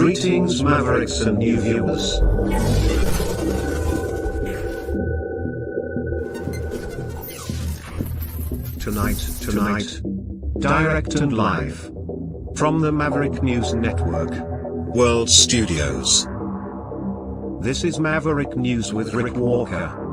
Greetings, Mavericks and new viewers. Tonight, direct and live from the Maverick News Network World Studios. This is Maverick News with Rick Walker.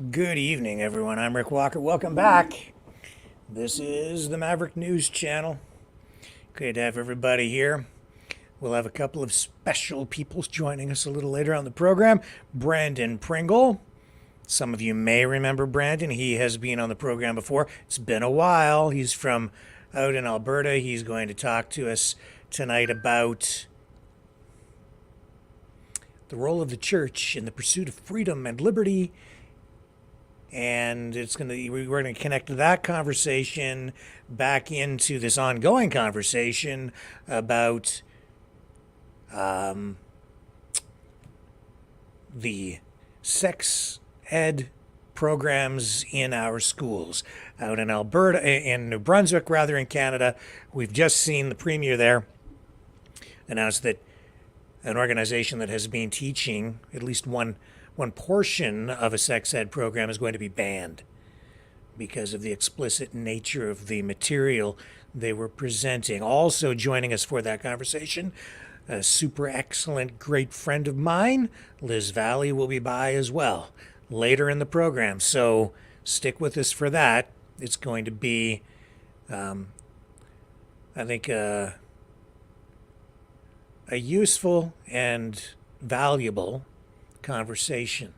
Good evening, everyone. I'm Rick Walker. Welcome back. This is the Maverick News Channel. Good to have everybody here. We'll have a couple of special people joining us a little later on the program. Brandon Pringle. Some of you may remember Brandon. He has been on the program before. It's been a while. He's from out in Alberta. He's going to talk to us tonight about the role of the church in the pursuit of freedom and liberty. And we're going to connect that conversation back into this ongoing conversation about the sex ed programs in our schools. Out in Alberta, in New Brunswick, rather, in Canada, we've just seen the premier there announce that an organization that has been teaching at least one portion of a sex ed program is going to be banned because of the explicit nature of the material they were presenting. Also joining us for that conversation, a super excellent, great friend of mine, Liz Valley, will be by as well later in the program. So stick with us for that. It's going to be, I think, a useful and valuable conversation.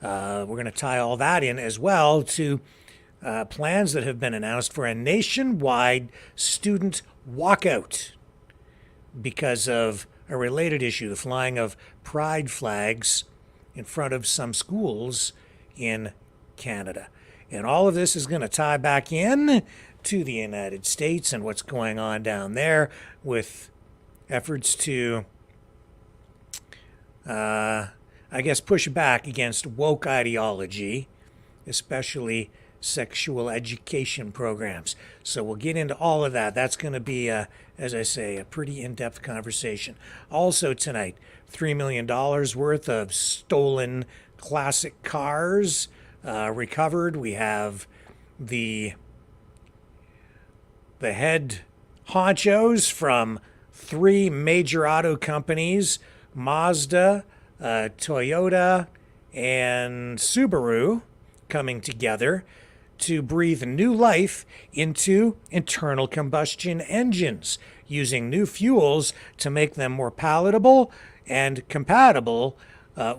We're going to tie all that in as well to plans that have been announced for a nationwide student walkout because of a related issue, the flying of pride flags in front of some schools in Canada. And all of this is going to tie back in to the United States and what's going on down there with efforts to push back against woke ideology, especially sexual education programs. So we'll get into all of that. That's going to be, as I say, a pretty in-depth conversation. Also tonight, $3 million worth of stolen classic cars recovered. We have the head honchos from three major auto companies, Mazda, Toyota, and Subaru, coming together to breathe new life into internal combustion engines, using new fuels to make them more palatable and compatible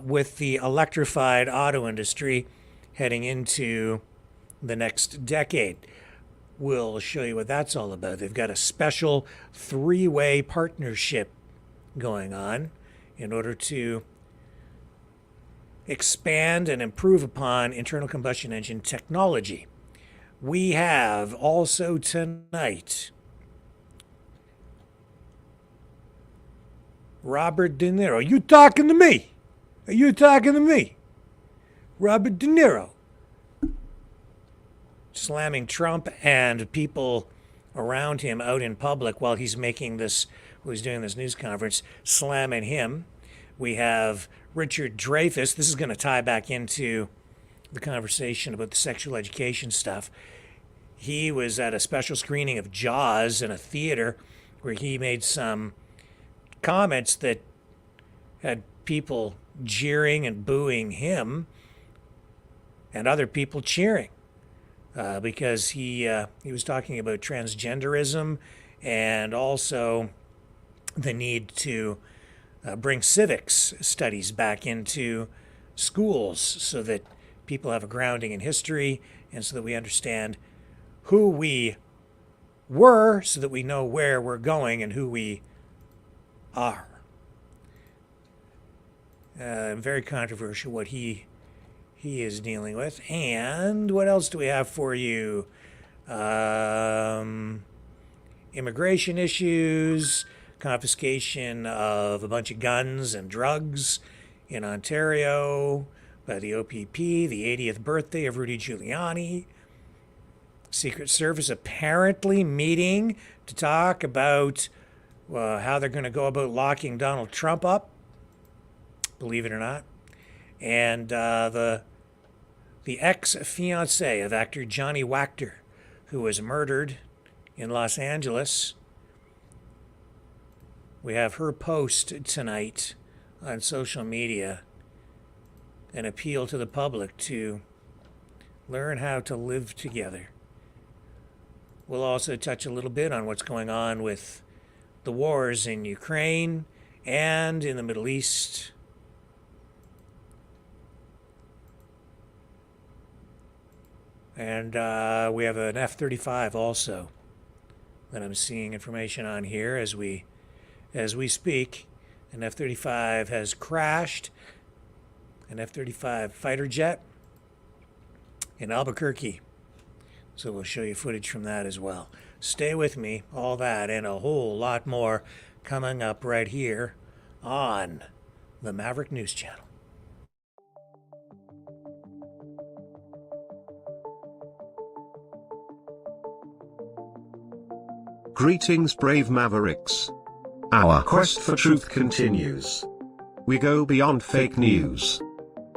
with the electrified auto industry heading into the next decade. We'll show you what that's all about. They've got a special three-way partnership going on in order to expand and improve upon internal combustion engine technology. We have also tonight Robert De Niro. Are you talking to me? Are you talking to me? Robert De Niro slamming Trump and people around him out in public while he's doing this news conference, slamming him. We have Richard Dreyfuss. This is going to tie back into the conversation about the sexual education stuff. He was at a special screening of Jaws in a theater where he made some comments that had people jeering and booing him and other people cheering because he was talking about transgenderism and also the need to bring civics studies back into schools so that people have a grounding in history and so that we understand who we were so that we know where we're going and who we are. Very controversial what he is dealing with. And what else do we have for you? Immigration issues, confiscation of a bunch of guns and drugs in Ontario by the OPP, the 80th birthday of Rudy Giuliani. Secret Service apparently meeting to talk about how they're going to go about locking Donald Trump up, believe it or not. And the ex-fiancée of actor Johnny Wachter, who was murdered in Los Angeles. We have her post tonight on social media, an appeal to the public to learn how to live together. We'll also touch a little bit on what's going on with the wars in Ukraine and in the Middle East. And we have an F-35 also that I'm seeing information on here as we speak. An F-35 has crashed, an F-35 fighter jet in Albuquerque. So we'll show you footage from that as well. Stay with me, all that and a whole lot more coming up right here on the Maverick News Channel. Greetings, brave Mavericks. Our quest for truth continues. We go beyond fake news.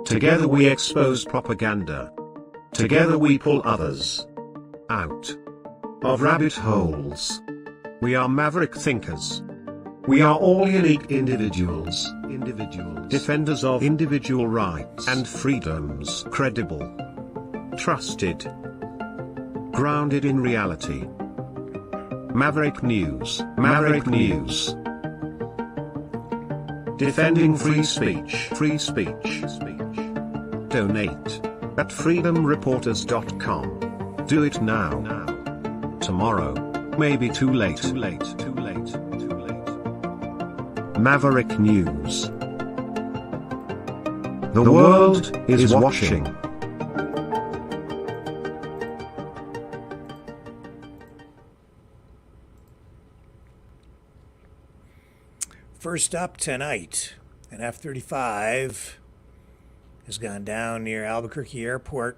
Together we expose propaganda. Together we pull others out of rabbit holes. We are maverick thinkers. We are all unique individuals. Defenders of individual rights and freedoms. Credible. Trusted. Grounded in reality. Maverick News. Maverick News. Defending free speech. Free speech. Donate at freedomreporters.com. Do it now. Tomorrow may be too late. Maverick News. The world is watching. First up tonight, an F-35 has gone down near Albuquerque Airport.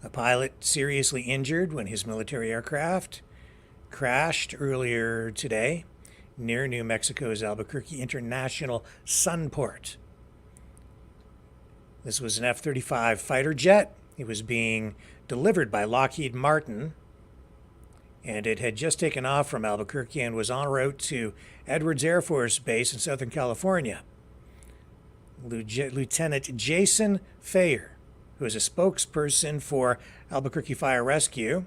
A pilot seriously injured when his military aircraft crashed earlier today near New Mexico's Albuquerque International Sunport. This was an F-35 fighter jet. It was being delivered by Lockheed Martin, and it had just taken off from Albuquerque and was en route to Edwards Air Force Base in Southern California. Lieutenant Jason Fayer, who is a spokesperson for Albuquerque Fire Rescue,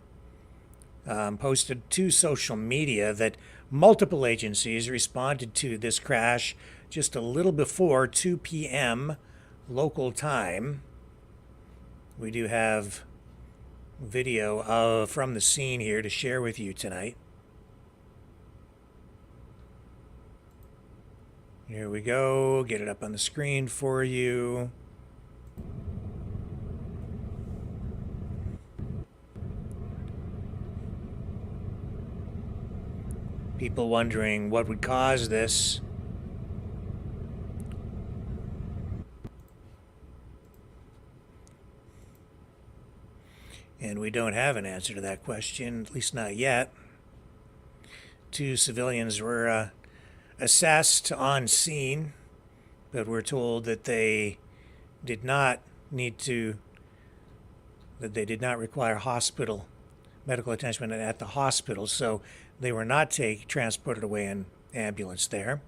posted to social media that multiple agencies responded to this crash just a little before 2 p.m. local time. We do have video from the scene here to share with you tonight. Here we go. Get it up on the screen for you. People wondering what would cause this. And we don't have an answer to that question, at least not yet. 2 civilians were assessed on scene, but we're told that they did not require hospital medical attention at the hospital, so they were not transported away in ambulance there.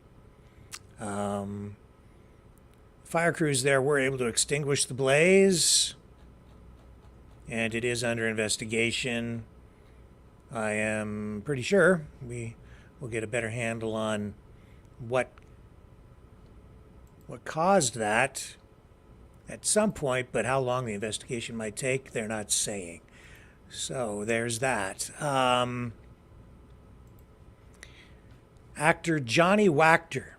Fire crews there were able to extinguish the blaze, and it is under investigation. I am pretty sure we will get a better handle on what caused that at some point, but how long the investigation might take, they're not saying. So there's that. Actor Johnny Wachter.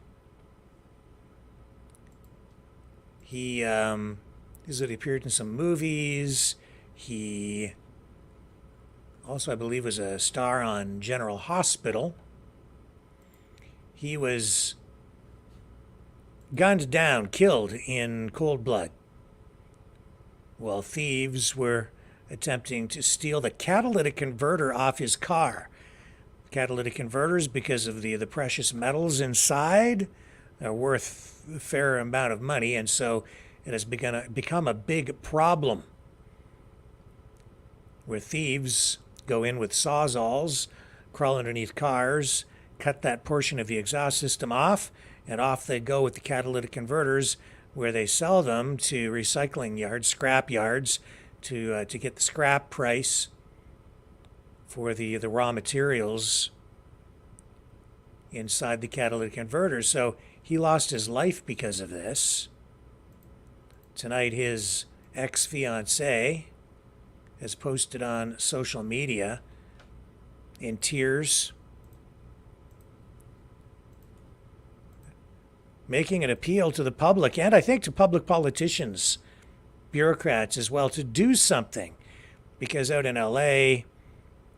He appeared in some movies. He also, I believe, was a star on General Hospital. He was gunned down, killed in cold blood while thieves were attempting to steal the catalytic converter off his car. Catalytic converters, because of the precious metals inside, are worth a fair amount of money, and so it has become a big problem where thieves go in with sawzalls, crawl underneath cars, cut that portion of the exhaust system off, and off they go with the catalytic converters, where they sell them to recycling yards, scrap yards, to get the scrap price for the raw materials inside the catalytic converter. So he lost his life because of this. Tonight, his ex-fiancée has posted on social media in tears, making an appeal to the public, and I think to public politicians, bureaucrats as well, to do something. Because out in LA,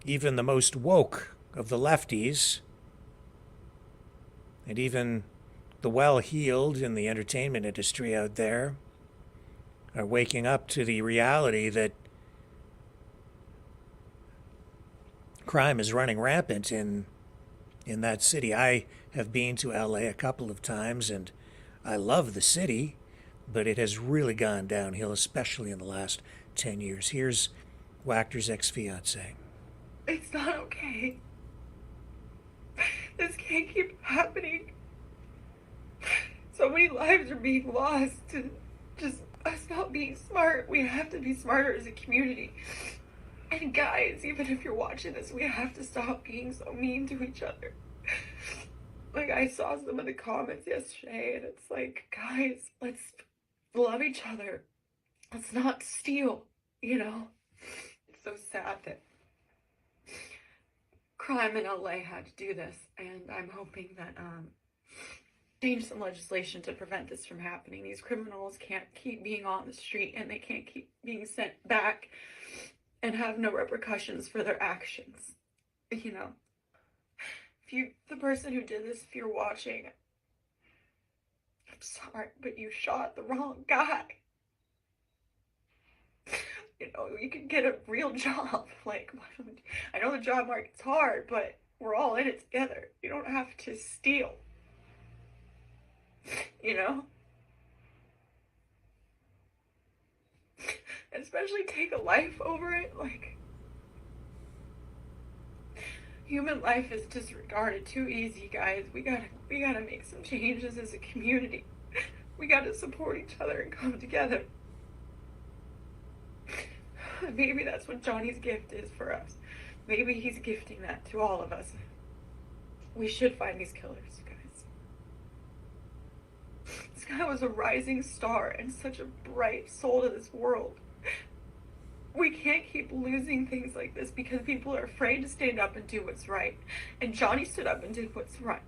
even the most woke of the lefties, and even the well-heeled in the entertainment industry out there, are waking up to the reality that crime is running rampant in that city. I have been to LA a couple of times, and I love the city, but it has really gone downhill, especially in the last 10 years. Here's Wachter's ex-fiancée. It's not okay. This can't keep happening. So many lives are being lost to just us not being smart. We have to be smarter as a community. And guys, even if you're watching this, we have to stop being so mean to each other. Like, I saw some of the comments yesterday, and it's like, guys, let's love each other. Let's not steal, you know? It's so sad that crime in LA had to do this, and I'm hoping that change some legislation to prevent this from happening. These criminals can't keep being on the street, and they can't keep being sent back and have no repercussions for their actions. You know, the person who did this, if you're watching, I'm sorry, but you shot the wrong guy. You know, you can get a real job. Like, I know the job market's hard, but we're all in it together. You don't have to steal. You know? Especially take a life over it. Like, human life is disregarded too easy, guys. We gotta make some changes as a community. We gotta support each other and come together. Maybe that's what Johnny's gift is for us. Maybe he's gifting that to all of us. We should find these killers, guys. This guy was a rising star and such a bright soul to this world. We can't keep losing things like this because people are afraid to stand up and do what's right. And Johnny stood up and did what's right.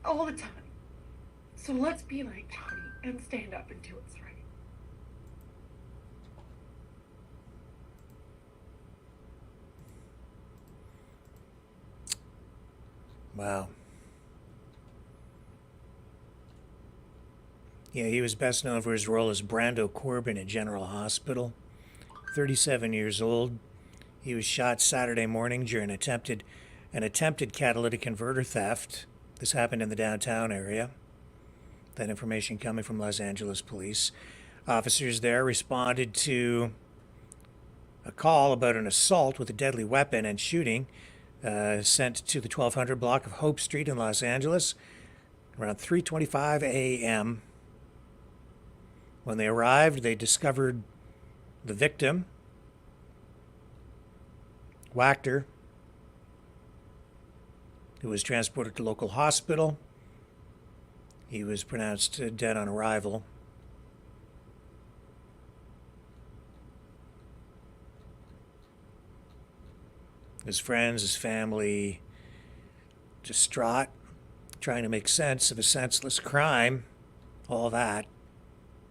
All the time. So let's be like Johnny and stand up and do what's right. Wow. Yeah, he was best known for his role as Brando Corbin in General Hospital. 37 years old. He was shot Saturday morning during an attempted catalytic converter theft. This happened in the downtown area. That information coming from Los Angeles police. Officers there responded to a call about an assault with a deadly weapon and shooting sent to the 1200 block of Hope Street in Los Angeles around 3:25 a.m. When they arrived, they discovered the victim, Wachter, who was transported to local hospital. He was pronounced dead on arrival. His friends, his family, distraught, trying to make sense of a senseless crime. All that,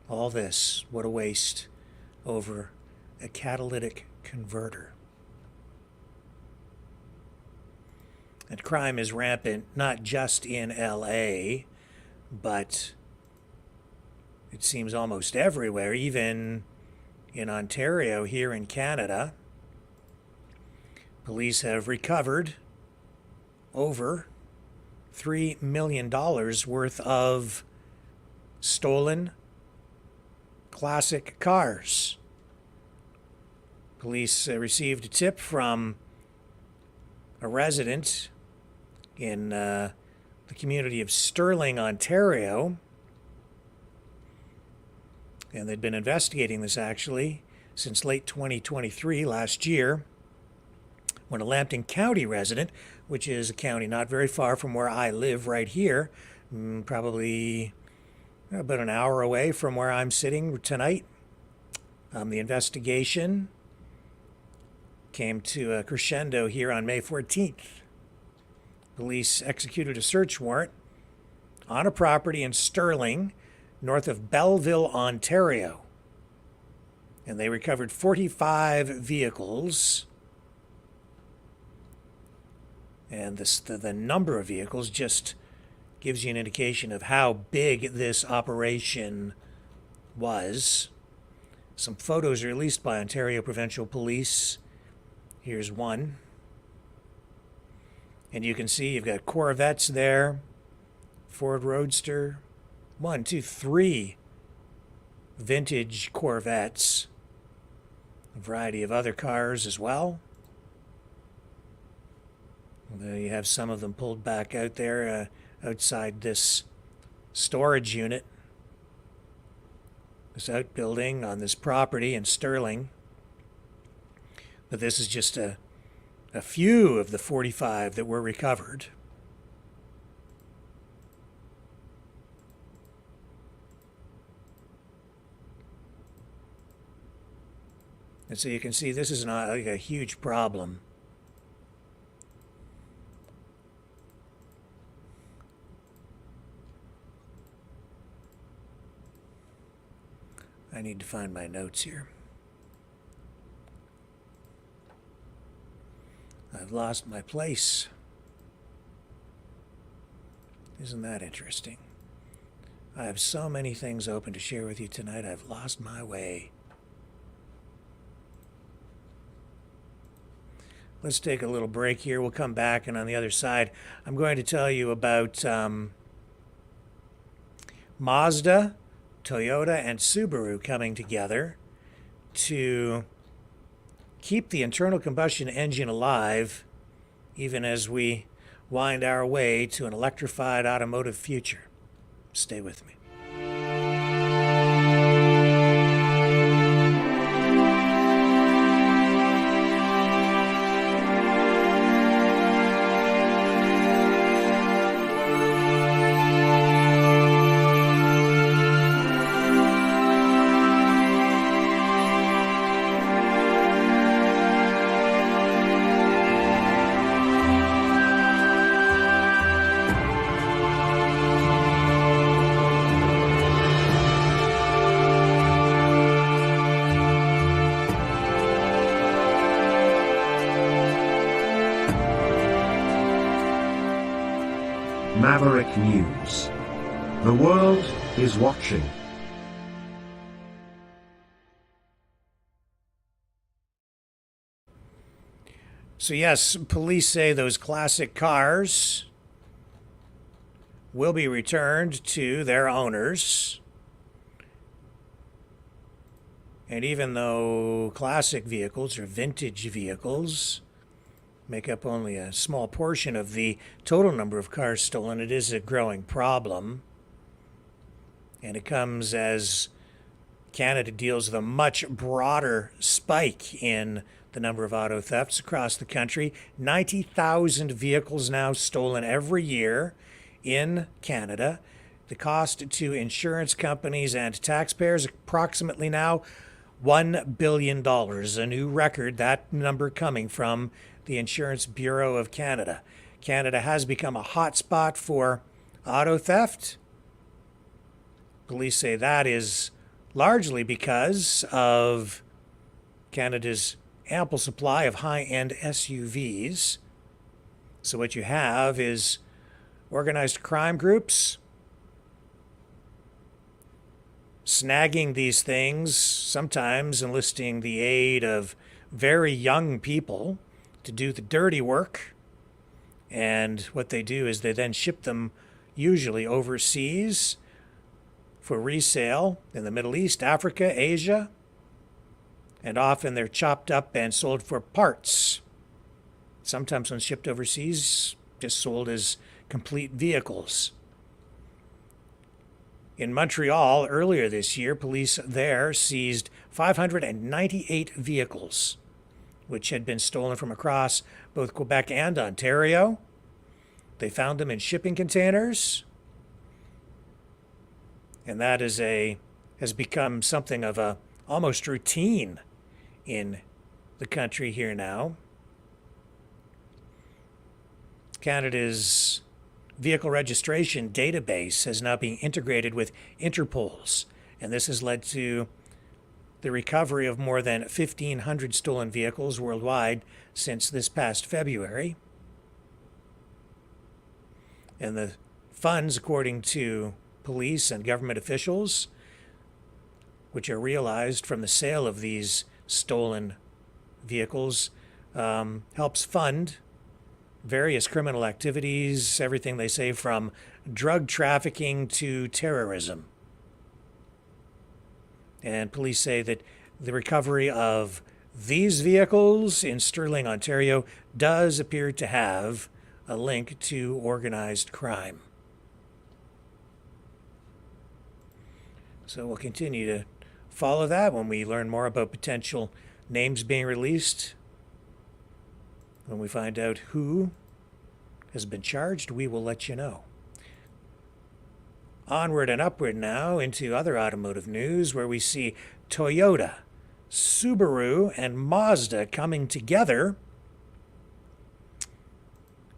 all this, what a waste over a catalytic converter. And crime is rampant, not just in LA, but it seems almost everywhere, even in Ontario here in Canada. Police have recovered over $3 million worth of stolen classic cars. Police received a tip from a resident in the community of Sterling, Ontario, and they'd been investigating this actually since late 2023, last year, when a Lambton County resident, which is a county not very far from where I live right here, probably about an hour away from where I'm sitting tonight. The investigation came to a crescendo here on May 14th. Police executed a search warrant on a property in Sterling, north of Belleville, Ontario. And they recovered 45 vehicles. And the number of vehicles just gives you an indication of how big this operation was. Some photos released by Ontario Provincial Police. Here's one. And you can see you've got Corvettes there, Ford Roadster, 1, 2, 3 vintage Corvettes, a variety of other cars as well. There you have some of them pulled back out there outside this storage unit, this outbuilding on this property in Sterling. But this is just a few of the 45 that were recovered. And so you can see this is not like a huge problem. I need to find my notes here. I've lost my place. Isn't that interesting? I have so many things open to share with you tonight, I've lost my way. Let's take a little break here. We'll come back, and on the other side, I'm going to tell you about Mazda, Toyota, and Subaru coming together to keep the internal combustion engine alive, even as we wind our way to an electrified automotive future. Stay with me. Maverick News. The world is watching. So yes, police say those classic cars will be returned to their owners. And even though classic vehicles or vintage vehicles make up only a small portion of the total number of cars stolen, it is a growing problem. And it comes as Canada deals with a much broader spike in the number of auto thefts across the country. 90,000 vehicles now stolen every year in Canada. The cost to insurance companies and taxpayers approximately now $1 billion, a new record, that number coming from the Insurance Bureau of Canada. Canada has become a hotspot for auto theft. Police say that is largely because of Canada's ample supply of high-end SUVs. So what you have is organized crime groups snagging these things, sometimes enlisting the aid of very young people to do the dirty work. And what they do is they then ship them usually overseas for resale in the Middle East, Africa, Asia, and often they're chopped up and sold for parts. Sometimes when shipped overseas, just sold as complete vehicles. In Montreal, earlier this year, police there seized 598 vehicles, which had been stolen from across both Quebec and Ontario. They found them in shipping containers. And that has become something of a almost routine in the country here now. Canada's vehicle registration database has now been integrated with Interpol's, and this has led to the recovery of more than 1,500 stolen vehicles worldwide since this past February. And the funds, according to police and government officials, which are realized from the sale of these stolen vehicles, helps fund various criminal activities, everything they say from drug trafficking to terrorism. And police say that the recovery of these vehicles in Sterling, Ontario, does appear to have a link to organized crime. So we'll continue to follow that when we learn more about potential names being released. When we find out who has been charged, we will let you know. Onward and upward now into other automotive news, where we see Toyota, Subaru, and Mazda coming together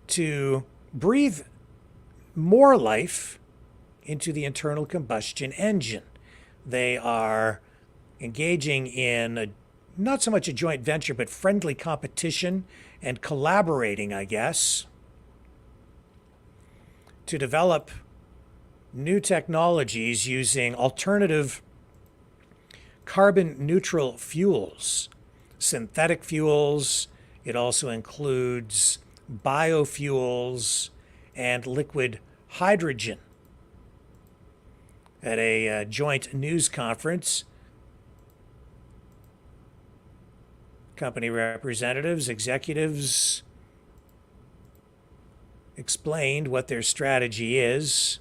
to breathe more life into the internal combustion engine. They are engaging in not so much a joint venture, but friendly competition and collaborating, I guess, to develop new technologies using alternative carbon neutral fuels, synthetic fuels. It also includes biofuels and liquid hydrogen. At a joint news conference, company representatives, executives explained what their strategy is.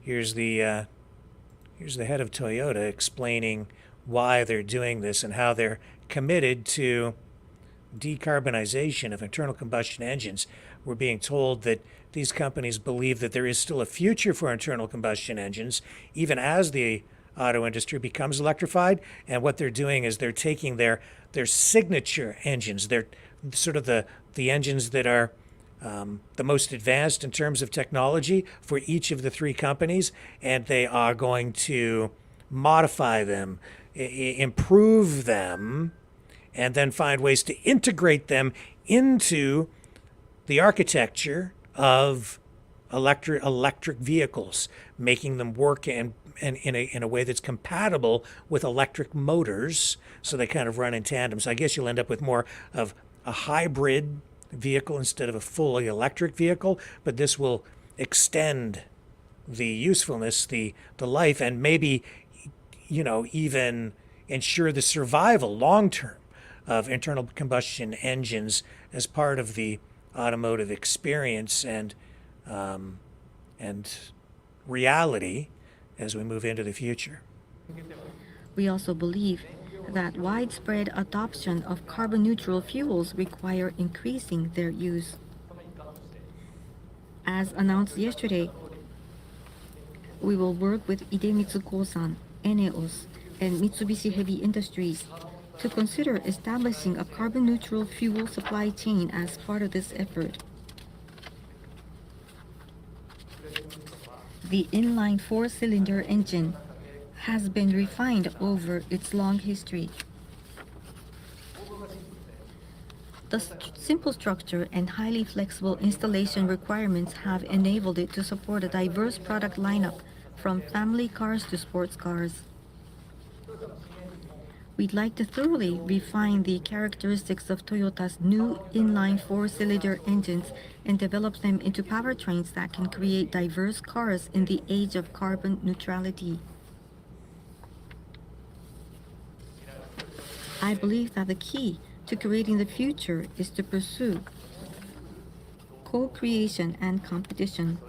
Here's the head of Toyota explaining why they're doing this and how they're committed to decarbonization of internal combustion engines. We're being told that these companies believe that there is still a future for internal combustion engines, even as the auto industry becomes electrified. And what they're doing is they're taking their signature engines, they're sort of the engines that are the most advanced in terms of technology for each of the three companies, and they are going to modify them, improve them, and then find ways to integrate them into the architecture of electric vehicles, making them work in a way that's compatible with electric motors, so they kind of run in tandem. So I guess you'll end up with more of a hybrid vehicle instead of a fully electric vehicle, but this will extend the usefulness, the life, and maybe, even ensure the survival long term of internal combustion engines as part of the automotive experience and reality as we move into the future. We also believe that widespread adoption of carbon-neutral fuels require increasing their use. As announced yesterday, we will work with Idemitsu Kosan, ENEOS, and Mitsubishi Heavy Industries to consider establishing a carbon-neutral fuel supply chain as part of this effort. The inline four-cylinder engine has been refined over its long history. The simple structure and highly flexible installation requirements have enabled it to support a diverse product lineup from family cars to sports cars. We'd like to thoroughly refine the characteristics of Toyota's new inline four-cylinder engines and develop them into powertrains that can create diverse cars in the age of carbon neutrality. I believe that the key to creating the future is to pursue co-creation and competition.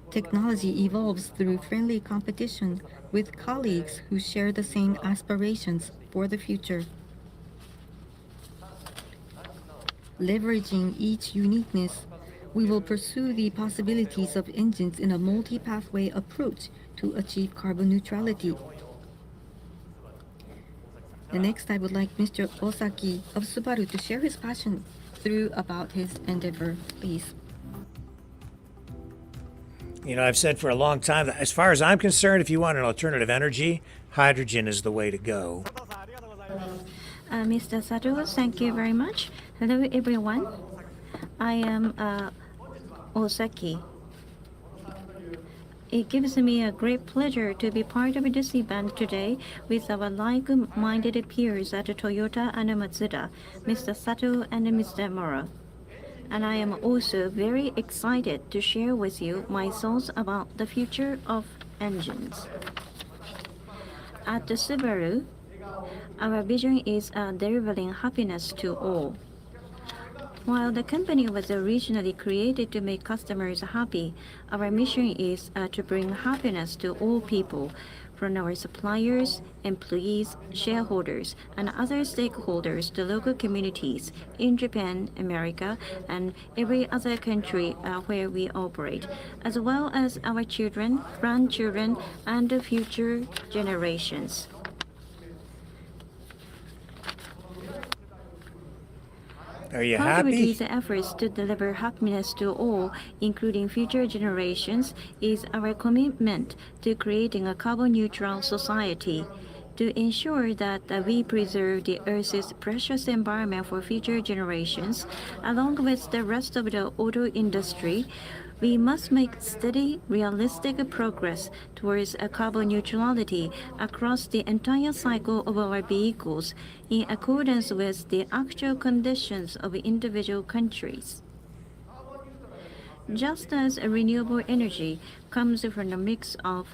Technology evolves through friendly competition with colleagues who share the same aspirations for the future. Leveraging each uniqueness, we will pursue the possibilities of engines in a multi-pathway approach to achieve carbon neutrality. And next, I would like Mr. Osaki of Subaru to share his passion through about his endeavor, please. You know, I've said for a long time that as far as I'm concerned, if you want an alternative energy, hydrogen is the way to go. Mr. Sato, thank you very much. Hello, everyone. I am Osaki. It gives me a great pleasure to be part of this event today with our like-minded peers at Toyota and Mazda, Mr. Sato and Mr. Mura. And I am also very excited to share with you my thoughts about the future of engines. At the Subaru, our vision is delivering happiness to all. While the company was originally created to make customers happy, our mission is to bring happiness to all people, from our suppliers, employees, shareholders, and other stakeholders to local communities in Japan, America, and every other country where we operate, as well as our children, grandchildren, and the future generations. Are you Part of happy? these efforts to deliver happiness to all, including future generations, is our commitment to creating a carbon-neutral society. To ensure that we preserve the Earth's precious environment for future generations, along with the rest of the auto industry, we must make steady, realistic progress towards a carbon neutrality across the entire cycle of our vehicles in accordance with the actual conditions of individual countries. Just as renewable energy comes from a mix of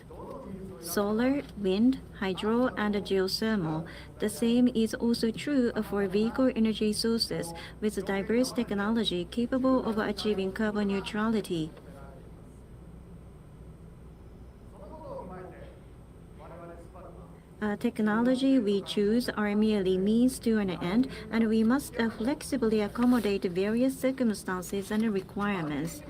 solar, wind, hydro, and geothermal, the same is also true for vehicle energy sources with diverse technology capable of achieving carbon neutrality. Technology we choose are merely means to an end, and we must flexibly accommodate various circumstances and requirements.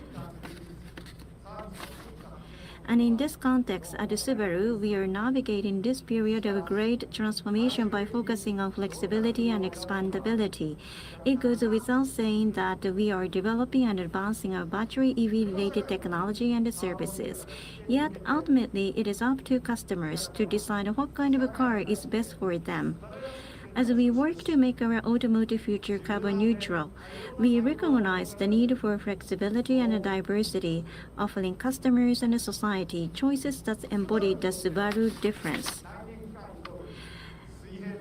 And in this context, at Subaru, we are navigating this period of great transformation by focusing on flexibility and expandability. It goes without saying that we are developing and advancing our battery EV-related technology and services. Yet, ultimately, it is up to customers to decide what kind of a car is best for them. As we work to make our automotive future carbon neutral, we recognize the need for flexibility and diversity, offering customers and society choices that embody the Subaru difference.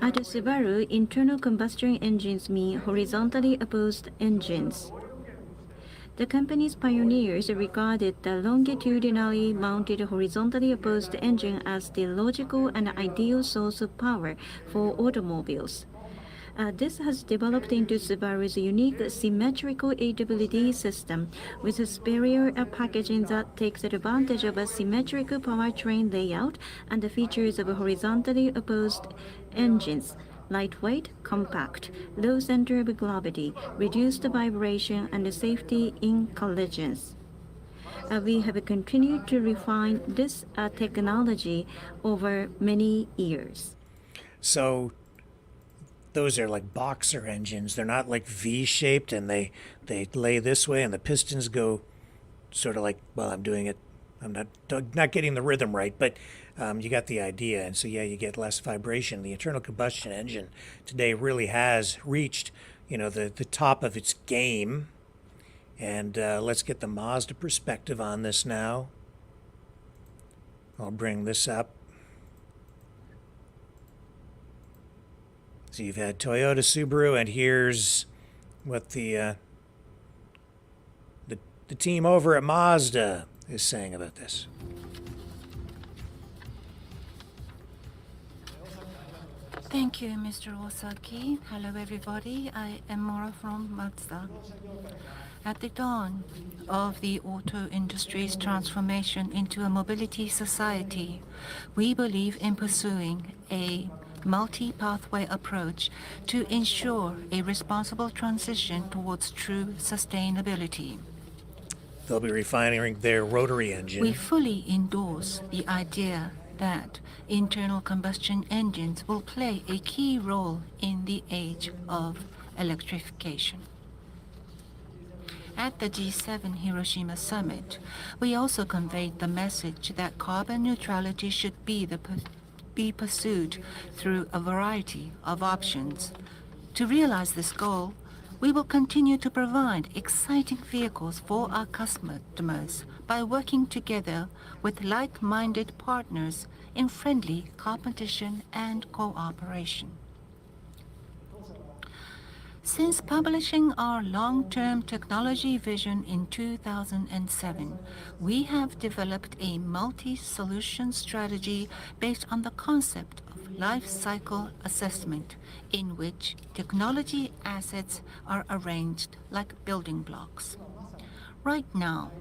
At Subaru, internal combustion engines mean horizontally opposed engines. The company's pioneers regarded the longitudinally mounted horizontally opposed engine as the logical and ideal source of power for automobiles. This has developed into Subaru's unique symmetrical AWD system with a superior packaging that takes advantage of a symmetrical powertrain layout and the features of horizontally opposed engines. Lightweight, compact, low center of gravity, reduced vibration, and safety in collisions. We have continued to refine this technology over many years. So those are like boxer engines. They're not like V-shaped, and they lay this way, and the pistons go sort of like, well, I'm doing it. I'm not getting the rhythm right, but you got the idea. And so, yeah, you get less vibration. The internal combustion engine today really has reached, the top of its game. And let's get the Mazda perspective on this now. I'll bring this up. So you've had Toyota, Subaru, and here's what the team over at Mazda is saying about this. Thank you, Mr. Osaki. Hello, everybody. I am Mora from Mazda. At the dawn of the auto industry's transformation into a mobility society, we believe in pursuing a multi-pathway approach to ensure a responsible transition towards true sustainability. They'll be refining their rotary engine. We fully endorse the idea that internal combustion engines will play a key role in the age of electrification. At the G7 Hiroshima summit, we also conveyed the message that carbon neutrality should be pursued through a variety of options. To realize this goal, we will continue to provide exciting vehicles for our customers by working together with like-minded partners in friendly competition and cooperation. Since publishing our long-term technology vision in 2007, we have developed a multi-solution strategy based on the concept of life cycle assessment, in which technology assets are arranged like building blocks. Right now,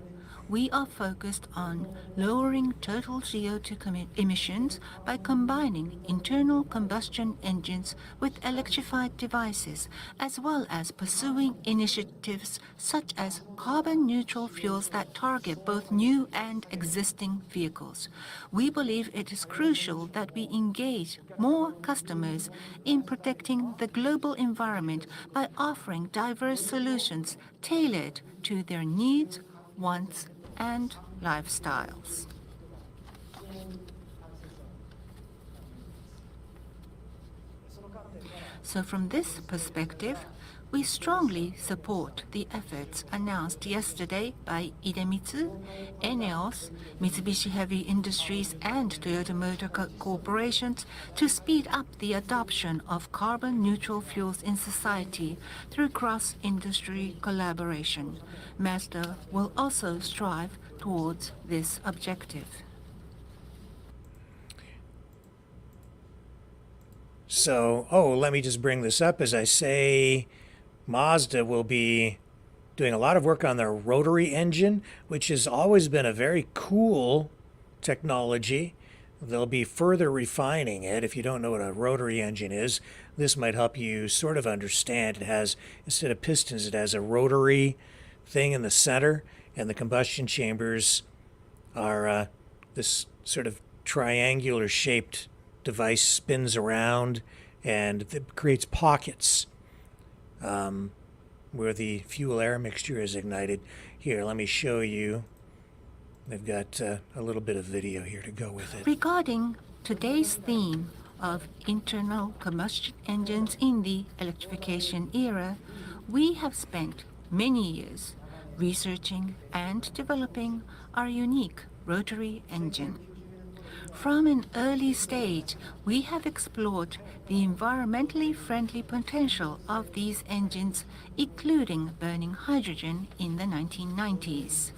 we are focused on lowering total CO2 emissions by combining internal combustion engines with electrified devices, as well as pursuing initiatives such as carbon-neutral fuels that target both new and existing vehicles. We believe it is crucial that we engage more customers in protecting the global environment by offering diverse solutions tailored to their needs, wants, and lifestyles. So from this perspective, we strongly support the efforts announced yesterday by Idemitsu, ENEOS, Mitsubishi Heavy Industries, and Toyota Motor Corporations to speed up the adoption of carbon-neutral fuels in society through cross-industry collaboration. Mazda will also strive towards this objective. So, let me just bring this up. As I say, Mazda will be doing a lot of work on their rotary engine, which has always been a very cool technology. They'll be further refining it. If you don't know what a rotary engine is, this might help you sort of understand. It has, instead of pistons, it has a rotary thing in the center, and the combustion chambers are this sort of triangular shaped device spins around, and it creates pockets where the fuel-air mixture is ignited. Here, let me show you. They've got a little bit of video here to go with it. Regarding today's theme of internal combustion engines in the electrification era, we have spent many years researching and developing our unique rotary engine. From an early stage, we have explored the environmentally friendly potential of these engines, including burning hydrogen in the 1990s.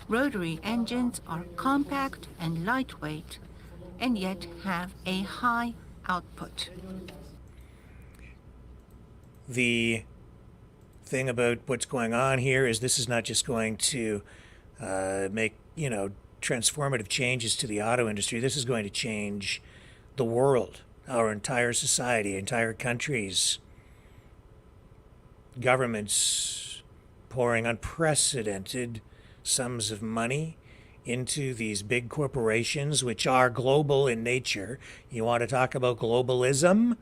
Rotary engines are compact and lightweight, and yet have a high output. The thing about what's going on here is this is not just going to make, transformative changes to the auto industry. This is going to change the world, our entire society, entire countries, governments pouring unprecedented sums of money into these big corporations, which are global in nature. You want to talk about globalism?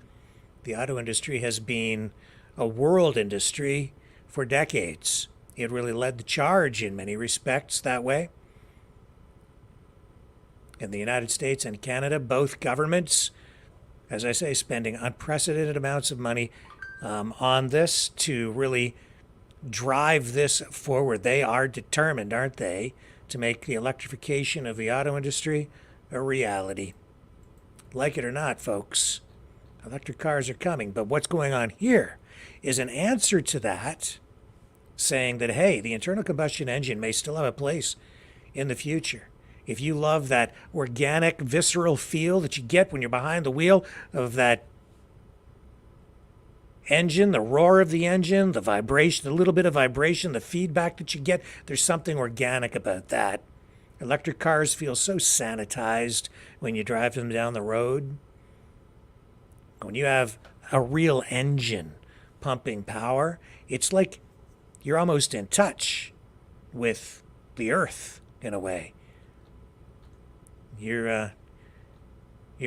The auto industry has been a world industry for decades. It really led the charge in many respects that way. In the United States and Canada, both governments, as I say, spending unprecedented amounts of money on this to really drive this forward. They are determined, aren't they, to make the electrification of the auto industry a reality. Like it or not, folks, electric cars are coming. But what's going on here is an answer to that, saying that, hey, the internal combustion engine may still have a place in the future. If you love that organic, visceral feel that you get when you're behind the wheel of that engine, the roar of the engine, the vibration, the little bit of vibration, the feedback that you get, there's something organic about that. Electric cars feel so sanitized when you drive them down the road. When you have a real engine pumping power, it's like you're almost in touch with the earth in a way. You're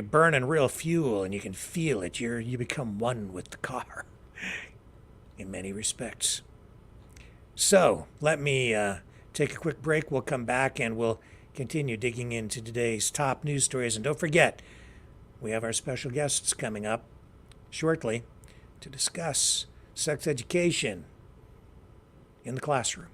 burning real fuel and you can feel it. You become one with the car in many respects. So let me take a quick break. We'll come back and we'll continue digging into today's top news stories. And don't forget, we have our special guests coming up shortly to discuss sex education in the classroom.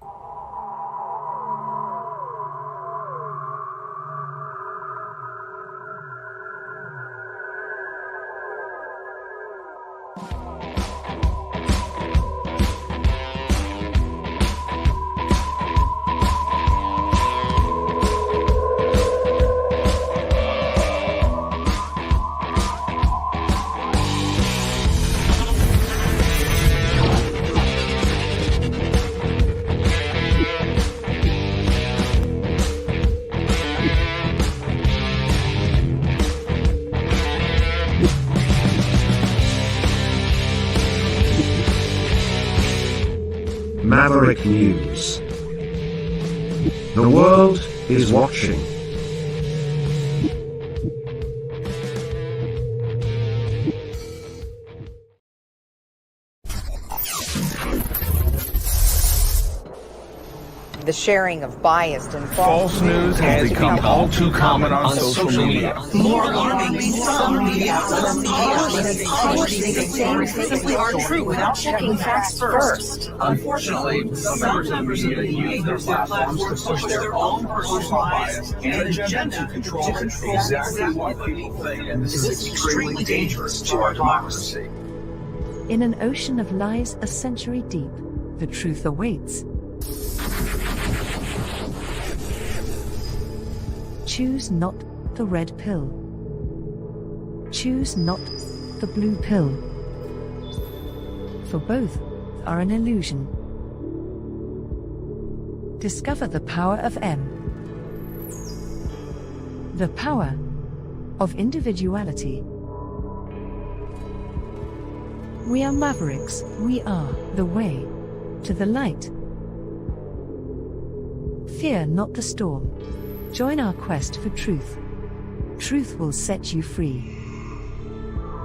Maverick News. The world is watching. The sharing of biased and false news has become all too common on social media. More alarmingly, some media outlets simply aren't true without checking facts first. Unfortunately, some members of the media use their platforms to push their own personal bias and agenda to control exactly what people think, and this is extremely dangerous to our democracy. In an ocean of lies a century deep, the truth awaits. Choose not the red pill. Choose not the blue pill. For both are an illusion. Discover the power of M. The power of individuality. We are Mavericks. We are the way to the light. Fear not the storm. Join our quest for truth. Truth will set you free.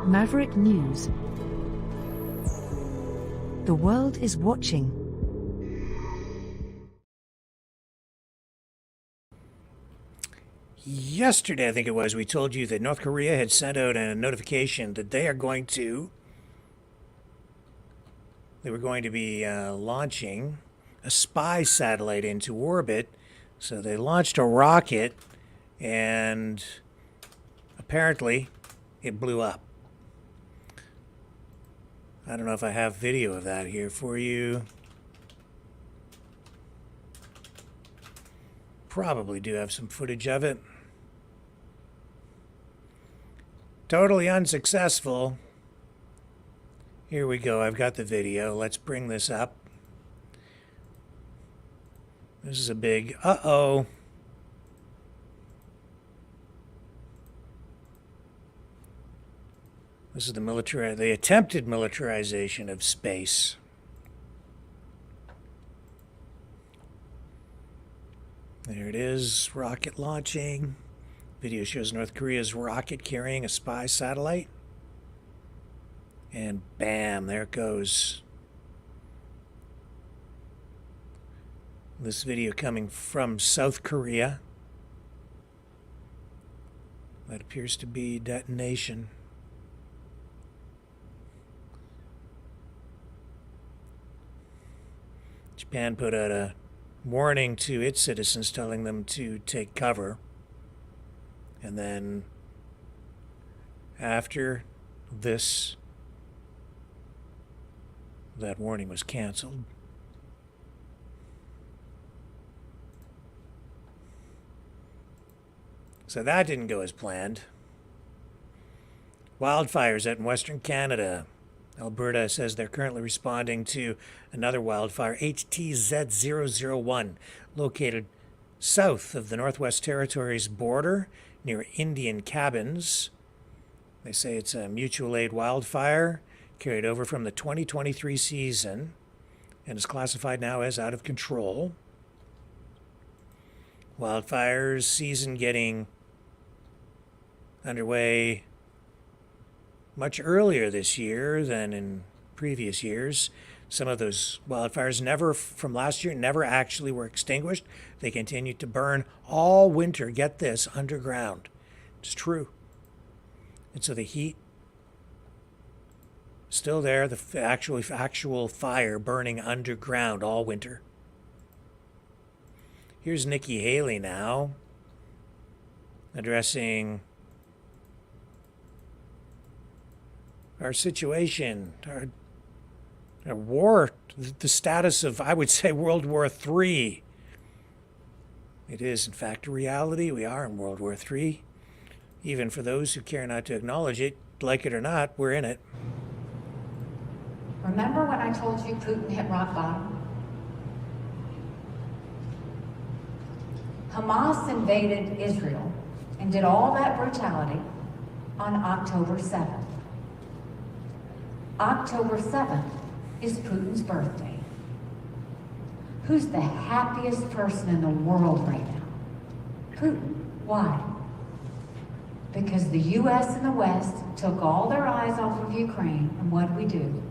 Maverick News. The world is watching. Yesterday, I think it was, we told you that North Korea had sent out a notification that they were going to be launching a spy satellite into orbit. So they launched a rocket, and apparently it blew up. I don't know if I have video of that here for you. Probably do have some footage of it. Totally unsuccessful. Here we go. I've got the video. Let's bring this up. This is a big uh-oh. This is the attempted militarization of space. There it is, rocket launching. Video shows North Korea's rocket carrying a spy satellite. And bam, there it goes. This video coming from South Korea. That appears to be detonation. Japan put out a warning to its citizens telling them to take cover. And then after this, that warning was canceled. So that didn't go as planned. Wildfires out in Western Canada. Alberta says they're currently responding to another wildfire, HTZ-001, located south of the Northwest Territories border near Indian Cabins. They say it's a mutual aid wildfire carried over from the 2023 season and is classified now as out of control. Wildfires season getting underway much earlier this year than in previous years. Some of those wildfires from last year never actually were extinguished. They continued to burn all winter, get this, underground. It's true. And so the heat still there, the actual fire burning underground all winter. Here's Nikki Haley now addressing our situation, our war, the status of, I would say, World War III. It is, in fact, a reality. We are in World War III. Even for those who care not to acknowledge it, like it or not, we're in it. Remember when I told you Putin hit rock bottom? Hamas invaded Israel and did all that brutality on October 7th. October 7th is Putin's birthday. Who's the happiest person in the world right now? Putin. Why? Because the U.S. and the West took all their eyes off of Ukraine, and what did we do?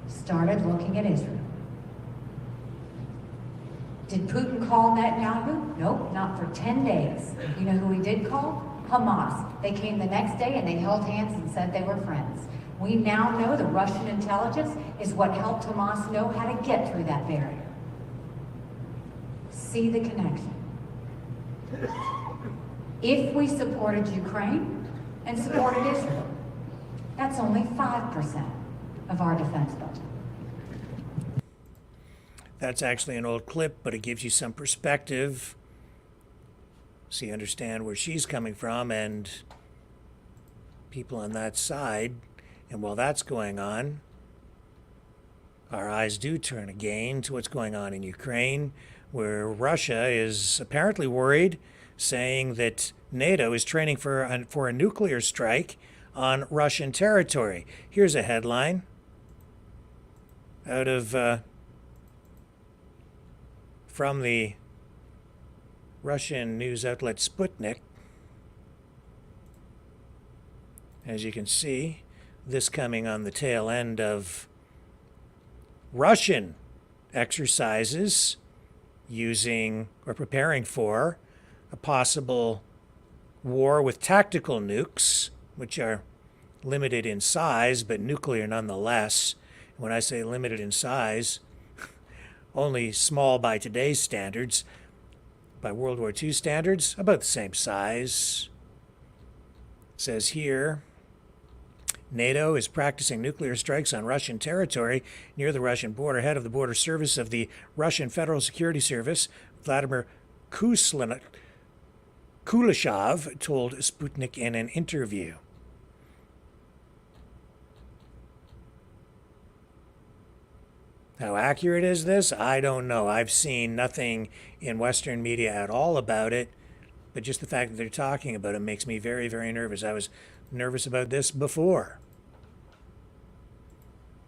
Started looking at Israel. Did Putin call Netanyahu? Nope, not for 10 days. You know who he did call? Hamas. They came the next day and they held hands and said they were friends. We now know the Russian intelligence is what helped Hamas know how to get through that barrier. See the connection. If we supported Ukraine and supported Israel, that's only 5% of our defense budget. That's actually an old clip, but it gives you some perspective so you understand where she's coming from and people on that side. And while that's going on, our eyes do turn again to what's going on in Ukraine, where Russia is apparently worried, saying that NATO is training for a nuclear strike on Russian territory. Here's a headline out of from the Russian news outlet Sputnik. As you can see, this coming on the tail end of Russian exercises using or preparing for a possible war with tactical nukes, which are limited in size but nuclear nonetheless. When I say limited in size, only small by today's standards. By World War II standards, about the same size. It says here, NATO is practicing nuclear strikes on Russian territory near the Russian border. Head of the border service of the Russian Federal Security Service, Vladimir Kuleshov, told Sputnik in an interview. How accurate is this? I don't know. I've seen nothing in Western media at all about it, but just the fact that they're talking about it makes me very, very nervous. I was nervous about this before.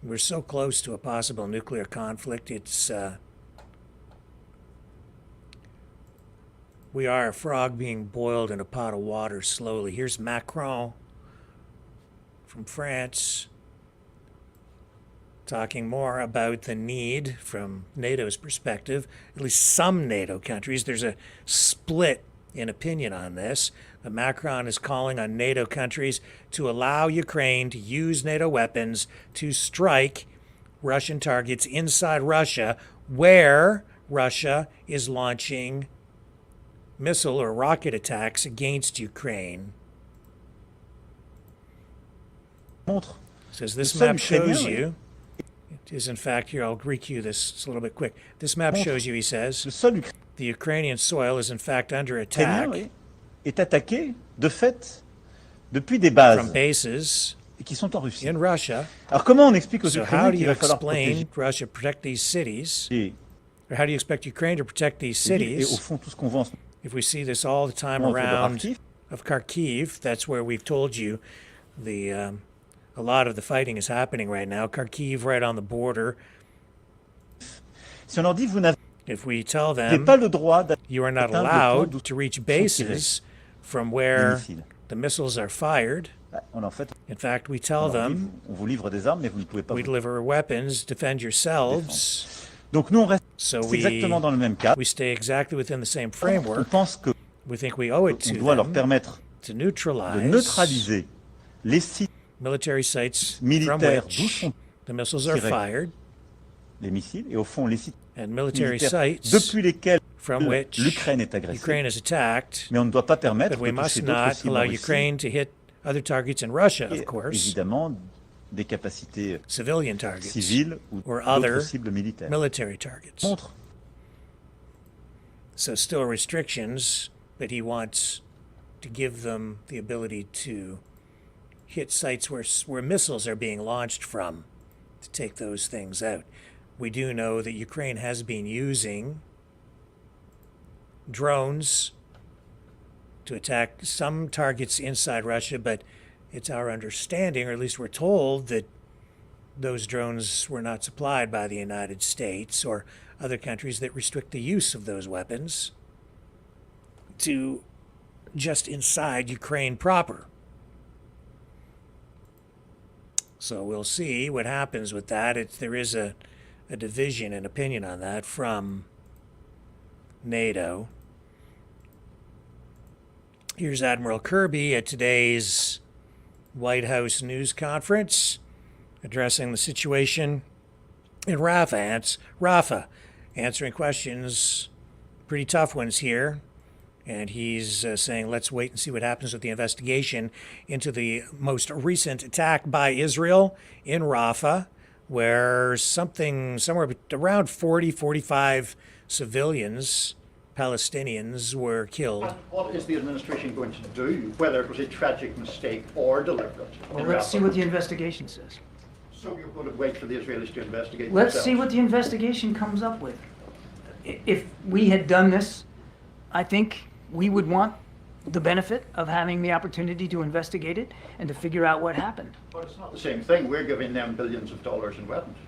We're so close to a possible nuclear conflict. We are a frog being boiled in a pot of water slowly. Here's Macron from France talking more about the need from NATO's perspective, at least some NATO countries. There's a split in opinion on this. But Macron is calling on NATO countries to allow Ukraine to use NATO weapons to strike Russian targets inside Russia where Russia is launching missile or rocket attacks against Ukraine. Says this map shows you, it is in fact, here I'll recue this, it's a little bit quick. This map shows you, he says, the Ukrainian soil is in fact under attack est attaqué de fait depuis des bases from bases qui sont en Russie. in Russia. Alors comment on explique aux So how Ukrainiens do qu'il you va falloir protéger explain Russia protect these cities? et, Or how do you expect Ukraine to protect these et au cities? fond tout ce qu'on voit en ce If we see this all the time moment autour de around Kharkiv, of Kharkiv, that's where we've told you the a lot of the fighting is happening right now. Kharkiv, right on the border. si on leur dit vous n'avez If we tell pas them le droit you are not d'atteindre le point allowed d'où to reach sont tirés bases from les where missiles. the missiles are fired, En fait, in fact, we on tell leur dit, them on vous livre des armes mais vous ne pouvez pas we vous deliver weapons, defend yourselves. Donc nous on reste So exactement dans le même cadre. we stay exactly within the same On framework. pense que We think we owe it on to doit leur them permettre to de neutralize neutraliser les sites military sites from militaires d'où which sont the missiles are tirés fired, les missiles et au fond les sites and military militaires sites depuis lesquels from which l'Ukraine est agressée. Ukraine is attacked. Mais on ne doit pas permettre But we de must toucher d'autres not cibles en allow Russie. Ukraine to hit other targets in Russia, Et of course, évidemment des capacités civilian targets civiles ou or d'autres other cibles militaires. military targets. Montre So still restrictions, but he wants to give them the ability to hit sites where missiles are being launched from to take those things out. We do know that Ukraine has been using drones to attack some targets inside Russia, but it's our understanding, or at least we're told, that those drones were not supplied by the United States or other countries that restrict the use of those weapons to just inside Ukraine proper. So we'll see what happens with that. There is a division in opinion on that from NATO. Here's Admiral Kirby at today's White House news conference addressing the situation in Rafah, answering questions, pretty tough ones here. And he's saying, let's wait and see what happens with the investigation into the most recent attack by Israel in Rafah, where somewhere around 45 civilians, Palestinians, were killed. What is the administration going to do, whether it was a tragic mistake or deliberate? Well, let's see what the investigation says. So you're going to wait for the Israelis to investigate Let's themselves? see what the investigation comes up with. If we had done this, I think we would want the benefit of having the opportunity to investigate it and to figure out what happened. But it's not the same thing. We're giving them billions of dollars in weapons.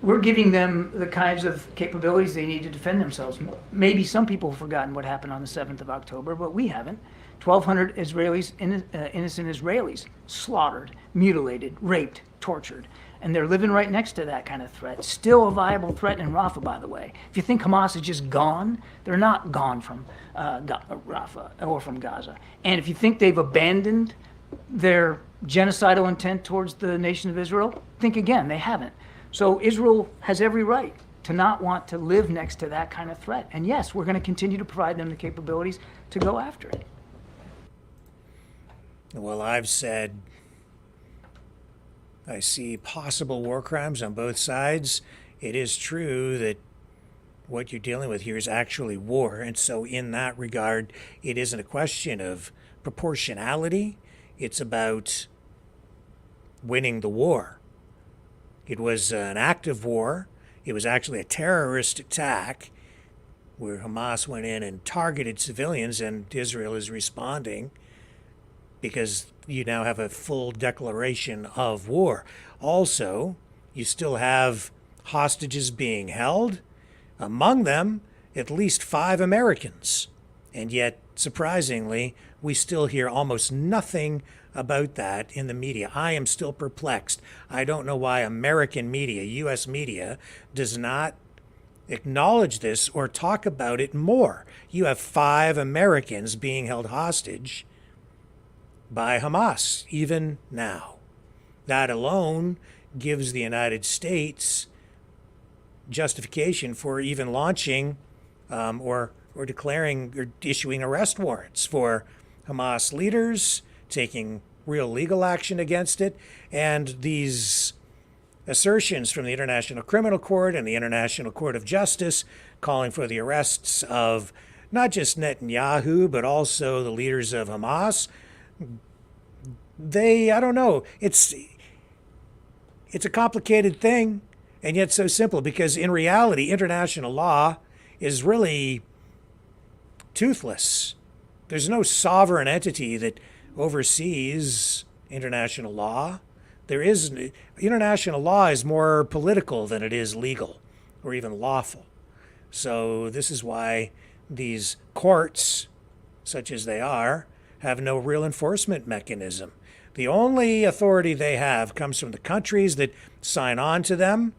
We're giving them the kinds of capabilities they need to defend themselves. Maybe some people have forgotten what happened on the 7th of October, but we haven't. 1,200 Israelis, innocent Israelis, slaughtered, mutilated, raped, tortured. And they're living right next to that kind of threat. Still a viable threat in Rafah, by the way. If you think Hamas is just gone, they're not gone from Rafah or from Gaza. And if you think they've abandoned their genocidal intent towards the nation of Israel, think again, they haven't. So Israel has every right to not want to live next to that kind of threat. And yes, we're going to continue to provide them the capabilities to go after it. Well, I've said I see possible war crimes on both sides. It is true that what you're dealing with here is actually war. And so in that regard, it isn't a question of proportionality. It's about winning the war. It was an active war. It was actually a terrorist attack where Hamas went in and targeted civilians, and Israel is responding because you now have a full declaration of war. Also, you still have hostages being held, among them at least 5 Americans. And yet, surprisingly, we still hear almost nothing about that in the media. I am still perplexed. I don't know why American media, U.S. media, does not acknowledge this or talk about it more. You have 5 Americans being held hostage by Hamas, even now. That alone gives the United States justification for even launching or declaring or issuing arrest warrants for Hamas leaders, taking real legal action against it, and these assertions from the International Criminal Court and the International Court of Justice calling for the arrests of not just Netanyahu, but also the leaders of Hamas. I don't know, it's a complicated thing, and yet so simple, because in reality, international law is really toothless. There's no sovereign entity that oversees international law. International law is more political than it is legal or even lawful. So this is why these courts, such as they are, have no real enforcement mechanism. The only authority they have comes from the countries that sign on to them,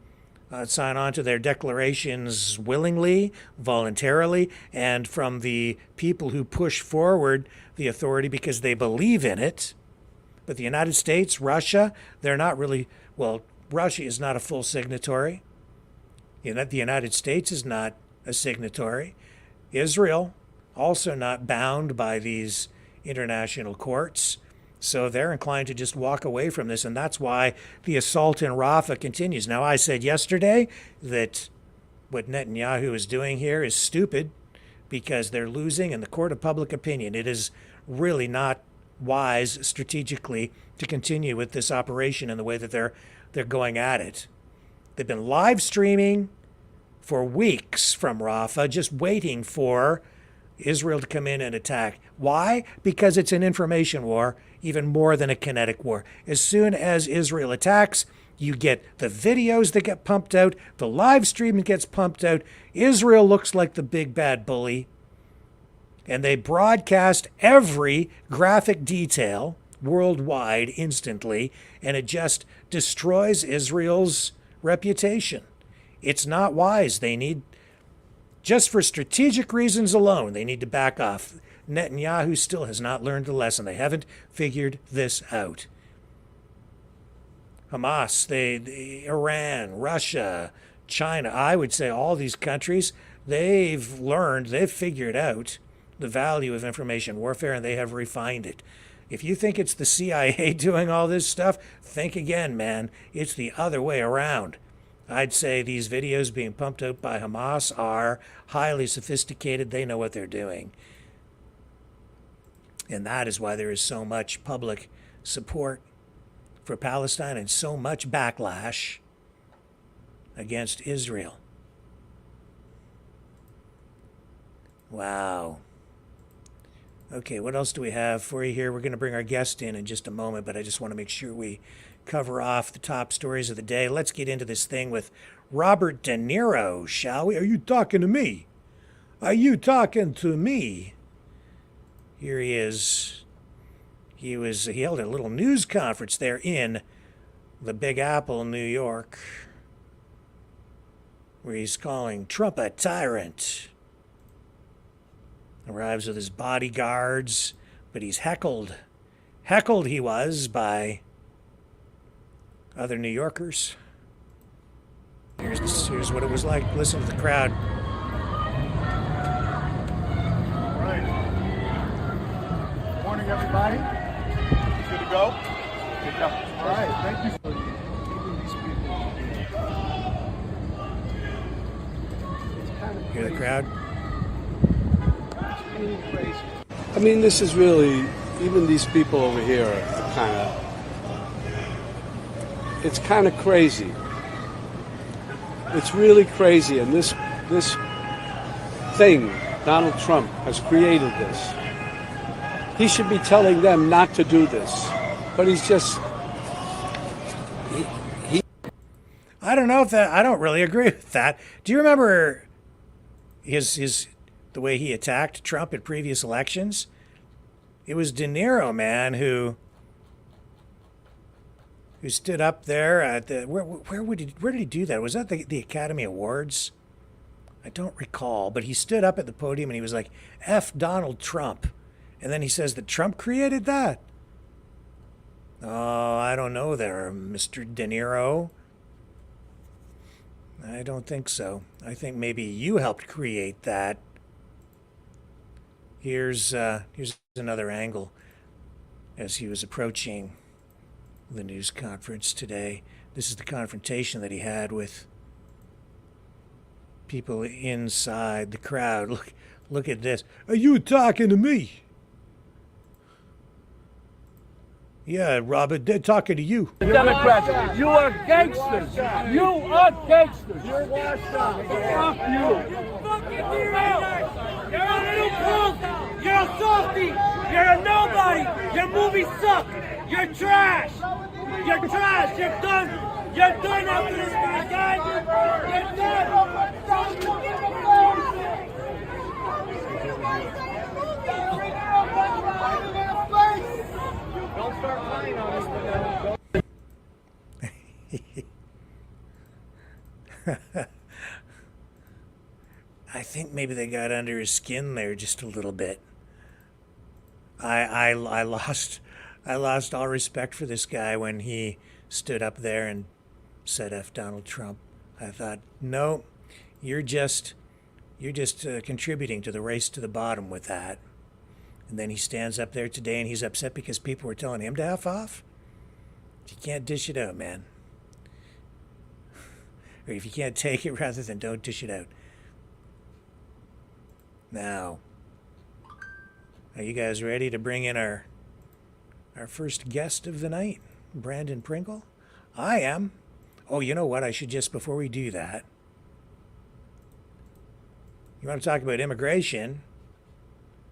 sign on to their declarations willingly, voluntarily, and from the people who push forward the authority because they believe in it. But the United States, Russia, they're not really, well, Russia is not a full signatory. The United States is not a signatory. Israel, also not bound by these international courts. So they're inclined to just walk away from this, and that's why the assault in Rafah continues. Now, I said yesterday that what Netanyahu is doing here is stupid because they're losing in the court of public opinion. It is really not wise strategically to continue with this operation in the way that they're going at it. They've been live streaming for weeks from Rafah, just waiting for Israel to come in and attack. Why? Because it's an information war, even more than a kinetic war. As soon as Israel attacks, you get the videos that get pumped out, the live stream gets pumped out. Israel looks like the big bad bully. And they broadcast every graphic detail worldwide instantly, and it just destroys Israel's reputation. It's not wise. They need, just for strategic reasons alone, they need to back off. Netanyahu still has not learned the lesson. They haven't figured this out. Hamas, Iran, Russia, China, I would say all these countries, they've figured out the value of information warfare, and they have refined it. If you think it's the CIA doing all this stuff, think again, man. It's the other way around. I'd say these videos being pumped out by Hamas are highly sophisticated. They know what they're doing. And that is why there is so much public support for Palestine and so much backlash against Israel. Wow. Okay, what else do we have for you here? We're going to bring our guest in just a moment, but I just want to make sure we cover off the top stories of the day. Let's get into this thing with Robert De Niro, shall we? Are you talking to me? Are you talking to me? Here he is. He held a little news conference there in the Big Apple, New York, where he's calling Trump a tyrant. Arrives with his bodyguards, but he's heckled. Heckled he was by other New Yorkers. Here's what it was like. Listen to the crowd. All right. Good morning, everybody. Good to go? Good to go. All right. Thank you for giving these people. Hear the crowd? I mean, this is really, even these people over here are kind of, it's kind of crazy. It's really crazy, and this thing, Donald Trump has created this. He should be telling them not to do this, but he's just, I don't know if that, I don't really agree with that. Do you remember the way he attacked Trump at previous elections? It was De Niro, man, who stood up there at the where did he do that? Was that the Academy Awards? I don't recall, but he stood up at the podium and he was like, F Donald Trump. And then he says that Trump created that. Oh, I don't know there, Mr. De Niro. I don't think so. I think maybe you helped create that. Here's another angle as he was approaching the news conference today. This is the confrontation that he had with people inside the crowd. Look at this. Are you talking to me? Yeah, Robert, they're talking to you. Democrats, you are gangsters. You are gangsters. You're washed up. Fuck you. You're a little punk. You're a softy. You're a nobody. Your movies suck. You're trash. You're trash. You're done. You're done after this guy died. You're done. Don't start lying on us. I think maybe they got under his skin there just a little bit. I lost all respect for this guy when he stood up there and said F Donald Trump. I thought, no, you're just contributing to the race to the bottom with that. And then he stands up there today and he's upset because people were telling him to F off. You can't dish it out, man. Or if you can't take it, rather than don't dish it out. Now, are you guys ready to bring in our first guest of the night, Brandon Pringle? I am. Oh, you know what? I should just, before we do that, you want to talk about immigration?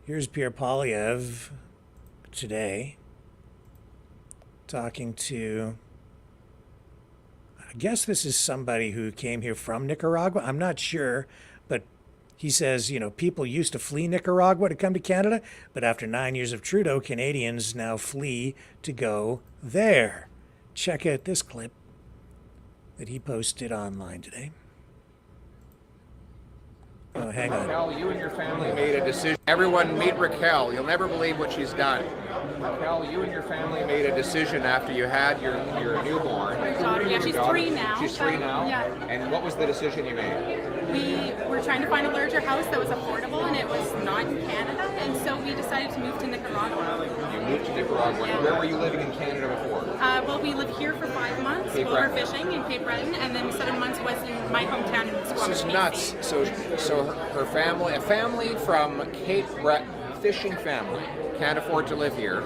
Here's Pierre Poilievre today talking to, I guess this is somebody who came here from Nicaragua. I'm not sure, but he says, people used to flee Nicaragua to come to Canada, but after 9 years of Trudeau, Canadians now flee to go there. Check out this clip that he posted online today. Oh, hang on. Raquel, you and your family made a decision. Everyone meet Raquel. You'll never believe what she's done. Raquel, you and your family made a decision after you had your newborn. Daughter, yeah, she's 3 now. She's 3 now? Yeah. And what was the decision you made? We were trying to find a larger house that was affordable, and it was not in Canada, and so we decided to move to Nicaragua. You moved to Nicaragua. Yeah. Where were you living in Canada before? Well, we lived here for 5 months Cape while we were Breton. fishing in Cape Breton, and then 7 months was in my hometown in Squamish. This is nuts. So her family, a family from Cape Breton, fishing family, can't afford to live here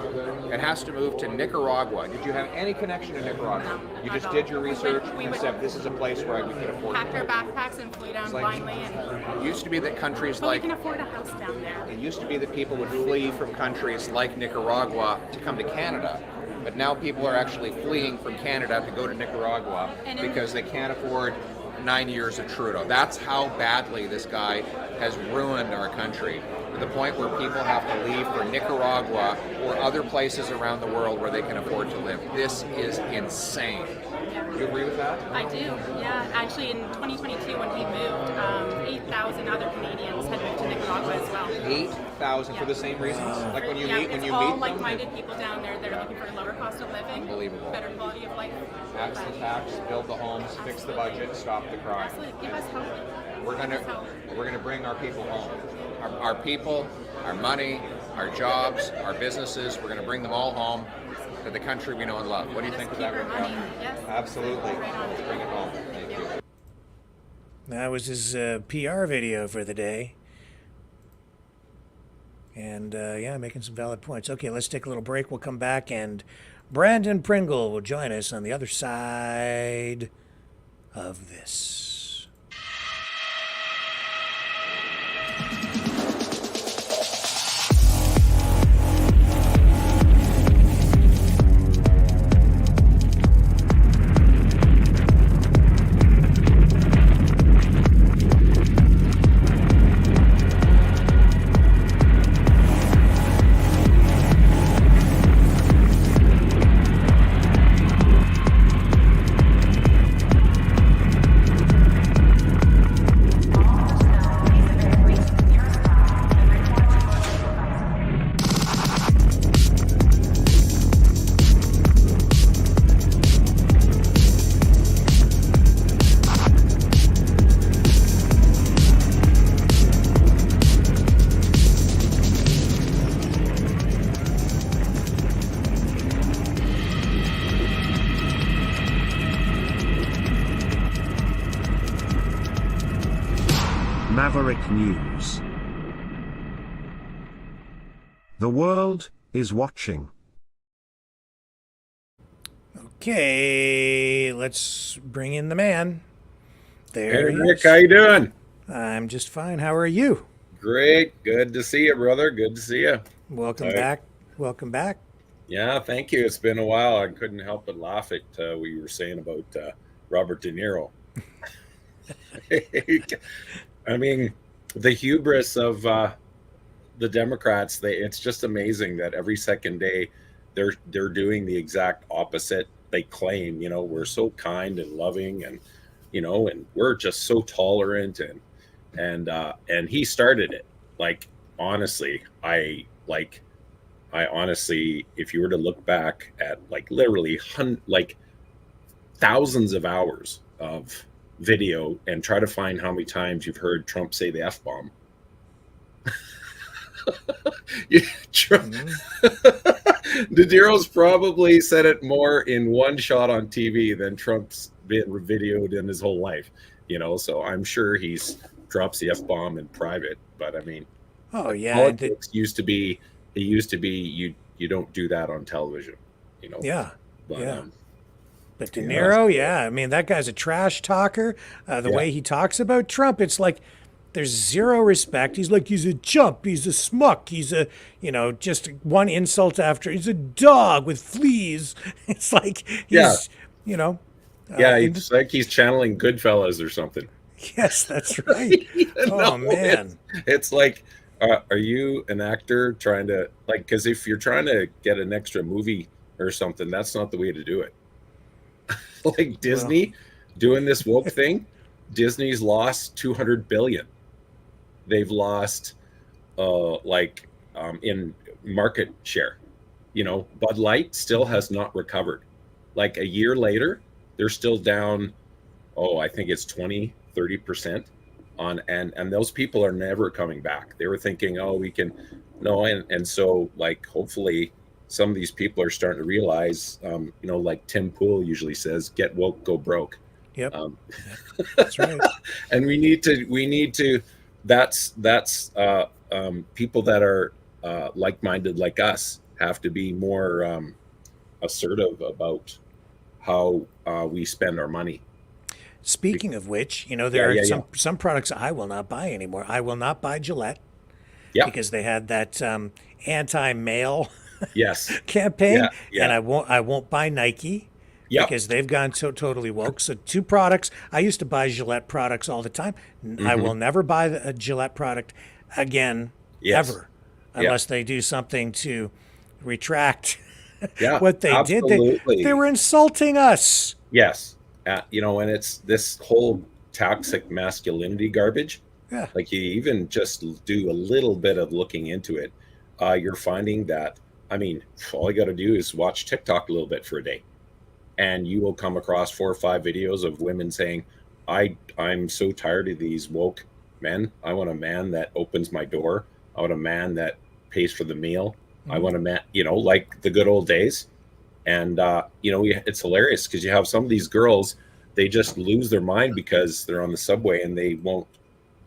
and has to move to Nicaragua. Did you have any connection to Nicaragua? No, You not just at did all. your research and said this is a place where we could afford Packed to our live. backpacks and flew down It's like- blindly, and It used to be that countries but like we can afford a house down there. it used to be that people would flee from countries like Nicaragua to come to Canada. But now people are actually fleeing from Canada to go to Nicaragua because they can't afford 9 years of Trudeau. That's how badly this guy has ruined our country, to the point where people have to leave for Nicaragua or other places around the world where they can afford to live. This is insane. Do you agree with that? I do, yeah. Actually, in 2022, when we moved, 8,000 other Canadians had moved to Nicaragua as well. 8,000 for the same reasons? Like when you meet it's all like-minded people down there that are looking for a lower cost of living, Unbelievable. better quality of life. Tax the tax, build the homes, fix the budget, stop the crime. Absolutely, give us hope. We're gonna bring our people home. Our people, our money, our jobs, our businesses. We're gonna bring them all home to the country we know and love. What do you think of that, Raquel? Yes. Absolutely. Let's bring it home. Thank you. That was his PR video for the day. And yeah, making some valid points. Okay, let's take a little break. We'll come back and Brandon Pringle will join us on the other side of this. Maverick News. The world is watching. Okay, let's bring in the man. There Hey, he Rick, is. how you doing? I'm just fine. How are you? Great. Good to see you, brother. Good to see you. Welcome back. Welcome back. Yeah, thank you. It's been a while. I couldn't help but laugh at what you were saying about Robert De Niro. I mean, the hubris of the Democrats, it's just amazing that every second day they're doing the exact opposite. They claim, we're so kind and loving, and and we're just so tolerant, and he started it. Like, honestly, I honestly, if you were to look back at literally thousands of hours of video and try to find how many times you've heard Trump say the F-bomb. Trump, De Niro's probably said it more in one shot on TV than Trump's been videoed in his whole life, so I'm sure he's drops the F-bomb in private, but I mean, oh yeah, politics used to be you don't do that on television, Yeah, but, yeah. But De Niro, yeah, I mean, that guy's a trash talker. The way he talks about Trump, it's like there's zero respect. He's like, he's a chump, he's a smuck, he's a, just one insult after. He's a dog with fleas. It's like he's, it's like he's channeling Goodfellas or something. Yes, that's right. Oh man, it's like, are you an actor trying to because if you're trying to get an extra movie or something, that's not the way to do it. Like Disney doing this woke thing, Disney's lost $200 billion. They've lost in market share. Bud Light still has not recovered. Like a year later, they're still down, I think it's 20-30% on, and those people are never coming back. They were thinking, we can and so hopefully some of these people are starting to realize, like Tim Pool usually says, get woke, go broke. Yep. That's right. And we need to that's people that are like-minded like us have to be more assertive about how we spend our money. Speaking of which, there are some products I will not buy anymore. I will not buy Gillette because they had that anti-male campaign, and I won't buy Nike because they've gone so totally woke. So two products. I used to buy Gillette products all the time. I will never buy a Gillette product again, ever, unless they do something to retract what they did. They were insulting us. Yes. And it's this whole toxic masculinity garbage. Yeah. Like you even just do a little bit of looking into it. You're finding that, all you got to do is watch TikTok a little bit for a day, and you will come across 4 or 5 videos of women saying, I'm so tired of these woke men. I want a man that opens my door. I want a man that pays for the meal. I want a man, like the good old days. And, it's hilarious because you have some of these girls, they just lose their mind because they're on the subway and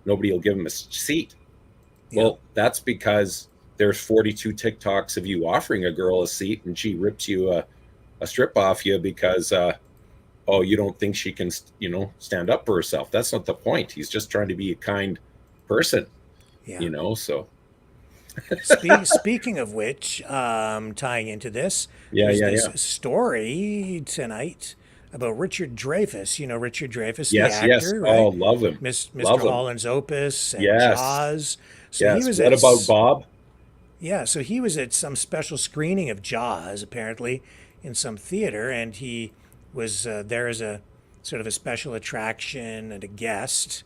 nobody will give them a seat. Yeah. Well, that's because there's 42 TikToks of you offering a girl a seat and she rips you a strip off you because, you don't think she can, stand up for herself. That's not the point. He's just trying to be a kind person, so. Speaking of which, tying into this, there's this story tonight about Richard Dreyfuss. Richard Dreyfuss, the actor, right? Oh, love him. Mr. Holland's Opus and Jaws. So he was what about Bob? Yeah, so he was at some special screening of Jaws, apparently, in some theater, and he was there as a sort of a special attraction and a guest.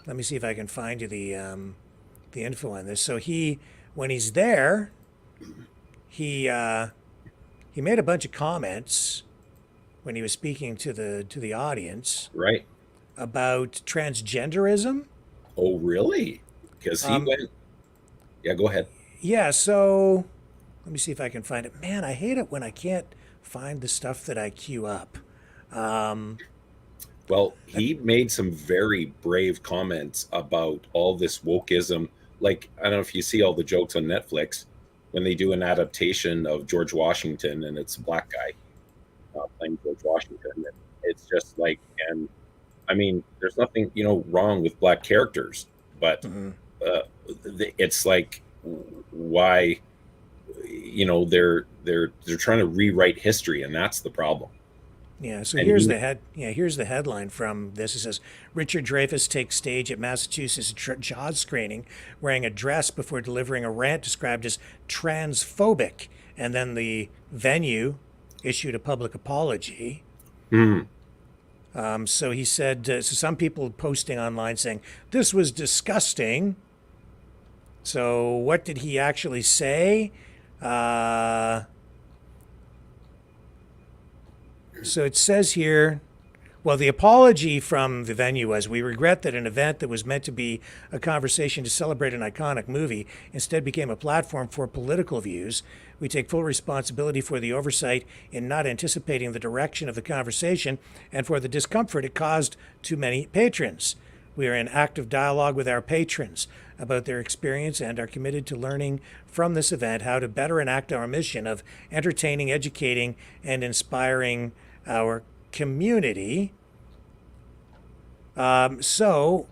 Let me see if I can find you the info on this. So when he's there, he made a bunch of comments when he was speaking to the audience, right, about transgenderism. Oh, really? Because he went. Yeah, go ahead. Yeah, so let me see if I can find it. Man, I hate it when I can't find the stuff that I queue up. Well, he made some very brave comments about all this wokeism. Like, I don't know if you see all the jokes on Netflix when they do an adaptation of George Washington and it's a black guy playing George Washington. And it's just like, and I mean, there's nothing, wrong with black characters, but it's like, why, they're trying to rewrite history, and that's the problem. Yeah, so And here's the headline from this. It says Richard Dreyfuss takes stage at Massachusetts Jaws screening wearing a dress before delivering a rant described as transphobic, and then the venue issued a public apology. So he said, so some people posting online saying this was disgusting. So what did he actually say? So it says here, well, the apology from the venue was, we regret that an event that was meant to be a conversation to celebrate an iconic movie instead became a platform for political views. We take full responsibility for the oversight in not anticipating the direction of the conversation and for the discomfort it caused to many patrons. We are in active dialogue with our patrons about their experience and are committed to learning from this event how to better enact our mission of entertaining, educating, and inspiring our community. So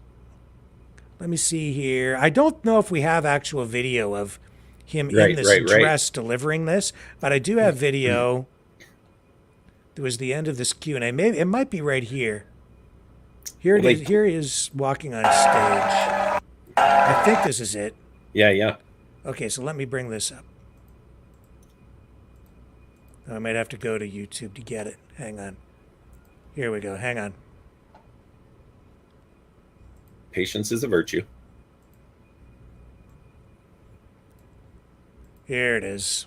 let me see here. I don't know if we have actual video of him in this dress delivering this, but I do have video. There was the end of this Q&A. Maybe it might be right here. Here it is. Here he is walking on stage. I think this is it. Yeah. Okay, so let me bring this up. I might have to go to YouTube to get it. Hang on. Here we go. Hang on. Patience is a virtue. Here it is.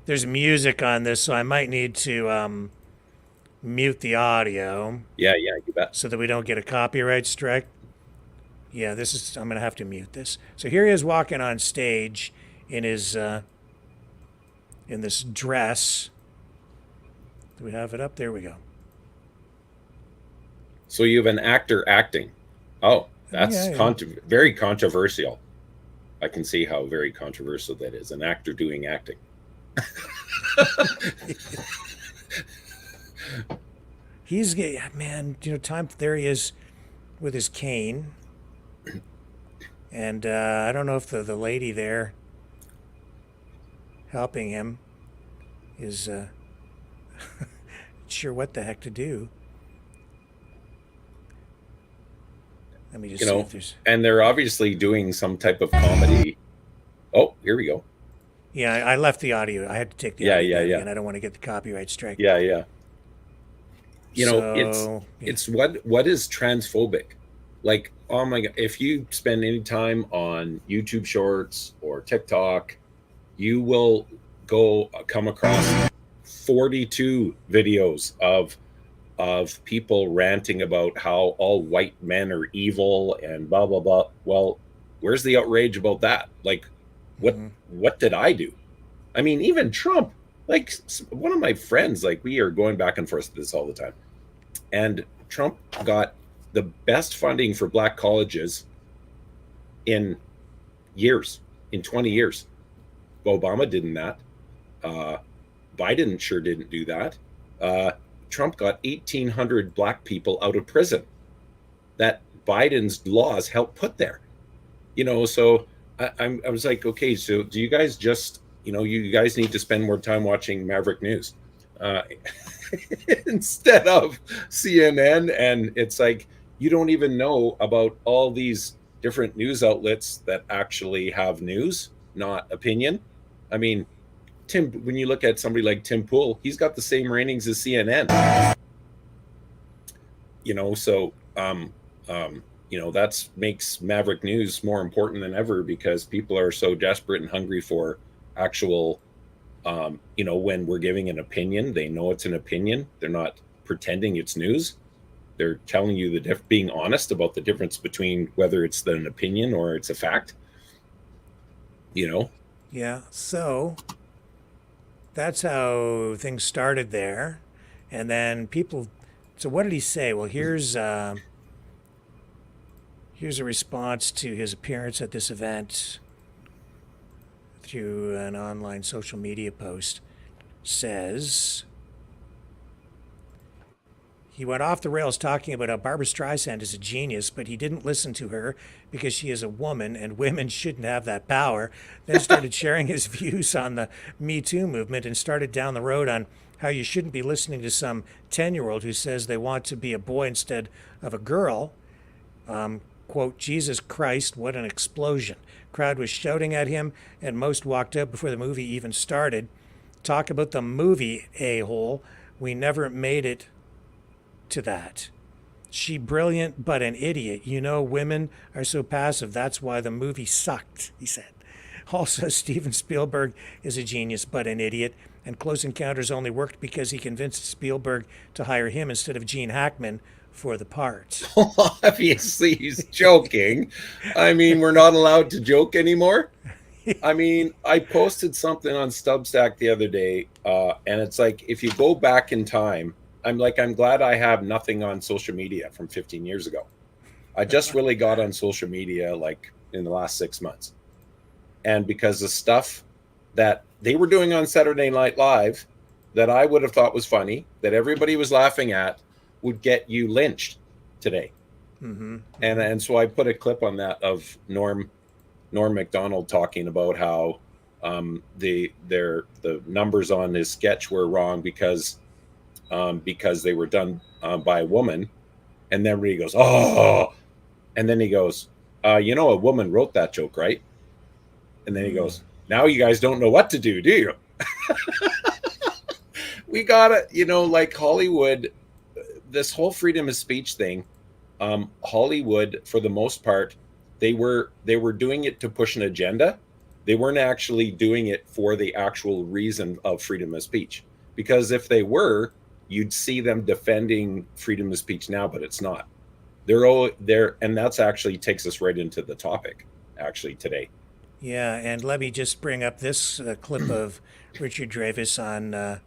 There's music on this, so I might need to mute the audio. Yeah, you bet. So that we don't get a copyright strike. Yeah, I'm going to have to mute this. So here he is walking on stage in his in this dress. Do we have it up? There we go. So you have an actor acting. Oh, that's very controversial. I can see how very controversial that is. An actor doing acting. He's, man, there he is with his cane. And I don't know if the lady there helping him is sure what the heck to do. Let me just see if there's... And they're obviously doing some type of comedy. Oh, here we go. Yeah, I left the audio. I had to take the audio down, and I don't want to get the copyright strike. Yeah. It's what is transphobic? Like, oh my God, if you spend any time on YouTube Shorts or TikTok, you will come across 42 videos of people ranting about how all white men are evil and blah blah blah. Well, where's the outrage about that? Like, what did I do? I mean, even Trump, like one of my friends, like we are going back and forth with this all the time, and Trump got the best funding for black colleges in 20 years. Obama didn't that. Biden sure didn't do that. Trump got 1,800 black people out of prison that Biden's laws helped put there. So I was like, okay, so do you guys just, you guys need to spend more time watching Maverick News instead of CNN. And it's like, you don't even know about all these different news outlets that actually have news, not opinion. I mean, when you look at somebody like Tim Pool, he's got the same ratings as CNN. That makes Maverick News more important than ever because people are so desperate and hungry for actual, when we're giving an opinion, they know it's an opinion. They're not pretending it's news. They're telling you being honest about the difference between whether it's an opinion or it's a fact. Yeah. So that's how things started there. And then people, so what did he say? Well, here's a response to his appearance at this event through an online social media post. Says he went off the rails talking about how Barbara Streisand is a genius, but he didn't listen to her because she is a woman and women shouldn't have that power. Then started sharing his views on the Me Too movement and started down the road on how you shouldn't be listening to some 10-year-old who says they want to be a boy instead of a girl. Quote, Jesus Christ, what an explosion. Crowd was shouting at him and most walked out before the movie even started. Talk about the movie, a-hole. We never made it to that. She brilliant, but an idiot. You know, women are so passive. That's why the movie sucked, he said. Also, Steven Spielberg is a genius, but an idiot. And Close Encounters only worked because he convinced Spielberg to hire him instead of Gene Hackman for the part. Obviously, he's joking. I mean, we're not allowed to joke anymore. I mean, I posted something on Substack the other day, and it's like, if you go back in time, I'm glad I have nothing on social media from 15 years ago. I just really got on social media like in the last 6 months. And because the stuff that they were doing on Saturday Night Live that I would have thought was funny, that everybody was laughing at, would get you lynched today. Mm-hmm. And so I put a clip on that of Norm Macdonald talking about how the numbers on his sketch were wrong because they were done by a woman, and then he goes, oh, and then he goes, a woman wrote that joke, right? And then he goes, now you guys don't know what to do you? We gotta, like Hollywood, this whole freedom of speech thing, Hollywood, for the most part, they were doing it to push an agenda. They weren't actually doing it for the actual reason of freedom of speech. Because if they were, you'd see them defending freedom of speech now, but it's not. And that's actually takes us right into the topic, actually, today. Yeah, and let me just bring up this clip of Richard Dreyfuss on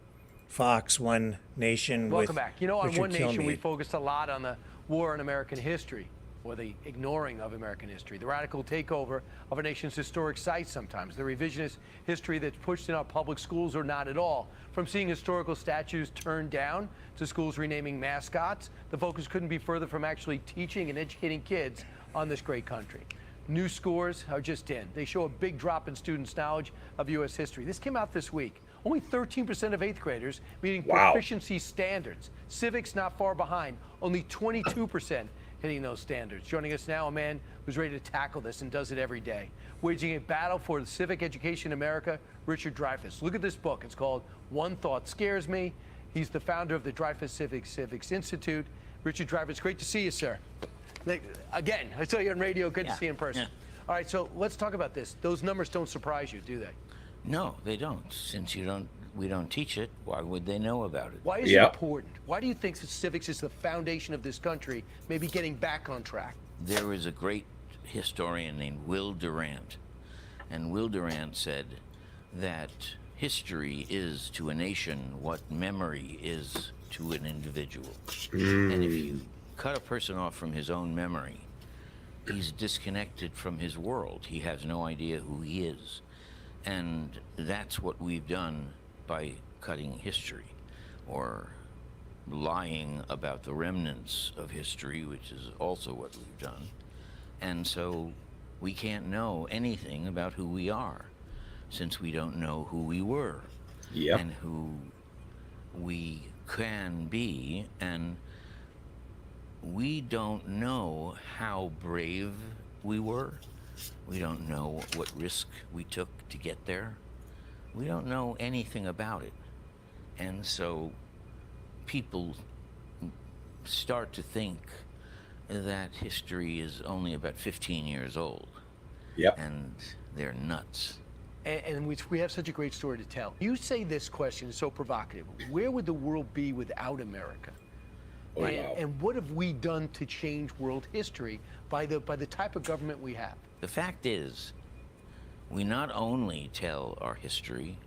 Fox, One Nation. Welcome back. On Richard One Nation, Kilmeade. we focused a lot on the war on American history, or the ignoring of American history, the radical takeover of a nation's historic sites sometimes, the revisionist history that's pushed in our public schools or not at all. From seeing historical statues turned down to schools renaming mascots, the focus couldn't be further from actually teaching and educating kids on this great country. New scores are just in. They show a big drop in students' knowledge of U.S. history. This came out this week. Only 13% of 8th graders meeting proficiency standards. Civics not far behind. Only 22% hitting those standards. Joining us now, a man who's ready to tackle this and does it every day. Waging a battle for the civic education in America, Richard Dreyfuss. Look at this book. It's called One Thought Scares Me. He's the founder of the Dreyfuss Civics Institute. Richard Dreyfuss, great to see you, sir. Again, I saw you on radio. Good to see you in person. All right, so let's talk about this. Those numbers don't surprise you, do they? No, they don't. Since we don't teach it, why would they know about it? Why is it important? Why do you think that civics is the foundation of this country, maybe getting back on track? There was a great historian named Will Durant, and Will Durant said that history is to a nation what memory is to an individual. And if you cut a person off from his own memory, he's disconnected from his world. He has no idea who he is. And that's what we've done by cutting history, or lying about the remnants of history, which is also what we've done. And so we can't know anything about who we are, since we don't know who we were and who we can be. And we don't know how brave we were. We don't know what risk we took to get there. We don't know anything about it. And so people start to think that history is only about 15 years old. And they're nuts. And we have such a great story to tell. You say this question is so provocative. Where would the world be without America? And what have we done to change world history by the type of government we have? The fact is, we not only tell our history,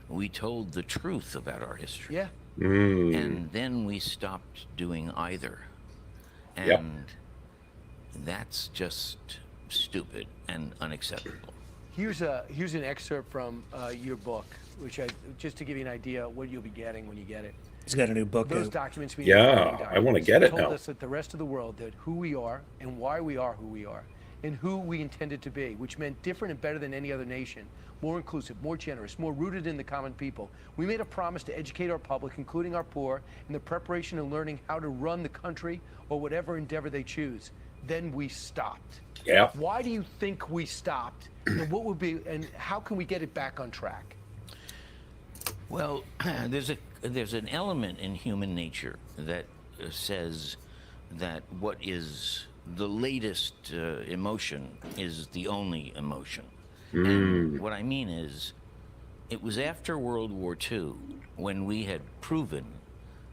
we told the truth about our history. And then we stopped doing either. And Yep. that's just stupid and unacceptable. Here's an excerpt from your book, just to give you an idea what you'll be getting when you get it. He's got a new book Those out. documents mean Yeah, I wanna get it told now. us that the rest of the world that who we are and why we are who we are and who we intended to be, which meant different and better than any other nation, more inclusive, more generous, more rooted in the common people. We made a promise to educate our public, including our poor, in the preparation and learning how to run the country or whatever endeavor they choose. Then we stopped. Yeah. Why do you think we stopped? And what would be, and how can we get it back on track? Well, there's an element in human nature that says that what is the latest emotion is the only emotion. And what I mean is, it was after World War II when we had proven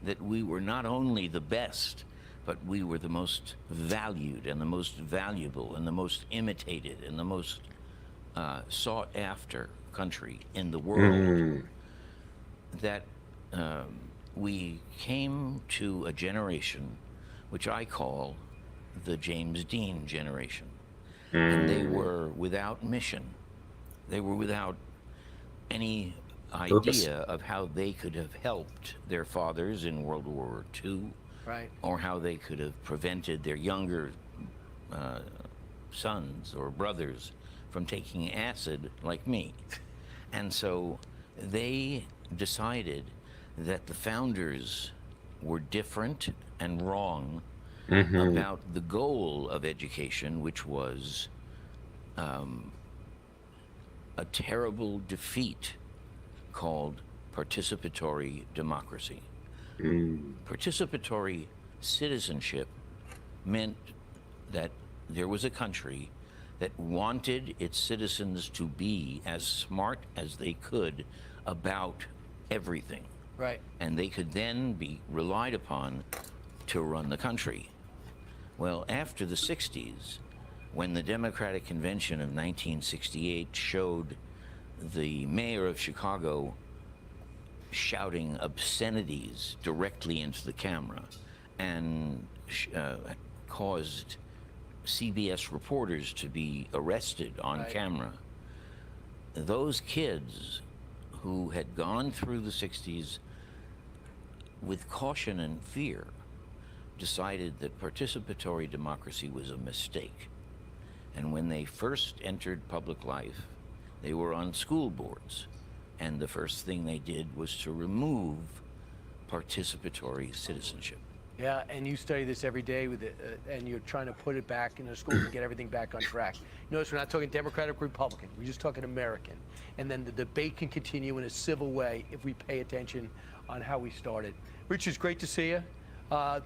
that we were not only the best, but we were the most valued and the most valuable and the most imitated and the most sought after country in the world, that we came to a generation which I call the James Dean generation. And they were without mission. They were without any Purpose. idea of how they could have helped their fathers in World War II, Right. or how they could have prevented their younger sons or brothers from taking acid like me. And so they decided that the founders were different and wrong about the goal of education, which was a terrible defeat called participatory democracy. Participatory citizenship meant that there was a country that wanted its citizens to be as smart as they could about everything. Right. And they could then be relied upon to run the country. Well, after the 60s, when the Democratic Convention of 1968 showed the mayor of Chicago shouting obscenities directly into the camera and caused CBS reporters to be arrested on camera, those kids who had gone through the 60s with caution and fear decided that participatory democracy was a mistake. And when they first entered public life, they were on school boards. And the first thing they did was to remove participatory citizenship. Yeah, and you study this every day with it, and you're trying to put it back in the schools and get everything back on track. Notice we're not talking Democratic or Republican. We're just talking American. And then the debate can continue in a civil way if we pay attention on how we started. Rich, it's great to see you.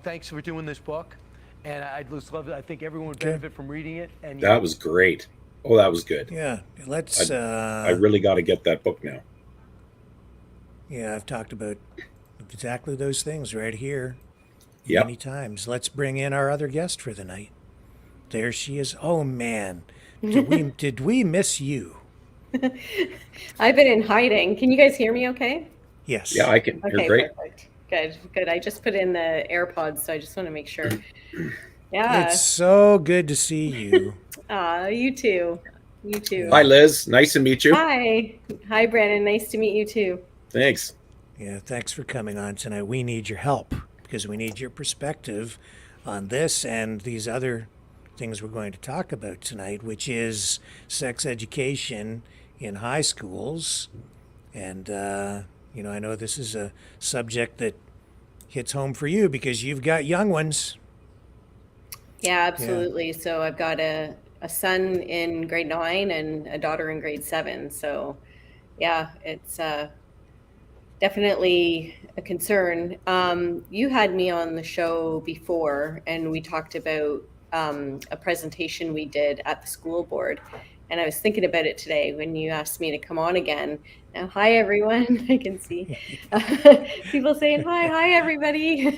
Thanks for doing this book. And I just love it. I think everyone would benefit from reading it. And That was great. Oh, that was good. Yeah, let's. I really got to get that book now. Yeah, I've talked about exactly those things right here Yep. many times. Let's bring in our other guest for the night. There she is. Oh man, did we miss you? I've been in hiding. Can you guys hear me okay? Yes. Yeah, I can. You're Okay, great. perfect. Good. I just put in the AirPods, so I just want to make sure. Yeah. It's so good to see you. You too. You too. Hi, Liz. Nice to meet you. Hi. Hi, Brandon. Nice to meet you too. Thanks. Yeah, thanks for coming on tonight. We need your help because we need your perspective on this and these other things we're going to talk about tonight, which is sex education in high schools. And, I know this is a subject that hits home for you because you've got young ones. Yeah, absolutely. So I've got a son in grade 9 and a daughter in grade 7. So yeah, it's definitely a concern. You had me on the show before and we talked about a presentation we did at the school board. And I was thinking about it today when you asked me to come on again. Now, hi, everyone. I can see people saying, hi, everybody.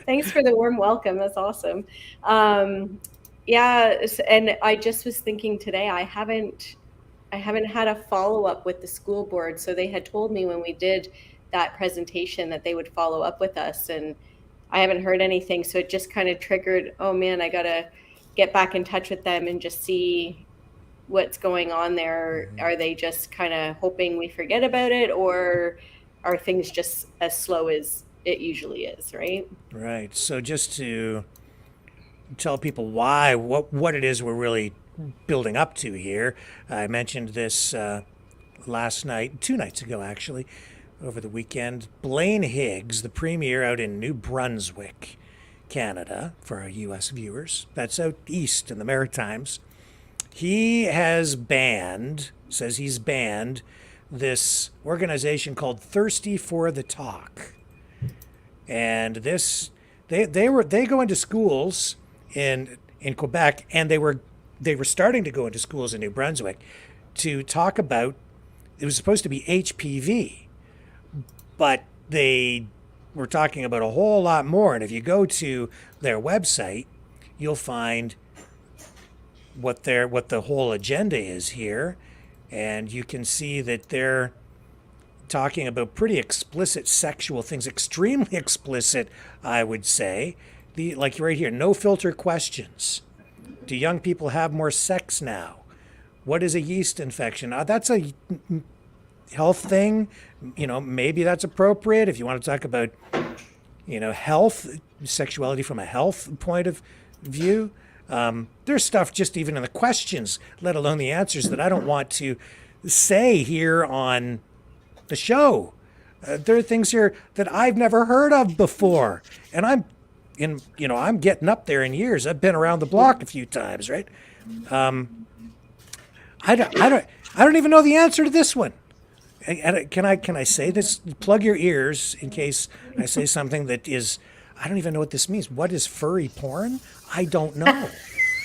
Thanks for the warm welcome. That's awesome. Yeah, and I just was thinking today, I haven't had a follow-up with the school board. So they had told me when we did that presentation that they would follow up with us, and I haven't heard anything. So it just kind of triggered, oh man, I gotta get back in touch with them and just see what's going on there. Are they just kind of hoping we forget about it, or are things just as slow as it usually is, right? Right. So just to tell people why, what it is we're really building up to here, I mentioned this last night, 2 nights ago actually, over the weekend. Blaine Higgs, the premier out in New Brunswick, Canada, for our U.S. viewers, that's out east in the Maritimes, he has says he's banned this organization called Thirsty for the Talk. And this, they go into schools in Quebec, and they were starting to go into schools in New Brunswick to talk about, it was supposed to be HPV, but they were talking about a whole lot more. And if you go to their website, you'll find what the whole agenda is here, and you can see that they're talking about pretty explicit sexual things, extremely explicit, I would say. Like right here, no filter questions. Do young people have more sex now? What is a yeast infection? That's a health thing. Maybe that's appropriate if you want to talk about, health, sexuality from a health point of view. There's stuff just even in the questions, let alone the answers, that I don't want to say here on the show. There are things here that I've never heard of before, and I'm getting up there in years. I've been around the block a few times, right? I don't even know the answer to this one. Can I say this? Plug your ears in case I say something that is, I don't even know what this means. What is furry porn? I don't know.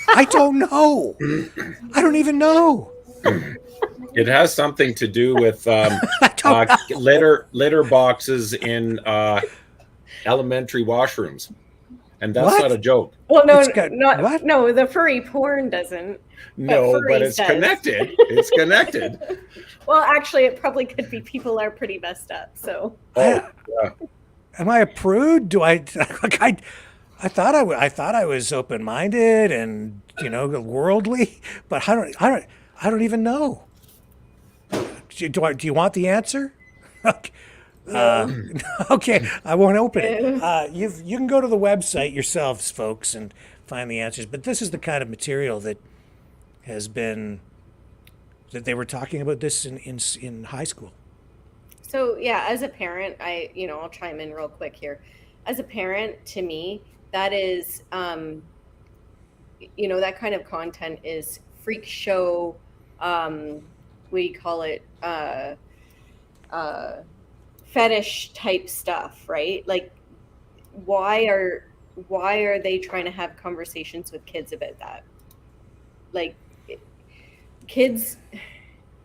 I don't know. I don't even know. It has something to do with litter boxes in elementary washrooms, and that's not a joke. Well, no, no, the furry porn doesn't. No, but it's connected. It's connected. Well, actually, it probably could be. People are pretty messed up. So. Yeah. Am I a prude? Do I? I thought I was open-minded and worldly, but I don't even know. Do you want the answer? Okay, I won't open it. You can go to the website yourselves, folks, and find the answers. But this is the kind of material that they were talking about this in high school. So yeah, as a parent, I'll chime in real quick here. As a parent, to me, that is, that kind of content is freak show. We call it fetish type stuff, right? Like, why are they trying to have conversations with kids about that? Like, kids.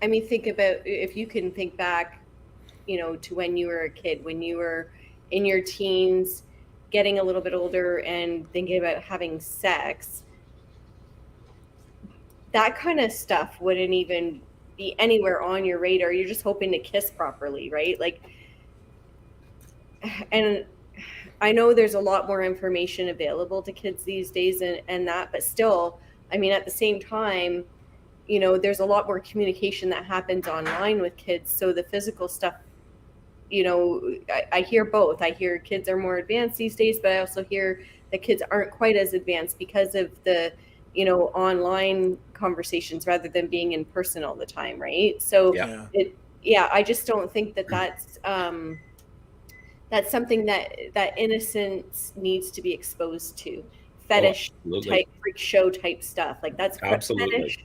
I mean, think about, if you can think back, to when you were a kid, when you were in your teens, getting a little bit older and thinking about having sex, that kind of stuff wouldn't even be anywhere on your radar. You're just hoping to kiss properly, right? Like, and I know there's a lot more information available to kids these days and that, but still, I mean, at the same time, there's a lot more communication that happens online with kids. So the physical stuff, I hear both. I hear kids are more advanced these days, but I also hear that kids aren't quite as advanced because of the, online conversations rather than being in person all the time, right? So I just don't think that that's something that innocence needs to be exposed to. Fetish type, freak show type stuff. Like, that's fetish,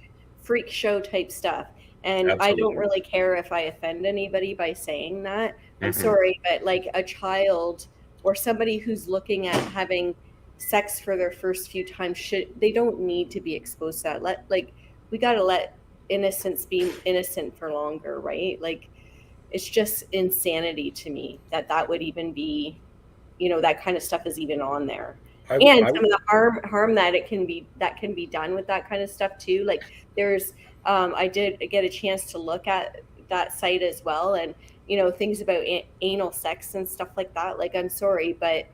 freak show type stuff. And I don't really care if I offend anybody by saying that. I'm sorry, but like a child or somebody who's looking at having sex for their first few times, they don't need to be exposed to that. We got to let innocence be innocent for longer, right? Like, it's just insanity to me that would even be, that kind of stuff is even on there. Some of the harm that can be done with that kind of stuff too. Like, there's, I did get a chance to look at that site as well, and things about anal sex and stuff like that. Like, I'm sorry, but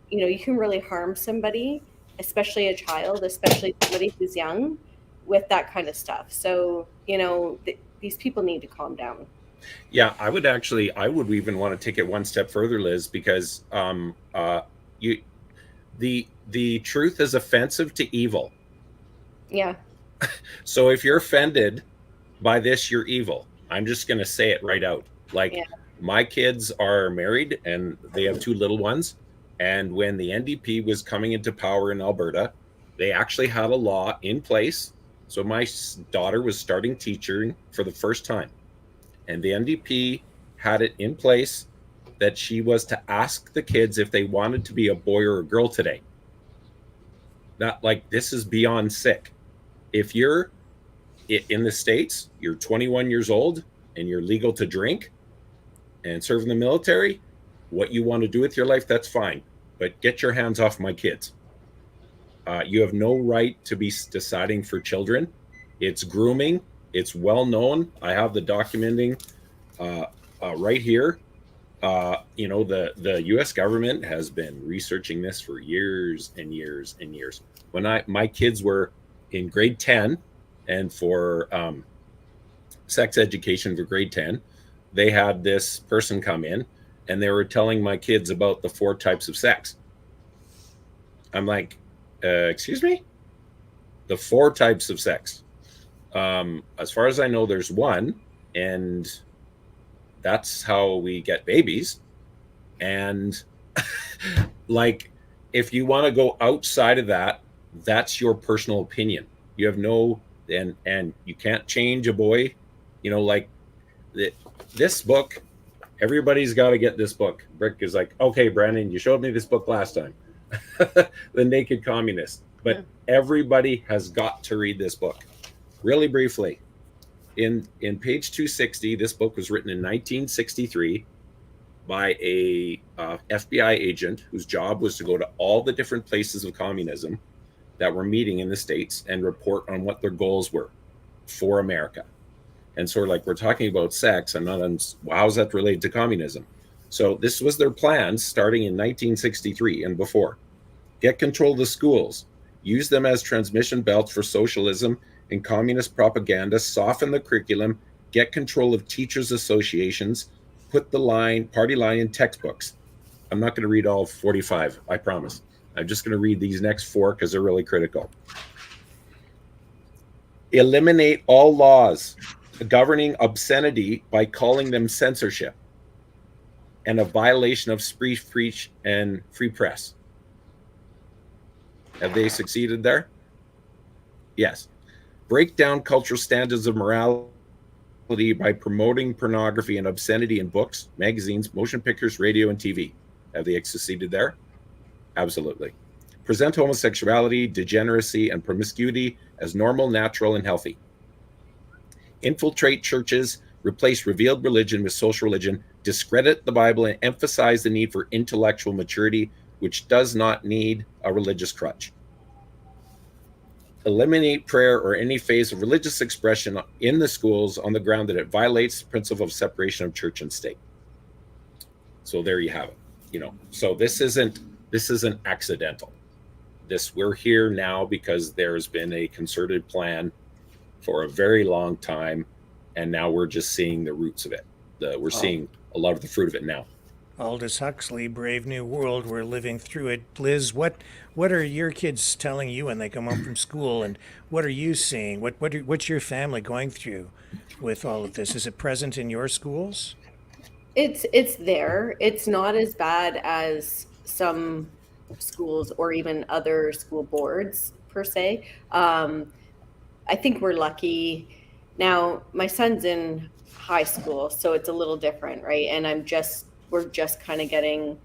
you can really harm somebody, especially a child, especially somebody who's young, with that kind of stuff. So these people need to calm down. Yeah, I would even want to take it one step further, Liz, because the truth is offensive to evil. Yeah. So if you're offended by this, you're evil. I'm just going to say it right out. Like, my kids are married and they have 2 little ones. And when the NDP was coming into power in Alberta, they actually had a law in place. So my daughter was starting teaching for the first time. And the NDP had it in place that she was to ask the kids if they wanted to be a boy or a girl today. Not like, this is beyond sick. If you're in the States, you're 21 years old and you're legal to drink and serve in the military, what you want to do with your life, that's fine. But get your hands off my kids. You have no right to be deciding for children. It's grooming. It's well known. I have the documenting right here. The U.S. government has been researching this for years and years and years. When my kids were in grade 10, and for sex education for grade 10, they had this person come in and they were telling my kids about the 4 types of sex. I'm like, excuse me? The 4 types of sex. As far as I know, there's 1, and that's how we get babies. And like, if you want to go outside of that, that's your personal opinion. You have no, and you can't change a boy. Like this book, everybody's got to get this book. Brick is like, okay, Brandon, you showed me this book last time. The Naked Communist. But everybody has got to read this book. Really briefly, in page 260, this book was written in 1963 by a FBI agent whose job was to go to all the different places of communism that were meeting in the States and report on what their goals were for America. And so we're talking about sex, and how's that related to communism? So this was their plans starting in 1963 and before. Get control of the schools, use them as transmission belts for socialism and communist propaganda, soften the curriculum, get control of teachers' associations, put the party line in textbooks. I'm not going to read all 45, I promise. I'm just going to read these next 4 because they're really critical. Eliminate all laws governing obscenity by calling them censorship and a violation of free speech and free press. Have they succeeded there? Yes. Break down cultural standards of morality by promoting pornography and obscenity in books, magazines, motion pictures, radio, and TV. Have they succeeded there? Absolutely. Present homosexuality, degeneracy, and promiscuity as normal, natural, and healthy. Infiltrate churches, replace revealed religion with social religion, discredit the Bible, and emphasize the need for intellectual maturity, which does not need a religious crutch. Eliminate prayer or any phase of religious expression in the schools on the ground that it violates the principle of separation of church and state. So there you have it. So this isn't accidental. We're here now because there's been a concerted plan for a very long time, and now we're just seeing the roots of it. We're seeing a lot of the fruit of it now. Aldous Huxley, Brave New World, we're living through it. Liz, what are your kids telling you when they come home from school, and what are you seeing? What's your family going through with all of this? Is it present in your schools? It's there. It's not as bad as some schools or even other school boards per se. I think we're lucky. Now, my son's in high school, so it's a little different, right? And we're just kind of getting,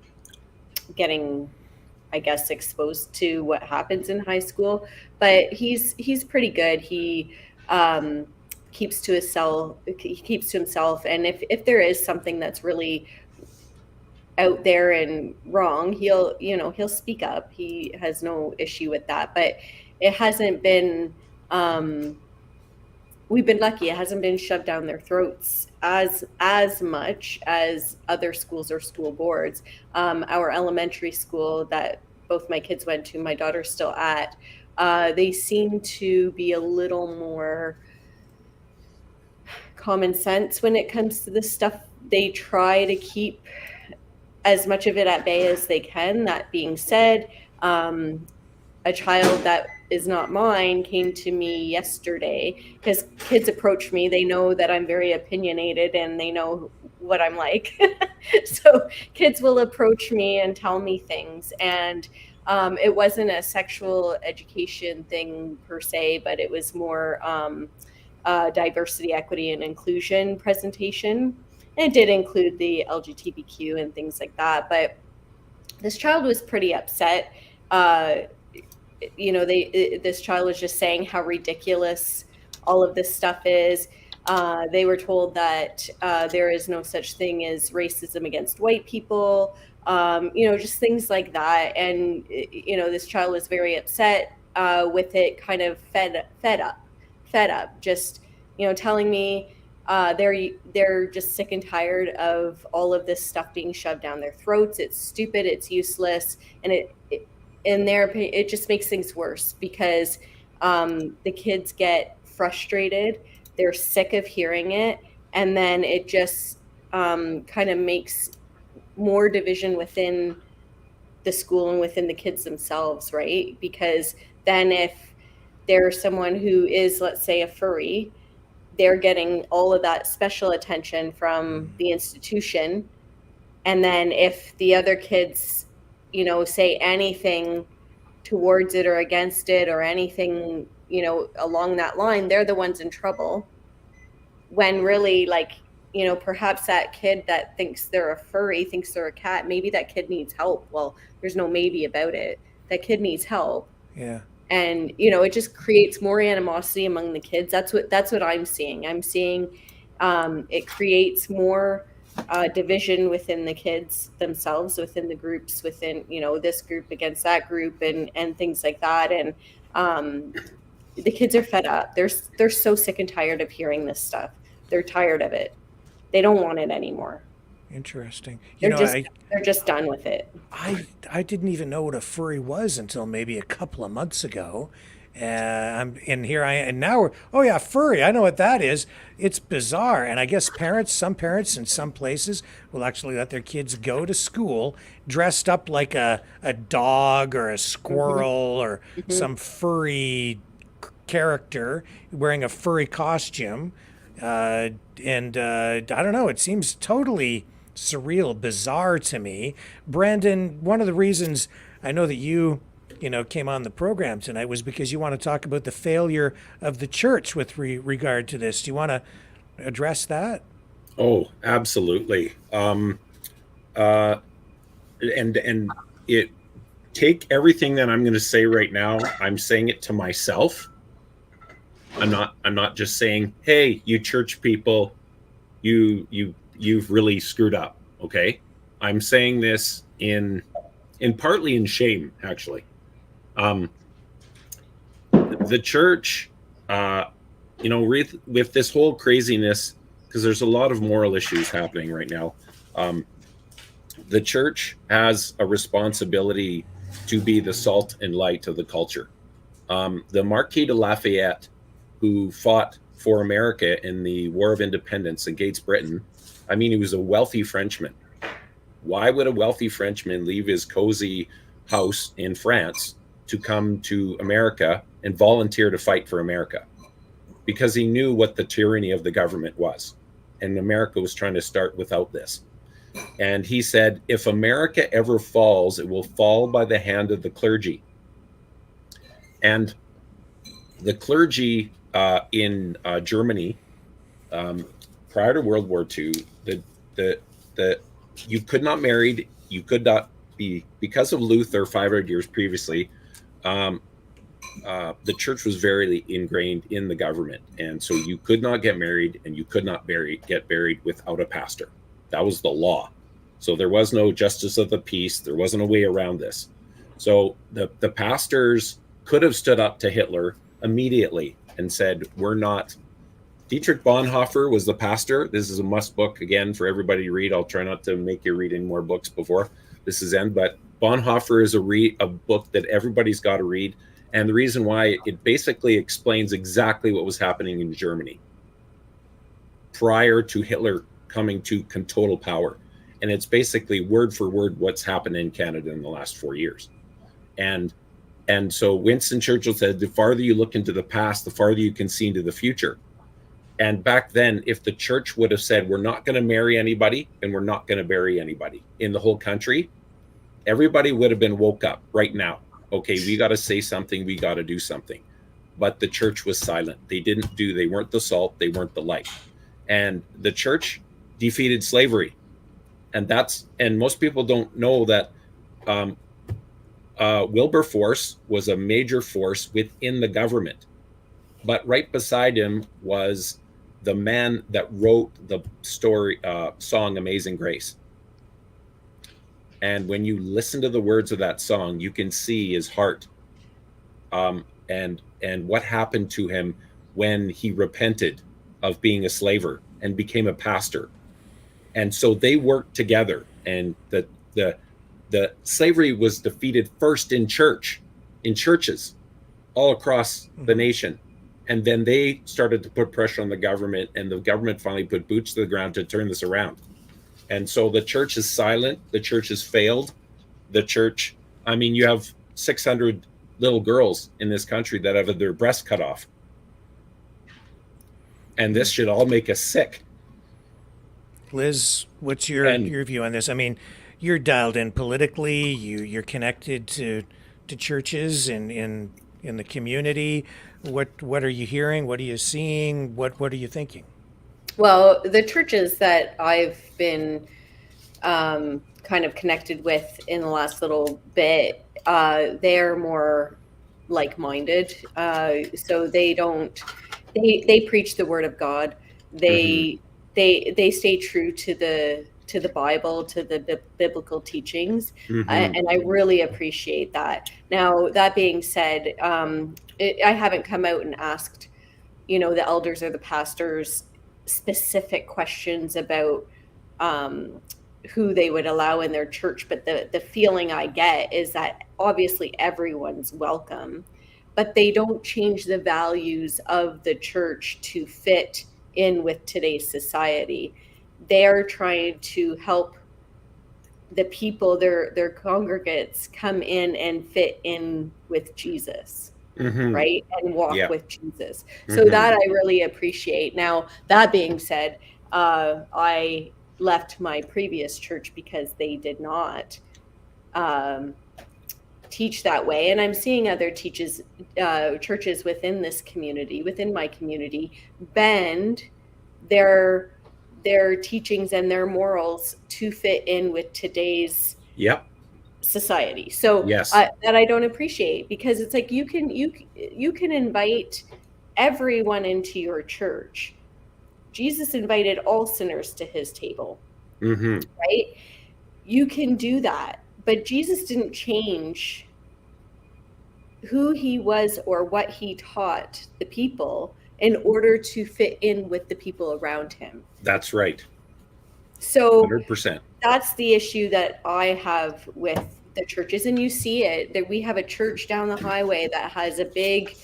I guess, exposed to what happens in high school. But he's pretty good. He keeps to himself. And if there is something that's really out there and wrong, he'll speak up. He has no issue with that. But it hasn't been we've been lucky. It hasn't been shoved down their throats as much as other schools or school boards. Our elementary school that both my kids went to, my daughter's still at, they seem to be a little more common sense when it comes to this stuff. They try to keep as much of it at bay as they can. That being said, a child that is not mine came to me yesterday, because kids approach me. They know that I'm very opinionated and they know what I'm like. So kids will approach me and tell me things. And it wasn't a sexual education thing per se, but it was more diversity, equity, and inclusion presentation. And it did include the LGBTQ and things like that. But this child was pretty upset. This child was just saying how ridiculous all of this stuff is. They were told that there is no such thing as racism against white people, just things like that. And, this child was very upset with it, kind of fed up, just, telling me they're just sick and tired of all of this stuff being shoved down their throats. It's stupid, it's useless, and it just makes things worse, because the kids get frustrated, they're sick of hearing it, and then it just kind of makes more division within the school and within the kids themselves, right? Because then if there's someone who is, let's say, a furry, they're getting all of that special attention from the institution, and then if the other kids say anything towards it or against it or anything, along that line, they're the ones in trouble. When really, perhaps that kid that thinks they're a furry, thinks they're a cat, maybe that kid needs help. Well, there's no maybe about it. That kid needs help. Yeah. And, it just creates more animosity among the kids. That's what I'm seeing. I'm seeing it creates more division within the kids themselves, within the groups, within this group against that group, and things like that. And the kids are fed up. They're so sick and tired of hearing this stuff. They're tired of it. They don't want it anymore. Interesting. They're just done with it. I didn't even know what a furry was until maybe a couple of months ago. Here I am, and now furry. I know what that is. It's bizarre, and I guess some parents in some places will actually let their kids go to school dressed up like a dog or a squirrel or some furry character wearing a furry costume, and I don't know. It seems totally surreal, bizarre to me. Brandon, one of the reasons I know that you came on the program tonight was because you want to talk about the failure of the church with regard to this. Do you want to address that? Oh, absolutely. And it take everything that I'm going to say right now. I'm saying it to myself. I'm not just saying, hey, you church people, you've really screwed up. Okay. I'm saying this in partly in shame, actually. The church, with this whole craziness, because there's a lot of moral issues happening right now. The church has a responsibility to be the salt and light of the culture. The Marquis de Lafayette, who fought for America in the War of Independence against Britain, he was a wealthy Frenchman. Why would a wealthy Frenchman leave his cozy house in France to come to America and volunteer to fight for America? Because he knew what the tyranny of the government was. And America was trying to start without this. And he said, if America ever falls, it will fall by the hand of the clergy. And the clergy in Germany, prior to World War II, you could not marry, you could not be, because of Luther 500 years previously, the church was very ingrained in the government. And so you could not get married and you could not get buried without a pastor. That was the law. So there was no justice of the peace. There wasn't a way around this. So the pastors could have stood up to Hitler immediately and said, we're not Dietrich Bonhoeffer was the pastor. This is a must book again for everybody to read. I'll try not to make you read any more books before this is end, but Bonhoeffer is a book that everybody's got to read. And the reason why, it basically explains exactly what was happening in Germany prior to Hitler coming to total power. And it's basically word for word what's happened in Canada in the last 4 years. And so Winston Churchill said, the farther you look into the past, the farther you can see into the future. And back then, if the church would have said, we're not going to marry anybody and we're not going to bury anybody in the whole country, everybody would have been woke up right now. Okay, we got to say something. We got to do something. But the church was silent. They weren't the salt. They weren't the light. And the church defeated slavery. And most people don't know that Wilberforce was a major force within the government. But right beside him was the man that wrote the song Amazing Grace. And when you listen to the words of that song, you can see his heart and what happened to him when he repented of being a slaver and became a pastor. And so they worked together, and the slavery was defeated first in churches all across the nation. And then they started to put pressure on the government, and the government finally put boots to the ground to turn this around. And so the church is silent. The church has failed. The church, I mean, you have 600 little girls in this country that have their breasts cut off. And this should all make us sick. Liz, what's your view on this? I mean, you're dialed in politically. You're connected to churches in the community. What are you hearing? What are you seeing? What are you thinking? Well, the churches that I've been kind of connected with in the last little bit, they're more like-minded. So they preach the word of God. They stay true to the Bible, to the biblical teachings, and I really appreciate that. Now, that being said, I haven't come out and asked, the elders or the pastors specific questions about who they would allow in their church, but the feeling I get is that obviously everyone's welcome, but they don't change the values of the church to fit in with today's society. They're trying to help the people, their congregates, come in and fit in with Jesus, right? And walk with Jesus. So that I really appreciate. Now, that being said, I left my previous church because they did not teach that way. And I'm seeing other churches within this community, within my community, bend their teachings and their morals to fit in with today's society. So that I don't appreciate, because it's like you can invite everyone into your church. Jesus invited all sinners to his table, right? You can do that, but Jesus didn't change who he was or what he taught the people in order to fit in with the people around him. That's right. So 100%. That's the issue that I have with the churches. And you see it, that we have a church down the highway that has a big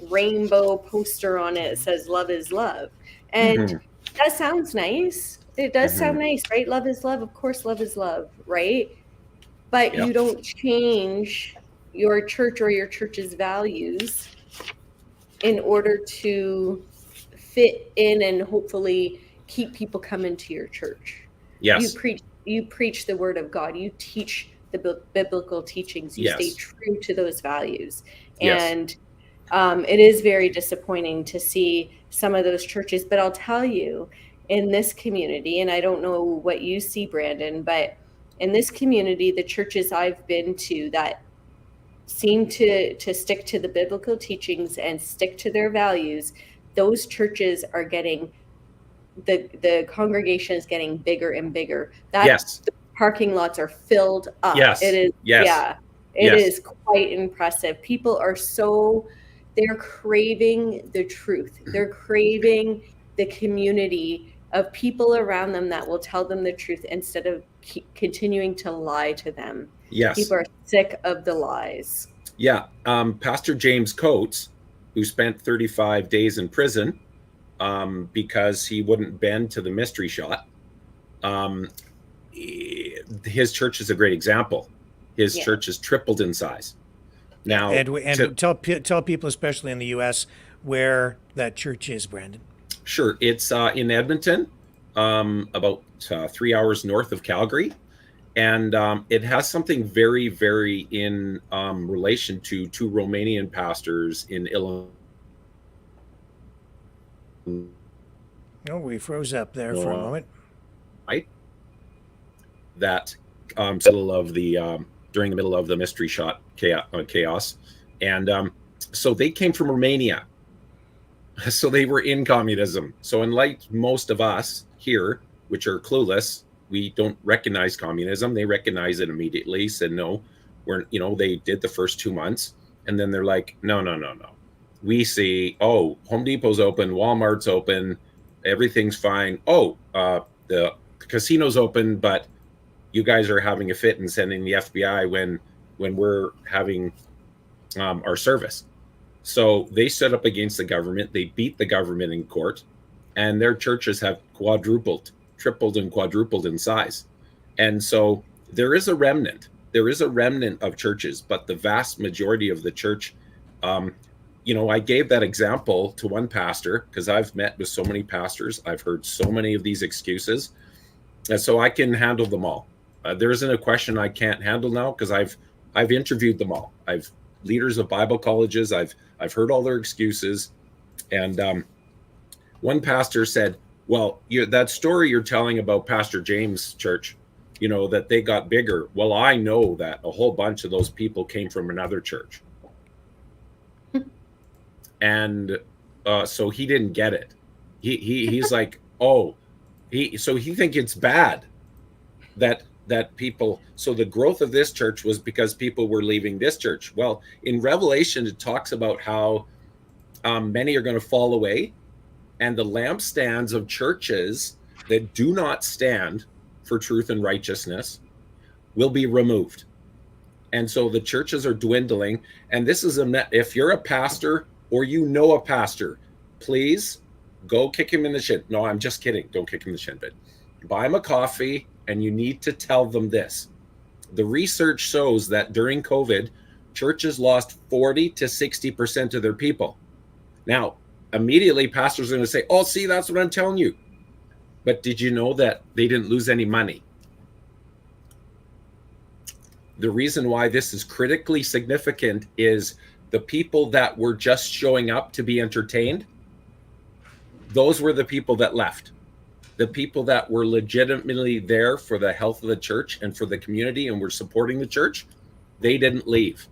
rainbow poster on it that says love is love. And that sounds nice. It does sound nice, right? Love is love. Of course, love is love, right? But you don't change your church or your church's values in order to fit in and hopefully keep people coming to your church. Yes. You preach the word of God. You teach the biblical teachings. You stay true to those values. And it is very disappointing to see some of those churches. But I'll tell you, in this community, and I don't know what you see, Brandon, but in this community, the churches I've been to that seem to stick to the biblical teachings and stick to their values, those churches are getting, the congregation is getting bigger and bigger. The parking lots are filled up. It is. It is quite impressive. People are they're craving the truth. They're craving the community of people around them that will tell them the truth instead of continuing to lie to them. Yes. People are sick of the lies. Yeah. Pastor James Coates, who spent 35 days in prison because he wouldn't bend to the mystery shot. His church is a great example. His church has tripled in size. Now, and tell people, especially in the U.S., where that church is, Brandon. Sure. It's in Edmonton, about 3 hours north of Calgary. And it has something very, very in relation to two Romanian pastors in Illinois. Oh, we froze up there for a moment. Right. That during the middle of the mystery shot chaos. And so they came from Romania. So they were in communism. So unlike most of us here, which are clueless, we don't recognize communism. They recognize it immediately, said, no, they did the first 2 months. And then they're like, no. We see, Home Depot's open, Walmart's open, everything's fine. The casino's open, but you guys are having a fit and sending the FBI when we're having our service. So they stood up against the government. They beat the government in court, and their churches have tripled and quadrupled in size. And so there is a remnant. There is a remnant of churches, but the vast majority of the church, I gave that example to one pastor because I've met with so many pastors. I've heard so many of these excuses. And so I can handle them all. There isn't a question I can't handle now because I've interviewed them all. I've leaders of Bible colleges. I've heard all their excuses. And one pastor said, well, that story you're telling about Pastor James' church, that they got bigger. Well, I know that a whole bunch of those people came from another church. And so he didn't get it. He's like, so he think it's bad that people, so the growth of this church was because people were leaving this church. Well, in Revelation, it talks about how many are going to fall away, and the lampstands of churches that do not stand for truth and righteousness will be removed. And so the churches are dwindling. And this is if you're a pastor or a pastor, please go kick him in the shin. No, I'm just kidding. Don't kick him in the shin, but buy him a coffee, and you need to tell them this. The research shows that during COVID, churches lost 40 to 60% of their people. Now, immediately pastors are going to say, see, that's what I'm telling you. But did you know that they didn't lose any money? The reason why this is critically significant is the people that were just showing up to be entertained, those were the people that left. The people that were legitimately there for the health of the church and for the community and were supporting the church, they didn't leave.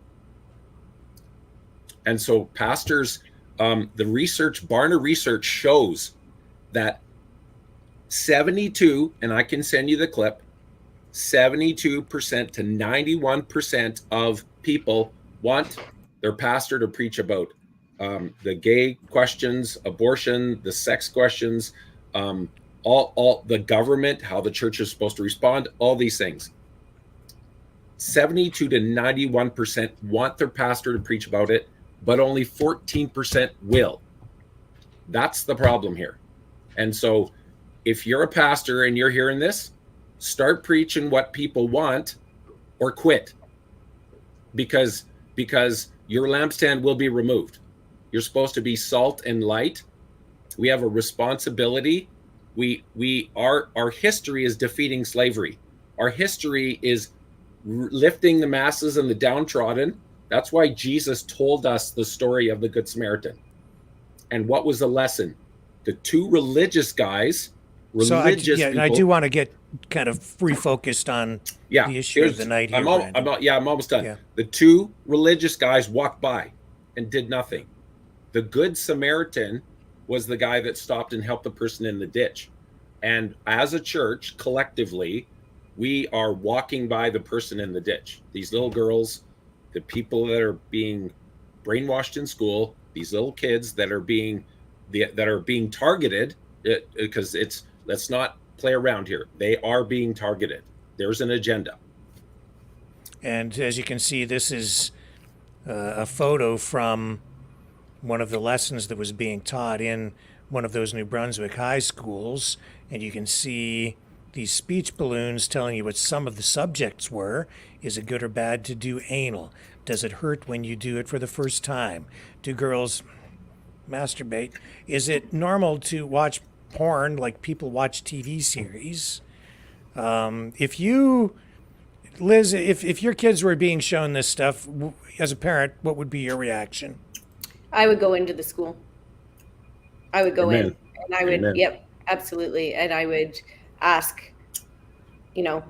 And so pastors, Barna research shows that 72, and I can send you the clip, 72% to 91% of people want their pastor to preach about the gay questions, abortion, the sex questions, all the government, how the church is supposed to respond, all these things. 72 to 91% want their pastor to preach about it, but only 14% will. That's the problem here. And so if you're a pastor and you're hearing this, start preaching what people want or quit, because your lampstand will be removed. You're supposed to be salt and light. We have a responsibility. Our history is defeating slavery. Our history is lifting the masses and the downtrodden. That's why Jesus told us the story of the Good Samaritan. And what was the lesson? The two religious guys, people. And I do want to get kind of refocused on the issue of the night here. I'm almost done. Yeah. The two religious guys walked by and did nothing. The Good Samaritan was the guy that stopped and helped the person in the ditch. And as a church, collectively, we are walking by the person in the ditch. These little girls, the people that are being brainwashed in school, these little kids that are being targeted Because let's not play around here. They are being targeted. There's an agenda. And as you can see, this is a photo from one of the lessons that was being taught in one of those New Brunswick high schools. And you can see these speech balloons telling you what some of the subjects were. Is it good or bad to do anal? Does it hurt when you do it for the first time? Do girls masturbate? Is it normal to watch porn like people watch TV series? Liz, if your kids were being shown this stuff, as a parent, what would be your reaction? I would go into the school. I would go Amen. in, and I would, Amen. yep, absolutely. And I would ask,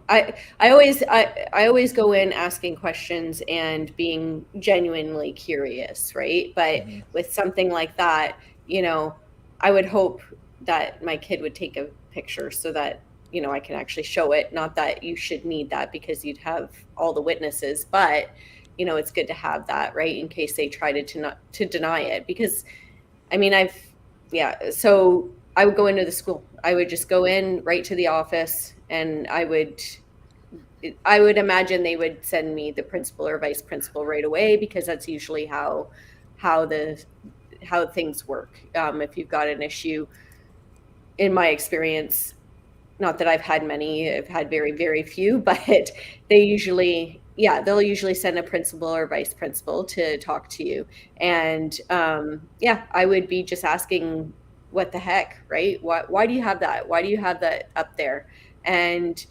I always go in asking questions and being genuinely curious, right? But with something like that, I would hope that my kid would take a picture so that, I can actually show it. Not that you should need that because you'd have all the witnesses, but it's good to have that, right? In case they try to deny it, because so I would go into the school. I would just go in right to the office, and I would imagine they would send me the principal or vice principal right away, because that's usually how things work. If you've got an issue, in my experience, not that I've had many, I've had very, very few, but they'll usually send a principal or vice principal to talk to you. And I would be just asking, what the heck, right? Why do you have that? Why do you have that up there? And,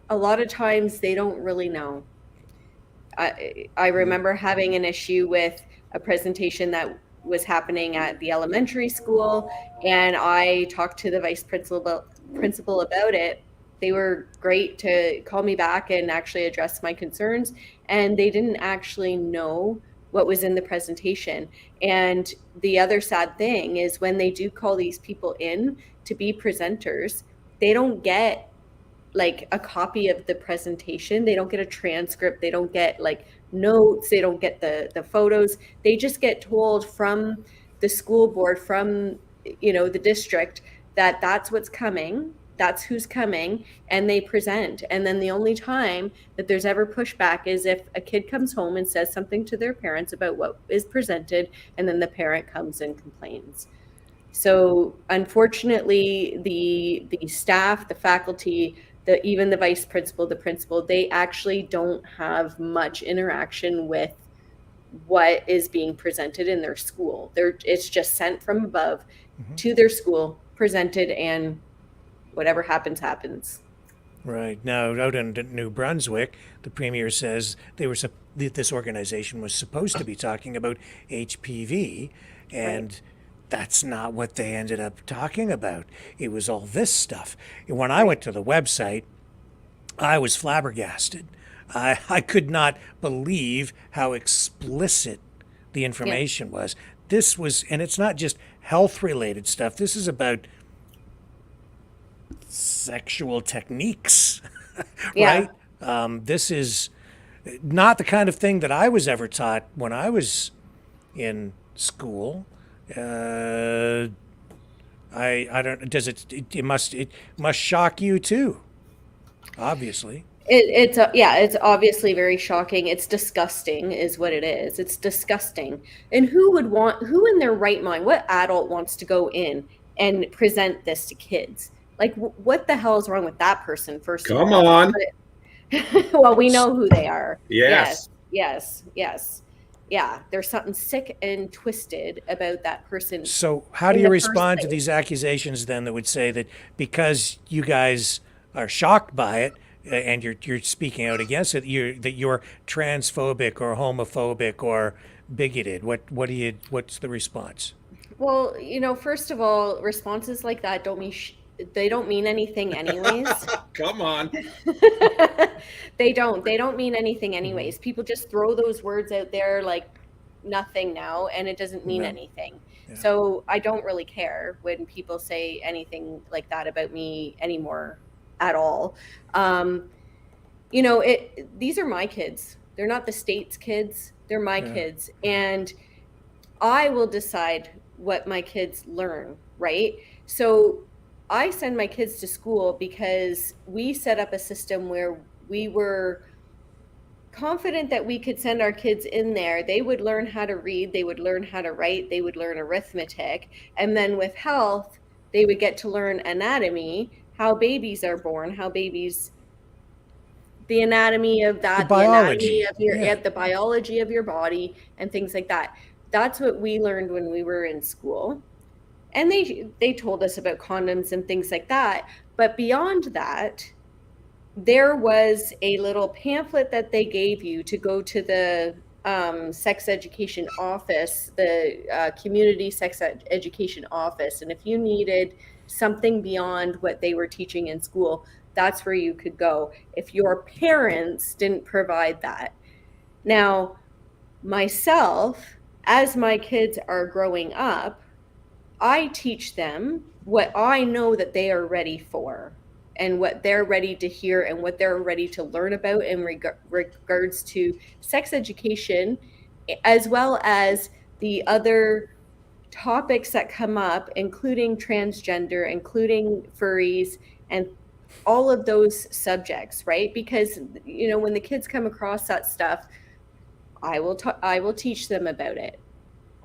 a lot of times they don't really know. I remember having an issue with a presentation that was happening at the elementary school, and I talked to the vice principal about it. They were great to call me back and actually address my concerns, and they didn't actually know what was in the presentation. And the other sad thing is, when they do call these people in to be presenters, they don't get like a copy of the presentation. They don't get a transcript. They don't get like notes. They don't get the photos. They just get told from the school board, from the district, that that's what's coming, that's who's coming, and they present. And then the only time that there's ever pushback is if a kid comes home and says something to their parents about what is presented, and then the parent comes and complains. So unfortunately, the staff, the faculty, even the vice principal, the principal, they actually don't have much interaction with what is being presented in their school. It's just sent from above to their school, presented, and whatever happens, happens. Right. Now, out in New Brunswick, the premier says this organization was supposed to be talking about HPV, and that's not what they ended up talking about. It was all this stuff. And when I went to the website, I was flabbergasted. I could not believe how explicit the information was. This was, and it's not just health-related stuff. This is about sexual techniques, right? This is not the kind of thing that I was ever taught when I was in school. I don't. Does it? It must shock you too. Obviously. It's obviously very shocking. It's disgusting, is what it is. It's disgusting. And who in their right mind, what adult wants to go in and present this to kids? Like, what the hell is wrong with that person? First of all, come on. Well, we know who they are. Yes. Yeah, there's something sick and twisted about that person. So how do you respond to these accusations then that would say that because you guys are shocked by it and you're speaking out against it, that you're transphobic or homophobic or bigoted? What's the response? Well, first of all, responses like that don't mean anything anyways. Come on. They don't mean anything anyways. People just throw those words out there like nothing now, and it doesn't mean anything. Yeah. So I don't really care when people say anything like that about me anymore at all. These are my kids. They're not the state's kids. They're my kids. And I will decide what my kids learn, right? So I send my kids to school because we set up a system where we were confident that we could send our kids in there. They would learn how to read, they would learn how to write, they would learn arithmetic. And then with health, they would get to learn anatomy, how babies are born, how babies, the anatomy of that, the anatomy of your, the biology of your body, and things like that. That's what we learned when we were in school. And they told us about condoms and things like that. But beyond that, there was a little pamphlet that they gave you to go to the sex education office, the community sex education office. And if you needed something beyond what they were teaching in school, that's where you could go if your parents didn't provide that. Now, myself, as my kids are growing up, I teach them what I know that they are ready for, and what they're ready to hear, and what they're ready to learn about in regards to sex education, as well as the other topics that come up, including transgender, including furries, and all of those subjects, right? Because, you know, when the kids come across that stuff, I will teach them about it.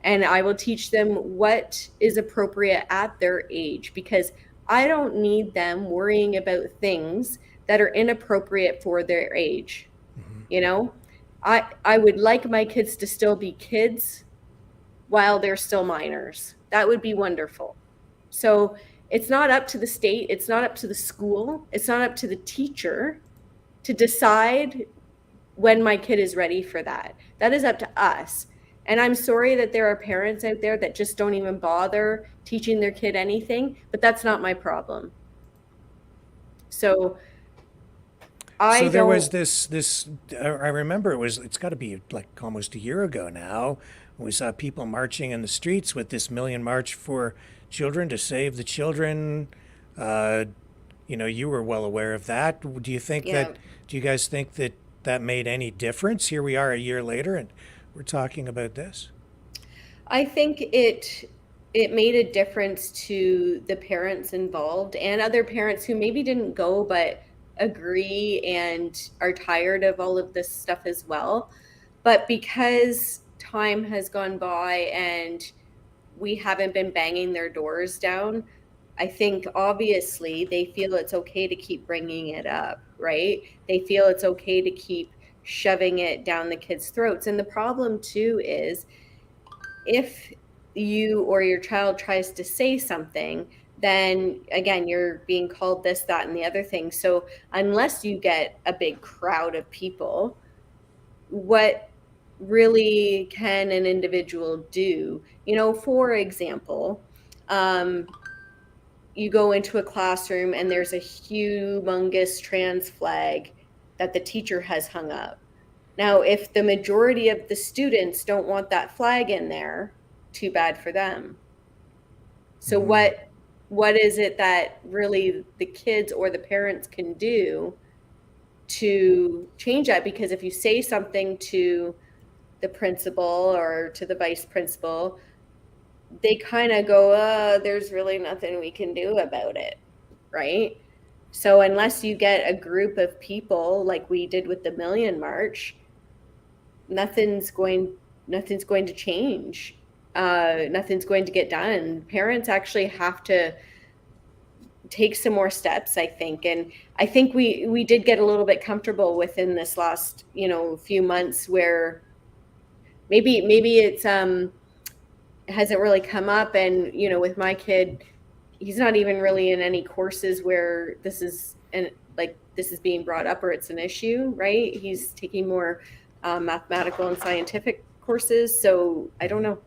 And I will teach them what is appropriate at their age, because I don't need them worrying about things that are inappropriate for their age. You know, I would like my kids to still be kids while they're still minors. That would be wonderful. So it's not up to the state, it's not up to the school, it's not up to the teacher to decide when my kid is ready for that. That is up to us. And I'm sorry that there are parents out there that just don't even bother teaching their kid anything, but that's not my problem. So there was this I remember it's got to be like almost a year ago now. We saw people marching in the streets with this Million March for Children to Save the Children. You know, you were well aware of that. Do you think do you guys think that made any difference? Here we are a year later and we're talking about this. I think it made a difference to the parents involved and other parents who maybe didn't go but agree and are tired of all of this stuff as well. But because time has gone by and we haven't been banging their doors down, I think obviously they feel it's okay to keep bringing it up, right? They feel it's okay to keep shoving it down the kids' throats. And the problem too is if you or your child tries to say something, then again, you're being called this, that, and the other thing. So unless you get a big crowd of people, what really can an individual do? You know, for example, you go into a classroom and there's a humongous trans flag that the teacher has hung up. Now, if the majority of the students don't want that flag in there, too bad for them. So what is it that really the kids or the parents can do to change that? Because if you say something to the principal or to the vice principal, they kind of go, there's really nothing we can do about it, right? So unless you get a group of people like we did with the Million March, nothing's going to change. Nothing's going to get done. Parents actually have to take some more steps, I think. And I think we did get a little bit comfortable within this last, few months where maybe it's hasn't really come up. And, with my kid, he's not even really in any courses where this is being brought up or it's an issue, right? He's taking more mathematical and scientific courses. So I don't know.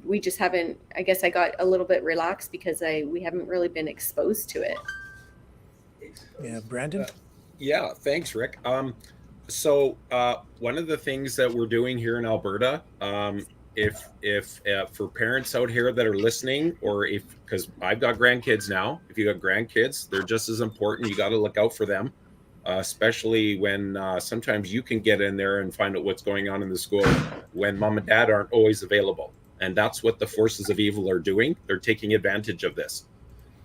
We just haven't, I guess I got a little bit relaxed because we haven't really been exposed to it. Yeah, Brandon? Yeah, thanks, Rick. So one of the things that we're doing here in Alberta, if for parents out here that are listening, or because I've got grandkids now, if you got grandkids, they're just as important. You got to look out for them, especially when sometimes you can get in there and find out what's going on in the school when mom and dad aren't always available. And that's what the forces of evil are doing. They're taking advantage of this.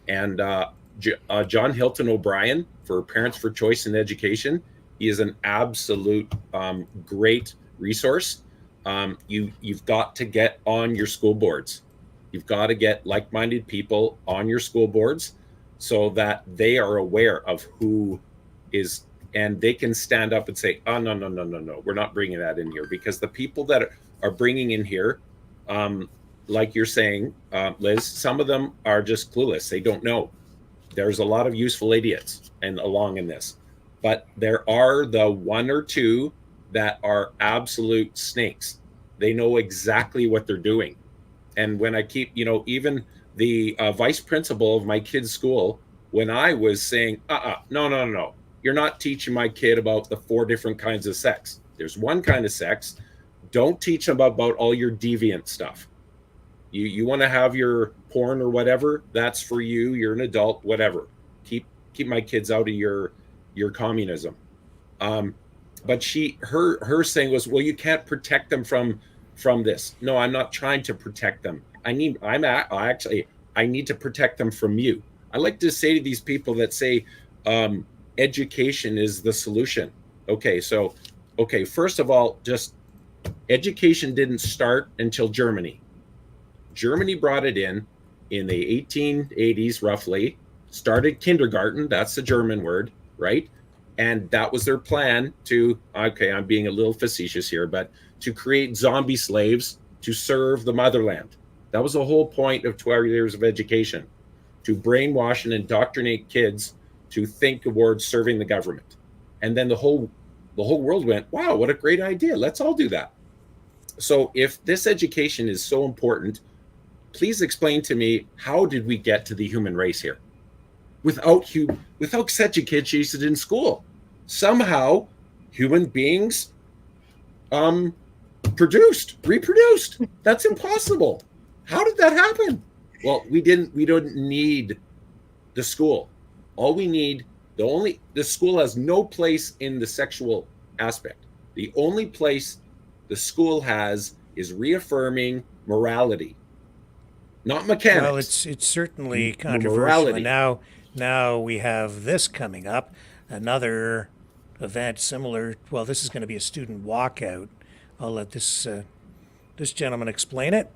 And John Hilton O'Brien for Parents for Choice in Education, he is an absolute great resource. You've got to get on your school boards. You've got to get like-minded people on your school boards so that they are aware of who is, and they can stand up and say, oh, no, we're not bringing that in here. Because the people that are bringing in here, like you're saying, Liz, some of them are just clueless. They don't know. There's a lot of useful idiots and along in this. But there are the one or two that are absolute snakes. They know exactly what they're doing. And when I keep, even the vice principal of my kid's school, when I was saying, no, you're not teaching my kid about the 4 different kinds of sex. There's one kind of sex. Don't teach them about all your deviant stuff. You want to have your porn or whatever, that's for you. You're an adult, whatever. Keep my kids out of your communism. But her saying was, well, you can't protect them from this. No, I'm not trying to protect them. I need to protect them from you. I like to say to these people that say education is the solution. Okay, first of all, just education didn't start until Germany. Germany brought it in the 1880s, roughly, started kindergarten, that's the German word, right? And that was their plan to, okay, I'm being a little facetious here, but to create zombie slaves to serve the motherland. That was the whole point of 12 years of education, to brainwash and indoctrinate kids to think towards serving the government. And then the whole world went, wow, what a great idea. Let's all do that. So if this education is so important, please explain to me, how did we get to the human race here? Without such education in school. Somehow human beings reproduced. That's impossible. How did that happen? Well, we don't need the school. All we need, the school has no place in the sexual aspect. The only place the school has is reaffirming morality, not mechanics. Well, it's certainly controversial. And now we have this coming up, another event similar. Well, this is going to be a student walkout. I'll let this gentleman explain it.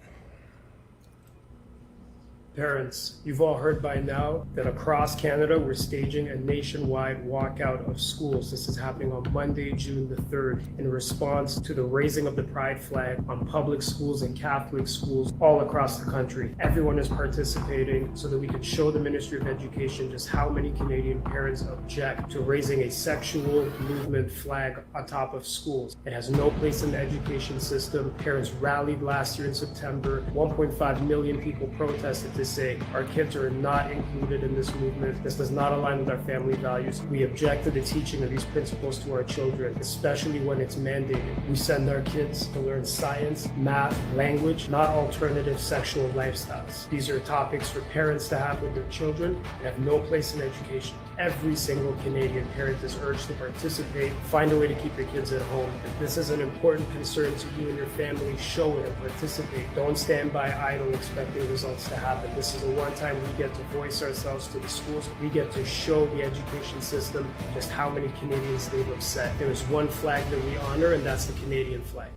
Parents, you've all heard by now that across Canada, we're staging a nationwide walkout of schools. This is happening on Monday, June the 3rd, in response to the raising of the pride flag on public schools and Catholic schools all across the country. Everyone is participating so that we can show the Ministry of Education just how many Canadian parents object to raising a sexual movement flag on top of schools. It has no place in the education system. Parents rallied last year in September. 1.5 million people protested to say our kids are not included in this movement. This does not align with our family values. We object to the teaching of these principles to our children, especially when it's mandated. We send our kids to learn science, math, language, not alternative sexual lifestyles. These are topics for parents to have with their children and have no place in education. Every single Canadian parent is urged to participate. Find a way to keep your kids at home. If this is an important concern to you and your family, show it and participate. Don't stand by idle expecting results to happen. This is the one time we get to voice ourselves to the schools. We get to show the education system just how many Canadians they've upset. There is one flag that we honor, and that's the Canadian flag.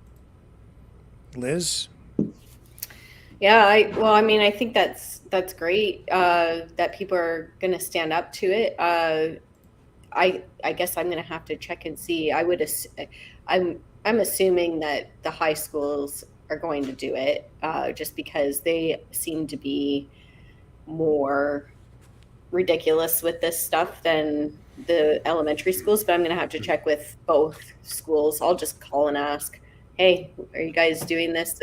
Liz? Yeah, I think that's great that people are going to stand up to it. I guess I'm going to have to check and see. I'm assuming that the high schools are going to do it just because they seem to be more ridiculous with this stuff than the elementary schools, but I'm going to have to check with both schools. I'll just call and ask, hey, are you guys doing this?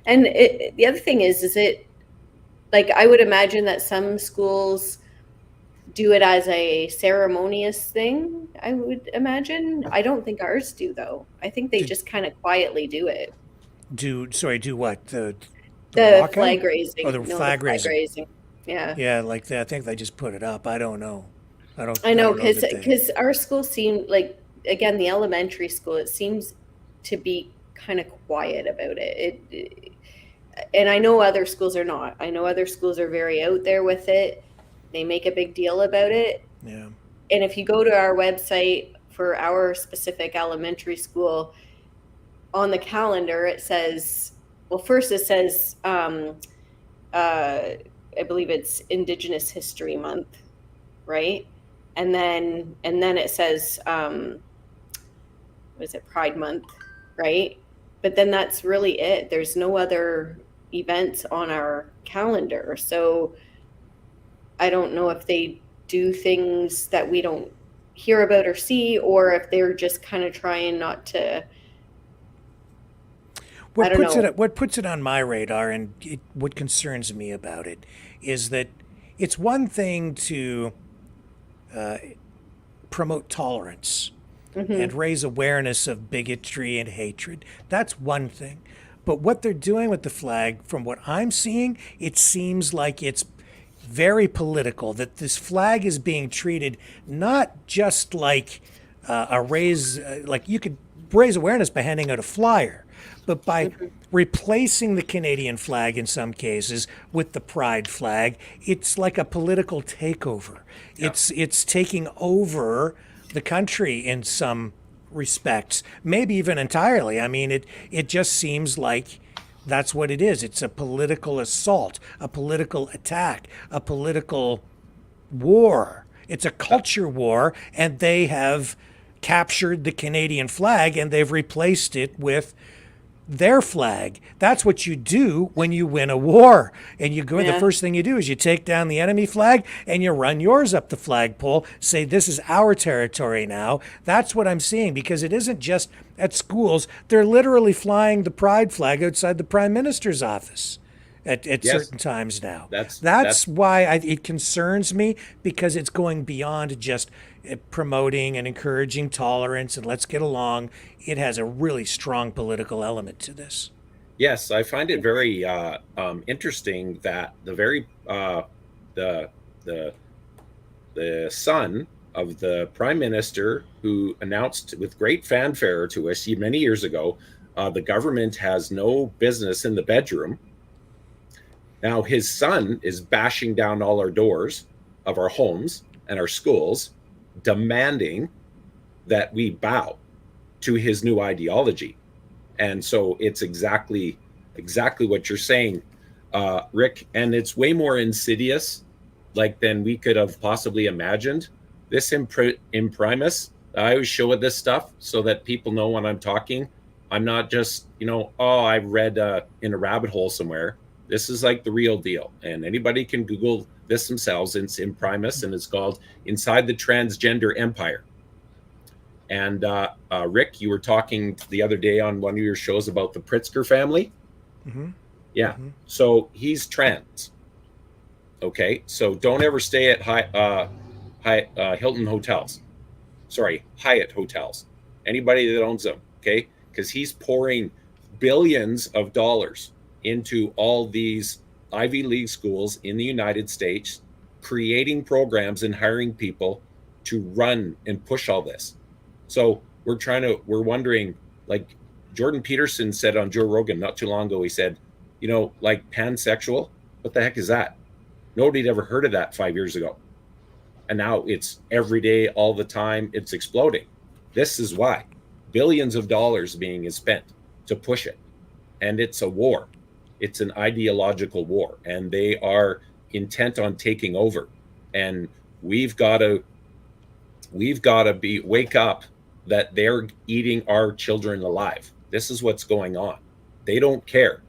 And the other thing is it, like, I would imagine that some schools do it as a ceremonious thing, I would imagine. I don't think ours do, though. I think they just kind of quietly do it. Do what? The flag raising. Oh, the flag raising. Yeah. Yeah, like that. I think they just put it up. I don't know. I know, because our school seemed like, again, the elementary school, it seems to be kind of quiet about it. and I know other schools are not. I know other schools are very out there with it. They make a big deal about it. Yeah. And if you go to our website for our specific elementary school, on the calendar, it says, well, first it says, I believe it's Indigenous History Month, right? And then it says, what is it, Pride Month, right? But then that's really it. There's no other events on our calendar. So I don't know if they do things that we don't hear about or see, or if they're just kind of trying not to. What puts it on my radar, and what concerns me about it, is that it's one thing to promote tolerance and raise awareness of bigotry and hatred. That's one thing. But what they're doing with the flag, from what I'm seeing, it seems like it's very political, that this flag is being treated not just like like you could raise awareness by handing out a flyer, but by replacing the Canadian flag in some cases with the pride flag. It's like a political takeover. Yeah. It's taking over the country in some respects, maybe even entirely. I mean, it just seems like that's what it is. It's a political assault, a political attack, a political war. It's a culture war, and they have captured the Canadian flag and they've replaced it with their flag. That's what you do when you win a war. And you go, the first thing you do is you take down the enemy flag and you run yours up the flagpole, say, this is our territory now. That's what I'm seeing, because it isn't just at schools. They're literally flying the pride flag outside the Prime Minister's office at certain times now. That's why it concerns me, because it's going beyond just promoting and encouraging tolerance and let's get along. It has a really strong political element to this. Yes, I find it very interesting that the son of the Prime Minister, who announced with great fanfare to us many years ago, the government has no business in the bedroom. Now his son is bashing down all our doors of our homes and our schools, demanding that we bow to his new ideology. And so it's exactly what you're saying, Rick, and it's way more insidious than we could have possibly imagined. This imprimis, I always show this stuff so that people know when I'm talking. I'm not just, I read in a rabbit hole somewhere. This is like the real deal, and anybody can Google this themselves. It's imprimis, and it's called Inside the Transgender Empire. And Rick, you were talking the other day on one of your shows about the Pritzker family. Mm-hmm. Yeah. Mm-hmm. So he's trans. Okay. So don't ever stay at Hilton hotels. Sorry, Hyatt hotels. Anybody that owns them. Okay. Because he's pouring billions of dollars into all these Ivy League schools in the United States, creating programs and hiring people to run and push all this. So we're wondering, like Jordan Peterson said on Joe Rogan not too long ago, he said, like pansexual, what the heck is that? Nobody'd ever heard of that 5 years ago. And now it's every day, all the time, it's exploding. This is why billions of dollars being spent to push it. And it's a war. It's an ideological war, and they are intent on taking over. And we've got to wake up that they're eating our children alive. This is what's going on. They don't care.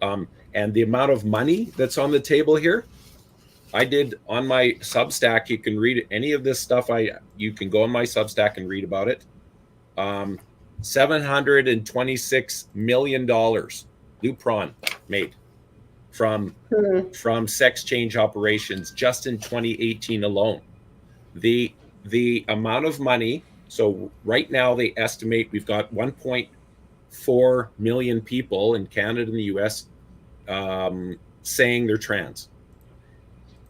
And the amount of money that's on the table here, I did on my Substack. You can read any of this stuff. You can go on my Substack and read about it. $726 million Lupron made from sex change operations just in 2018 alone. The amount of money. So right now they estimate we've got 1.4 million people in Canada and the US saying they're trans.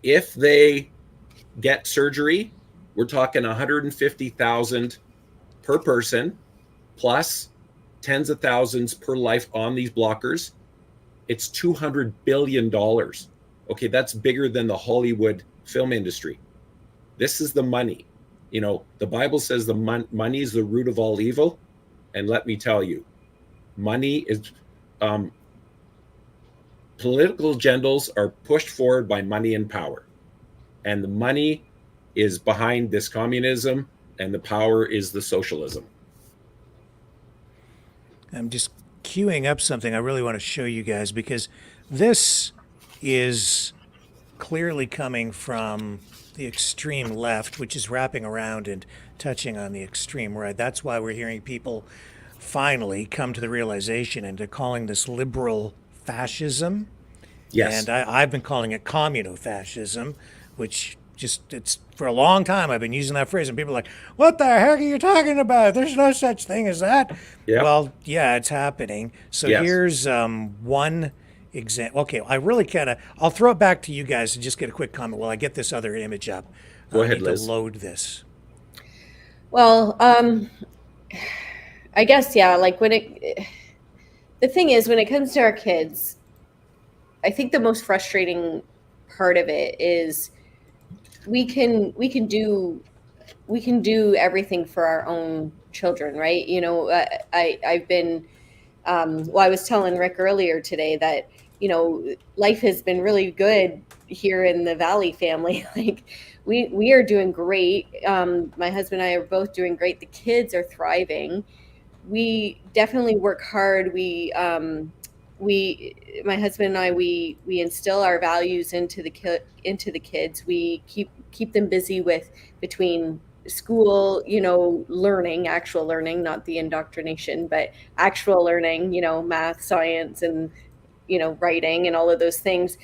If they get surgery, we're talking 150,000 per person, plus tens of thousands per life on these blockers. It's $200 billion. Okay, that's bigger than the Hollywood film industry. This is the money. You know, the Bible says the money is the root of all evil. And let me tell you, money is, political agendas are pushed forward by money and power. And the money is behind this communism, and the power is the socialism. I'm just queuing up something I really want to show you guys, because this is clearly coming from the extreme left, which is wrapping around and touching on the extreme right. That's why we're hearing people finally come to the realization, and they're calling this liberal fascism. Yes. And I've been calling it communo-fascism, which just, it's, for a long time I've been using that phrase, and people are like, what the heck are you talking about? There's no such thing as that. Yeah. Well, yeah, it's happening. So Yes. here's one example. Okay, I really I'll throw it back to you guys and just get a quick comment while I get this other image up. Go I ahead, need to Liz. load this. Well, I guess, yeah, like the thing is, when it comes to our kids, I think the most frustrating part of it is we can do everything for our own children, right? You know, I've been, well, I was telling Rick earlier today that, you know, life has been really good here in the Valley family. Like we are doing great. My husband and I are both doing great. The kids are thriving. We definitely work hard. My husband and I, we instill our values into the kids. We keep them busy with between school, you know, learning, actual learning, not the indoctrination, but actual learning, you know, math, science, and, you know, writing and all of those things.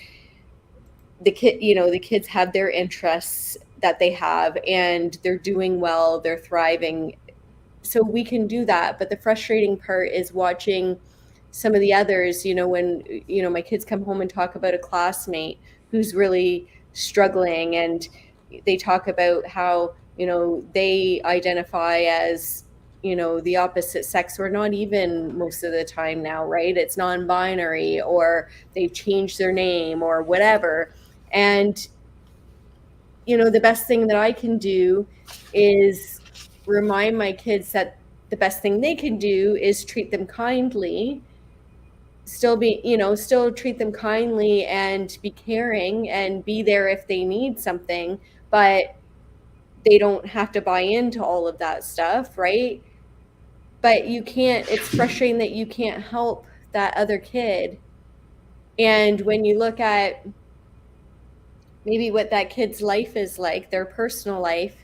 The kids have their interests that they have, and they're doing well, they're thriving. So we can do that. But the frustrating part is watching some of the others, you know, when, you know, my kids come home and talk about a classmate who's really struggling, and they talk about how, you know, they identify as, you know, the opposite sex, or not even most of the time now, right? It's non-binary, or they've changed their name or whatever. And, you know, the best thing that I can do is remind my kids that the best thing they can do is treat them kindly, still treat them kindly and be caring and be there if they need something, but they don't have to buy into all of that stuff, right? But you can't, it's frustrating that you can't help that other kid. And when you look at maybe what that kid's life is like, their personal life,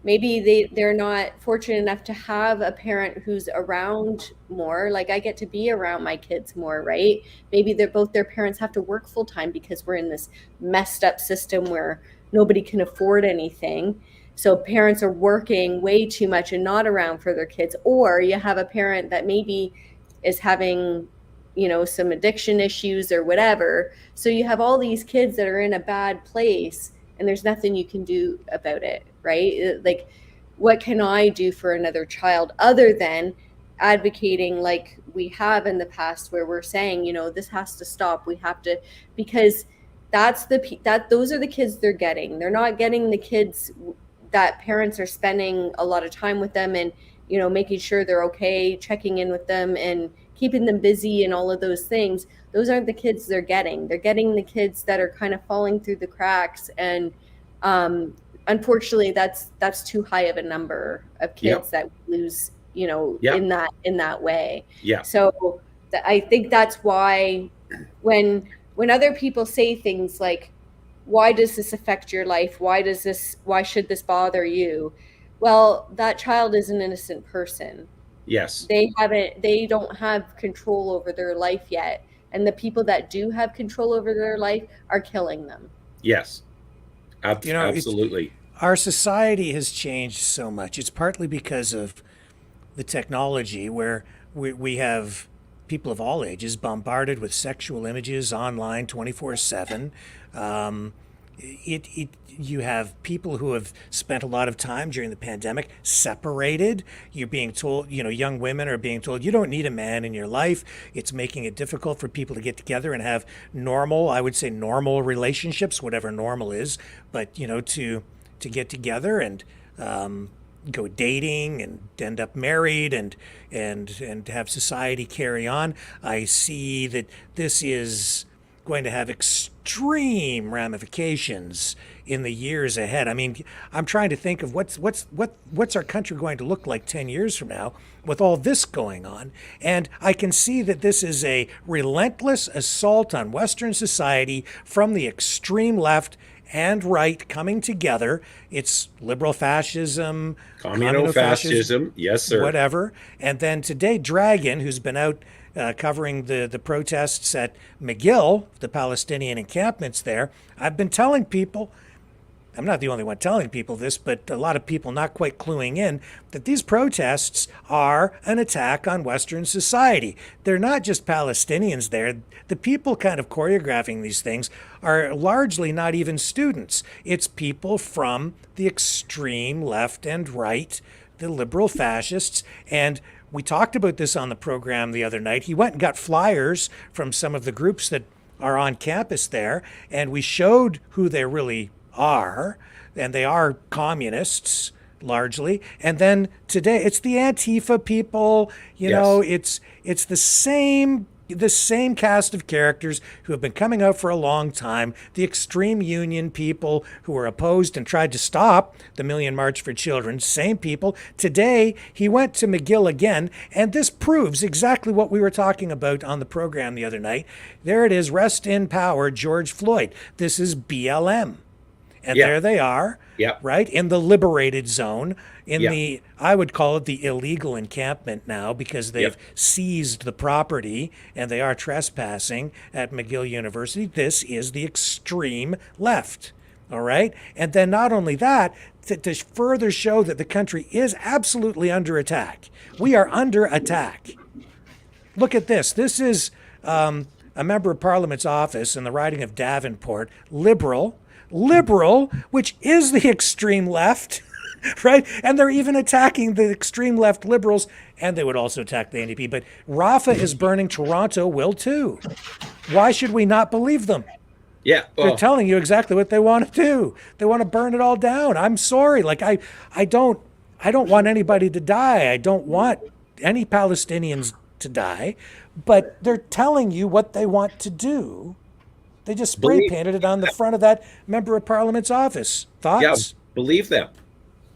maybe they're not fortunate enough to have a parent who's around more. Like I get to be around my kids more, right? Maybe their parents have to work full time because we're in this messed up system where nobody can afford anything. So parents are working way too much and not around for their kids. Or you have a parent that maybe is having, you know, some addiction issues or whatever. So you have all these kids that are in a bad place, and there's nothing you can do about it, right? Like, what can I do for another child other than advocating like we have in the past, where we're saying, you know, this has to stop. We have to, because those are the kids they're getting. They're not getting the kids that parents are spending a lot of time with them and, you know, making sure they're okay, checking in with them and keeping them busy and all of those things. Those aren't the kids they're getting. They're getting the kids that are kind of falling through the cracks. And unfortunately, that's too high of a number of kids that we lose, you know, in that way. Yeah. So I think that's why when other people say things like, why does this affect your life? Why should this bother you? Well, that child is an innocent person. Yes. They don't have control over their life yet. And the people that do have control over their life are killing them. Yes. You know, absolutely. Our society has changed so much. It's partly because of the technology, where we have people of all ages bombarded with sexual images online 24/7. you have people who have spent a lot of time during the pandemic separated. You're being told, young women are being told, you don't need a man in your life. It's making it difficult for people to get together and have normal, I would say normal relationships, whatever normal is, but, to get together and go dating and end up married and have society carry on. I see that this is going to have extreme ramifications in the years ahead. I mean, I'm trying to think of what's our country going to look like 10 years from now with all this going on. And I can see that this is a relentless assault on Western society from the extreme left and right coming together. It's liberal fascism, communo-fascism, yes, sir. Whatever. And then today, Dragon, who's been out covering the protests at McGill, the Palestinian encampments there, I've been telling people, I'm not the only one telling people this, but a lot of people not quite cluing in, that these protests are an attack on Western society. They're not just Palestinians there. The people kind of choreographing these things are largely not even students. It's people from the extreme left and right, the liberal fascists, and we talked about this on the program the other night. He went and got flyers from some of the groups that are on campus there, and we showed who they really are, and they are communists largely. And then today, it's the Antifa people. It's the same cast of characters who have been coming out for a long time, the extreme union people who were opposed and tried to stop the Million March for Children, same people. Today, he went to McGill again, and this proves exactly what we were talking about on the program the other night. There it is, rest in power, George Floyd. This is BLM. And there they are, right, in the liberated zone, I would call it the illegal encampment now, because they've seized the property and they are trespassing at McGill University. This is the extreme left, all right? And then not only that, to further show that the country is absolutely under attack. We are under attack. Look at this. This is a member of Parliament's office in the riding of Davenport, liberal, which is the extreme left, right? And they're even attacking the extreme left liberals, and they would also attack the NDP. But Rafah is burning. Toronto will too. Why should we not believe them? Yeah. They're telling you exactly what they want to do. They want to burn it all down. I'm sorry. Like I don't want anybody to die. I don't want any Palestinians to die, but they're telling you what they want to do. They just spray painted it on the front of that member of Parliament's office. Thoughts? Yeah, believe them.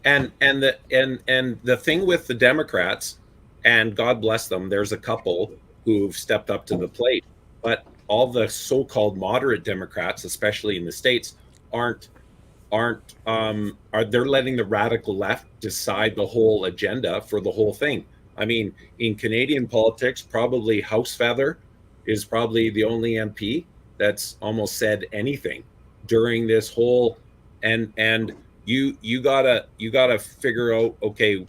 And the thing with the Democrats, and God bless them, there's a couple who've stepped up to the plate, but all the so-called moderate Democrats, especially in the States, they're letting the radical left decide the whole agenda for the whole thing. I mean, in Canadian politics, probably House Feather is probably the only MP that's almost said anything during this whole, and you gotta figure out, okay,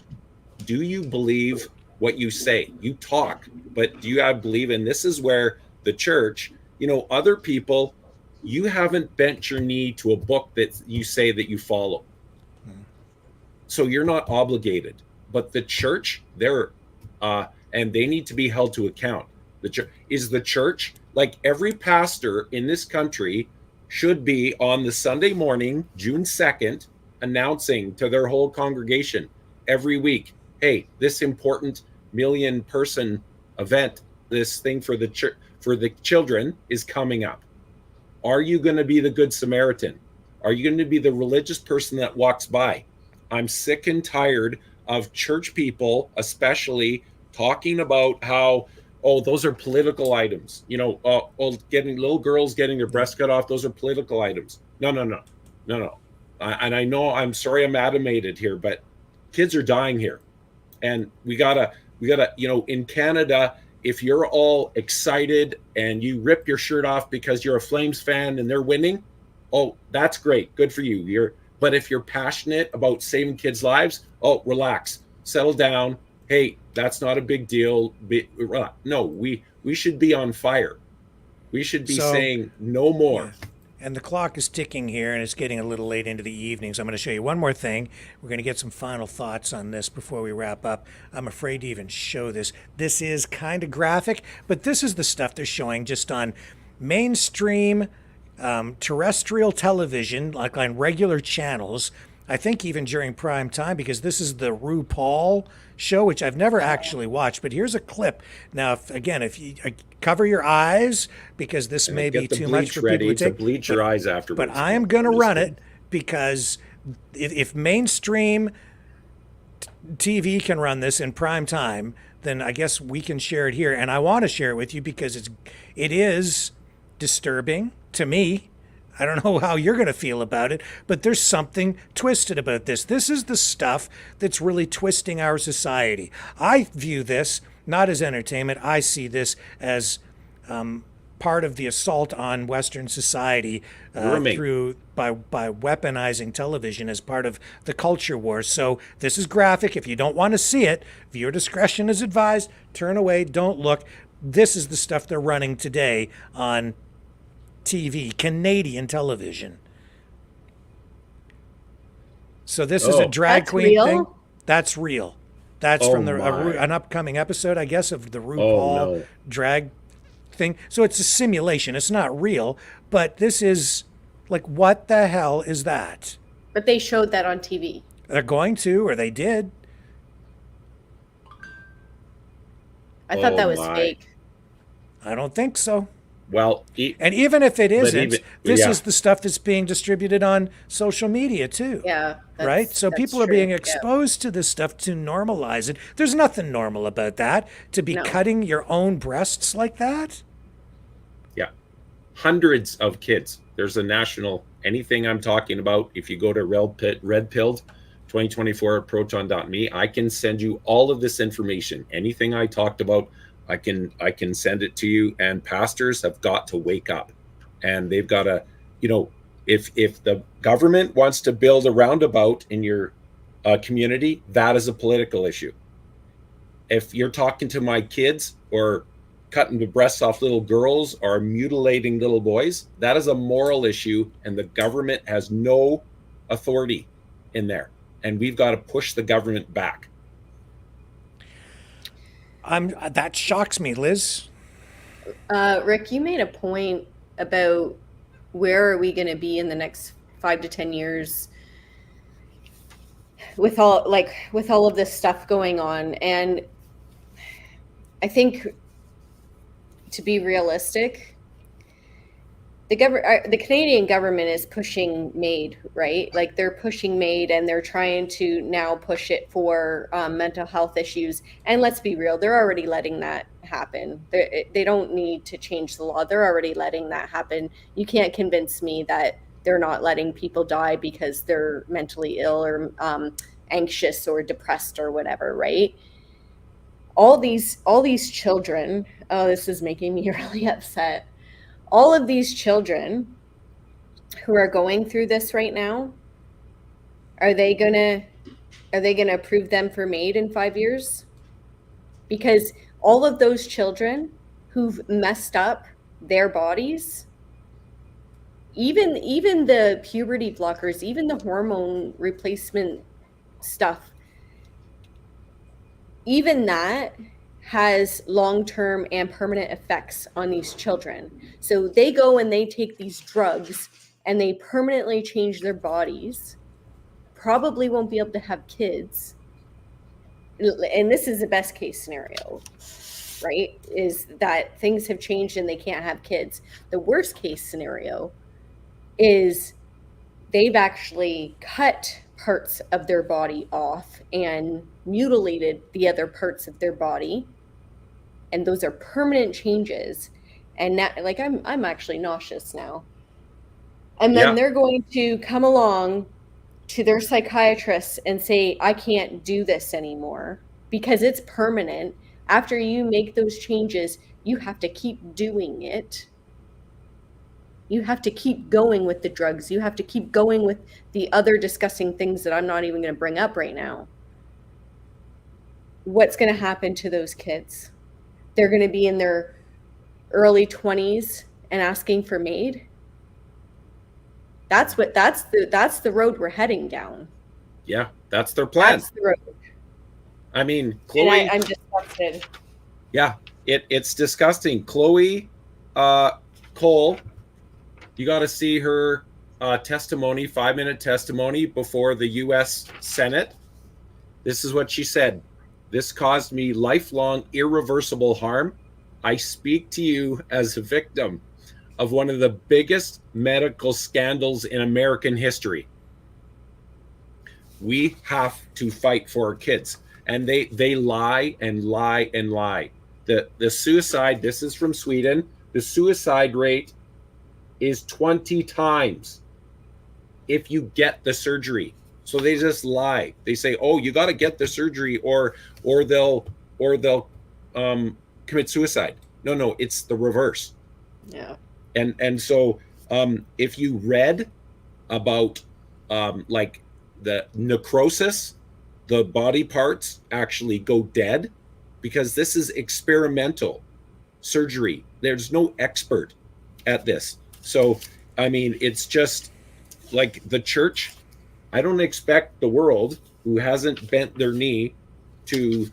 do you believe what you say? You talk, but do you believe? And this is where the church, other people, you haven't bent your knee to a book that you say that you follow, so you're not obligated. But the church, and they need to be held to account. The church, like every pastor in this country, should be on the Sunday morning, June 2nd, announcing to their whole congregation every week, hey, this important 1 million person event, this thing for the children is coming up. Are you going to be the Good Samaritan? Are you going to be the religious person that walks by? I'm sick and tired of church people, especially, talking about how, those are political items. Getting little girls getting their breasts cut off, those are political items. No. And I know, I'm sorry I'm animated here, but kids are dying here. And we gotta, in Canada, if you're all excited and you rip your shirt off because you're a Flames fan and they're winning, that's great. Good for you. But if you're passionate about saving kids' lives, relax, settle down. Hey, that's not a big deal. No, we should be on fire. We should be saying no more. And the clock is ticking here, and it's getting a little late into the evening, so I'm going to show you one more thing. We're going to get some final thoughts on this before we wrap up. I'm afraid to even show this. This is kind of graphic, but this is the stuff they're showing just on mainstream terrestrial television, like on regular channels. I think even during prime time, because this is the RuPaul show, which I've never actually watched. But here's a clip. Now, if you cover your eyes, because this may be too much for people to take. Bleach your eyes afterwards. But I am going to run it, because if mainstream TV can run this in prime time, then I guess we can share it here. And I want to share it with you because it is disturbing to me. I don't know how you're going to feel about it, but there's something twisted about this. This is the stuff that's really twisting our society. I view this not as entertainment. I see this as part of the assault on Western society by weaponizing television as part of the culture war. So this is graphic. If you don't want to see it, viewer discretion is advised. Turn away. Don't look. This is the stuff they're running today on TV, Canadian television. So this is a drag queen thing. That's real. That's from an upcoming episode, I guess, of the RuPaul drag thing. So it's a simulation. It's not real, but this is like, what the hell is that? But they showed that on TV. They're going to, or they did. I thought that was fake. I don't think so. Well, and even if it isn't, this is the stuff that's being distributed on social media too. Yeah. Right? So people are being exposed to this stuff to normalize it. There's nothing normal about that, to be cutting your own breasts like that. Yeah. Hundreds of kids. There's a national, anything I'm talking about, if you go to Red Pilled 2024 proton.me, I can send you all of this information. Anything I talked about, I can send it to you. And pastors have got to wake up, and they've got to, if the government wants to build a roundabout in your community, that is a political issue. If you're talking to my kids or cutting the breasts off little girls or mutilating little boys, that is a moral issue, and the government has no authority in there. And we've got to push the government back. That shocks me, Liz. Rick, you made a point about where are we going to be in the next 5 to 10 years with all of this stuff going on. And I think, to be realistic, the Canadian government is pushing MAID, right? Like, they're pushing MAID, and they're trying to now push it for mental health issues. And let's be real, they're already letting that happen. They don't need to change the law. They're already letting that happen. You can't convince me that they're not letting people die because they're mentally ill or anxious or depressed or whatever, right? All these children, oh, this is making me really upset. All of these children who are going through this right now, are they gonna approve them for MAID in 5 years? Because all of those children who've messed up their bodies, even the puberty blockers, even the hormone replacement stuff, even that has long-term and permanent effects on these children. So they go and they take these drugs and they permanently change their bodies, probably won't be able to have kids. And this is the best case scenario, right? Is that things have changed and they can't have kids. The worst case scenario is they've actually cut parts of their body off and mutilated the other parts of their body. And those are permanent changes. And now, like, I'm actually nauseous now. And then they're going to come along to their psychiatrist and say, I can't do this anymore because it's permanent. After you make those changes, you have to keep doing it. You have to keep going with the drugs. You have to keep going with the other disgusting things that I'm not even going to bring up right now. What's going to happen to those kids? They're going to be in their early 20s and asking for MAID. That's the road we're heading down. Yeah, that's their plan. That's the road. I mean, Chloe. And I'm disgusted. Yeah, it's disgusting. Chloe Cole, you got to see her testimony, 5-minute testimony before the U.S. Senate. This is what she said. This caused me lifelong irreversible harm. I speak to you as a victim of one of the biggest medical scandals in American history. We have to fight for our kids. And they lie and lie and lie. The suicide, this is from Sweden, the suicide rate is 20 times if you get the surgery. So they just lie. They say, "Oh, you got to get the surgery, or they'll commit suicide." No, it's the reverse. Yeah. And so if you read about like the necrosis, the body parts actually go dead because this is experimental surgery. There's no expert at this. So, I mean, it's just like the church. I don't expect the world, who hasn't bent their knee to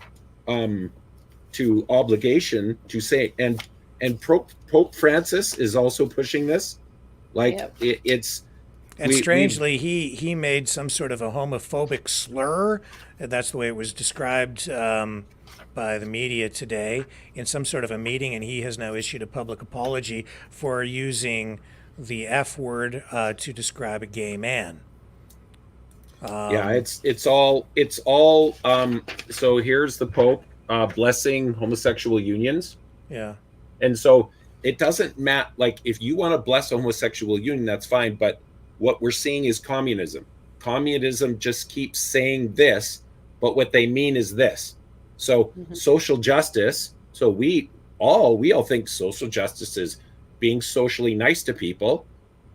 obligation, to say, and Pope Francis is also pushing this. Like, yep. And strangely, he made some sort of a homophobic slur. That's the way it was described by the media today in some sort of a meeting, and he has now issued a public apology for using the F word to describe a gay man. Yeah, it's all. So here's the Pope blessing homosexual unions. Yeah, and so it doesn't matter. Like, if you want to bless a homosexual union, that's fine. But what we're seeing is communism. Communism just keeps saying this, but what they mean is this. So social justice. So we all think social justice is being socially nice to people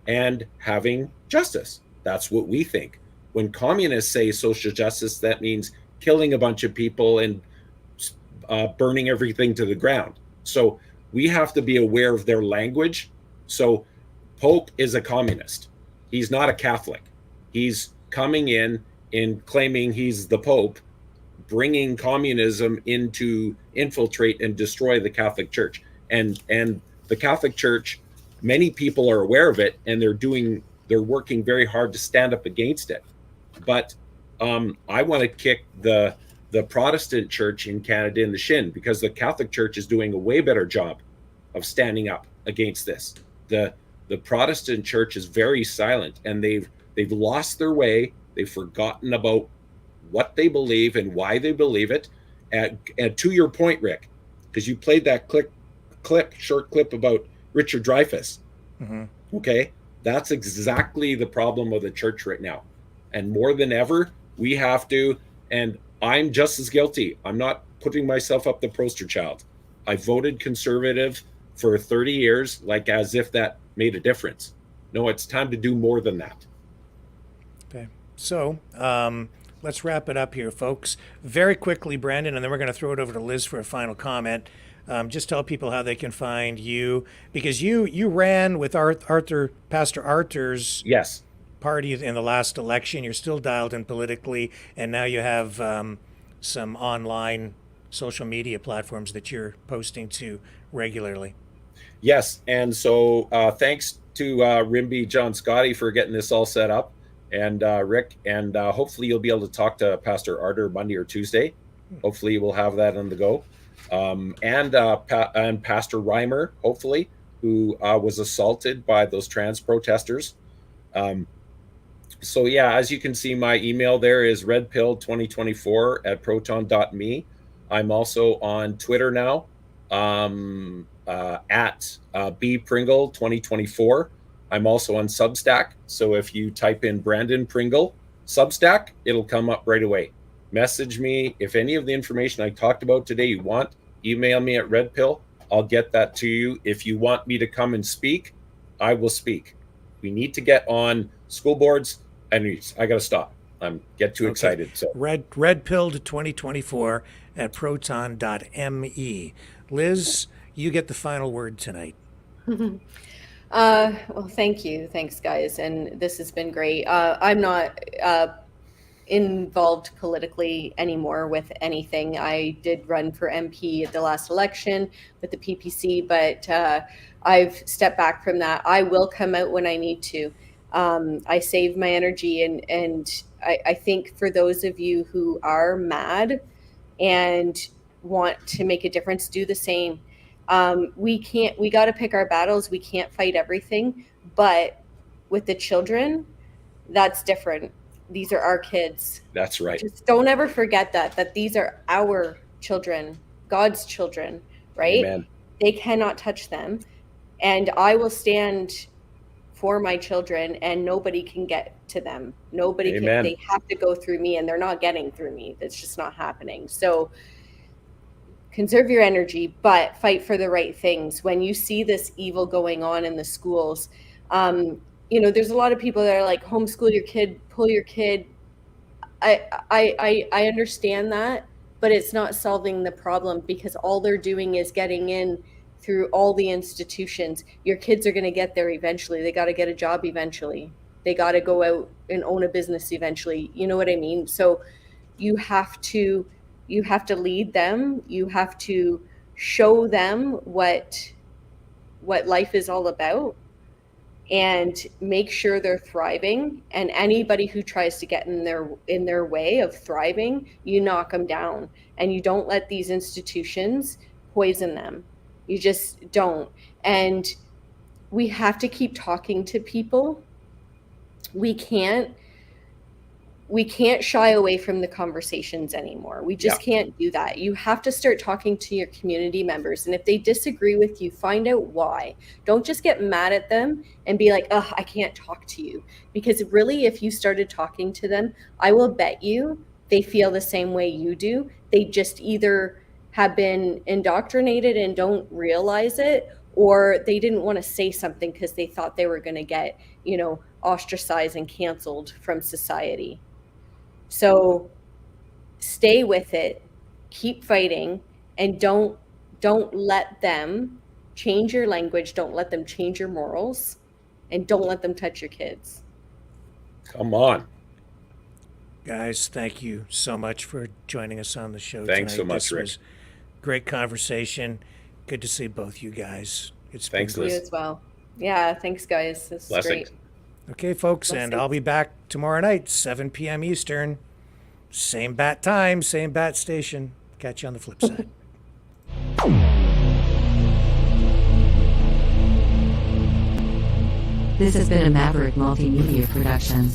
and having justice. That's what we think. When communists say social justice, that means killing a bunch of people and burning everything to the ground. So we have to be aware of their language. So Pope is a communist. He's not a Catholic. He's coming in claiming he's the Pope, bringing communism in to infiltrate and destroy the Catholic Church. And the Catholic Church, many people are aware of it, and they're working very hard to stand up against it. But I want to kick the Protestant church in Canada in the shin, because the Catholic Church is doing a way better job of standing up against this. The Protestant church is very silent, and they've lost their way. They've forgotten about what they believe and why they believe it. And to your point, Rick, because you played that short clip about Richard Dreyfuss. Mm-hmm. Okay, that's exactly the problem of the church right now. And more than ever, we have to, and I'm just as guilty. I'm not putting myself up the poster child. I voted conservative for 30 years, like as if that made a difference. No, it's time to do more than that. Okay. So let's wrap it up here, folks. Very quickly, Brandon, and then we're going to throw it over to Liz for a final comment. Just tell people how they can find you, because you ran with Pastor Arthur's yes party in the last election. You're still dialed in politically, and now you have some online social media platforms that you're posting to regularly. Yes, and so thanks to Rimby John Scotty for getting this all set up, and Rick, and hopefully you'll be able to talk to Pastor Arthur Monday or Tuesday. Hopefully we'll have that on the go. And Pastor Reimer, hopefully, who was assaulted by those trans protesters. So yeah, as you can see, my email there is redpill2024@proton.me. I'm also on Twitter now, at bpringle2024. I'm also on Substack. So if you type in Brandon Pringle Substack, it'll come up right away. Message me if any of the information I talked about today you want. Email me at redpill. I'll get that to you. If you want me to come and speak, I will speak. We need to get on school boards. Anyways, I got to stop. I'm get too excited. So redpilled 2024 at proton.me. Liz, you get the final word tonight. Well, thank you. Thanks, guys. And this has been great. I'm not involved politically anymore with anything. I did run for MP at the last election with the PPC, but I've stepped back from that. I will come out when I need to. I save my energy, and I think for those of you who are mad and want to make a difference, do the same. We got to pick our battles. We can't fight everything, but with the children, that's different. These are our kids. That's right. Just don't ever forget that these are our children, God's children, right? Amen. They cannot touch them. And I will stand for my children, and nobody can get to them. Nobody can. Amen. They have to go through me, and they're not getting through me. That's just not happening. So conserve your energy, but fight for the right things. When you see this evil going on in the schools, there's a lot of people that are like, homeschool your kid, pull your kid. I understand that, but it's not solving the problem, because all they're doing is getting in through all the institutions. Your kids are going to get there eventually. They got to get a job eventually. They got to go out and own a business eventually. You know what I mean? So you have to lead them. You have to show them what life is all about, and make sure they're thriving. And anybody who tries to get in their way of thriving, you knock them down, and you don't let these institutions poison them. You just don't. And we have to keep talking to people. We can't shy away from the conversations anymore. We just can't do that. You have to start talking to your community members. And if they disagree with you, find out why. Don't just get mad at them and be like, oh, I can't talk to you. Because really, if you started talking to them, I will bet you they feel the same way you do. They just either have been indoctrinated and don't realize it, or they didn't want to say something because they thought they were going to get, ostracized and canceled from society. So stay with it, keep fighting, and don't let them change your language. Don't let them change your morals, and don't let them touch your kids. Come on. Guys, thank you so much for joining us on the show tonight. Thanks so much, this Rick. Was great conversation. Good to see both you guys. Thanks, You as well. Yeah, thanks, guys. This is great. Okay, folks, and I'll be back tomorrow night, 7 p.m. Eastern. Same bat time, same bat station. Catch you on the flip side. This has been a Maverick Multimedia production.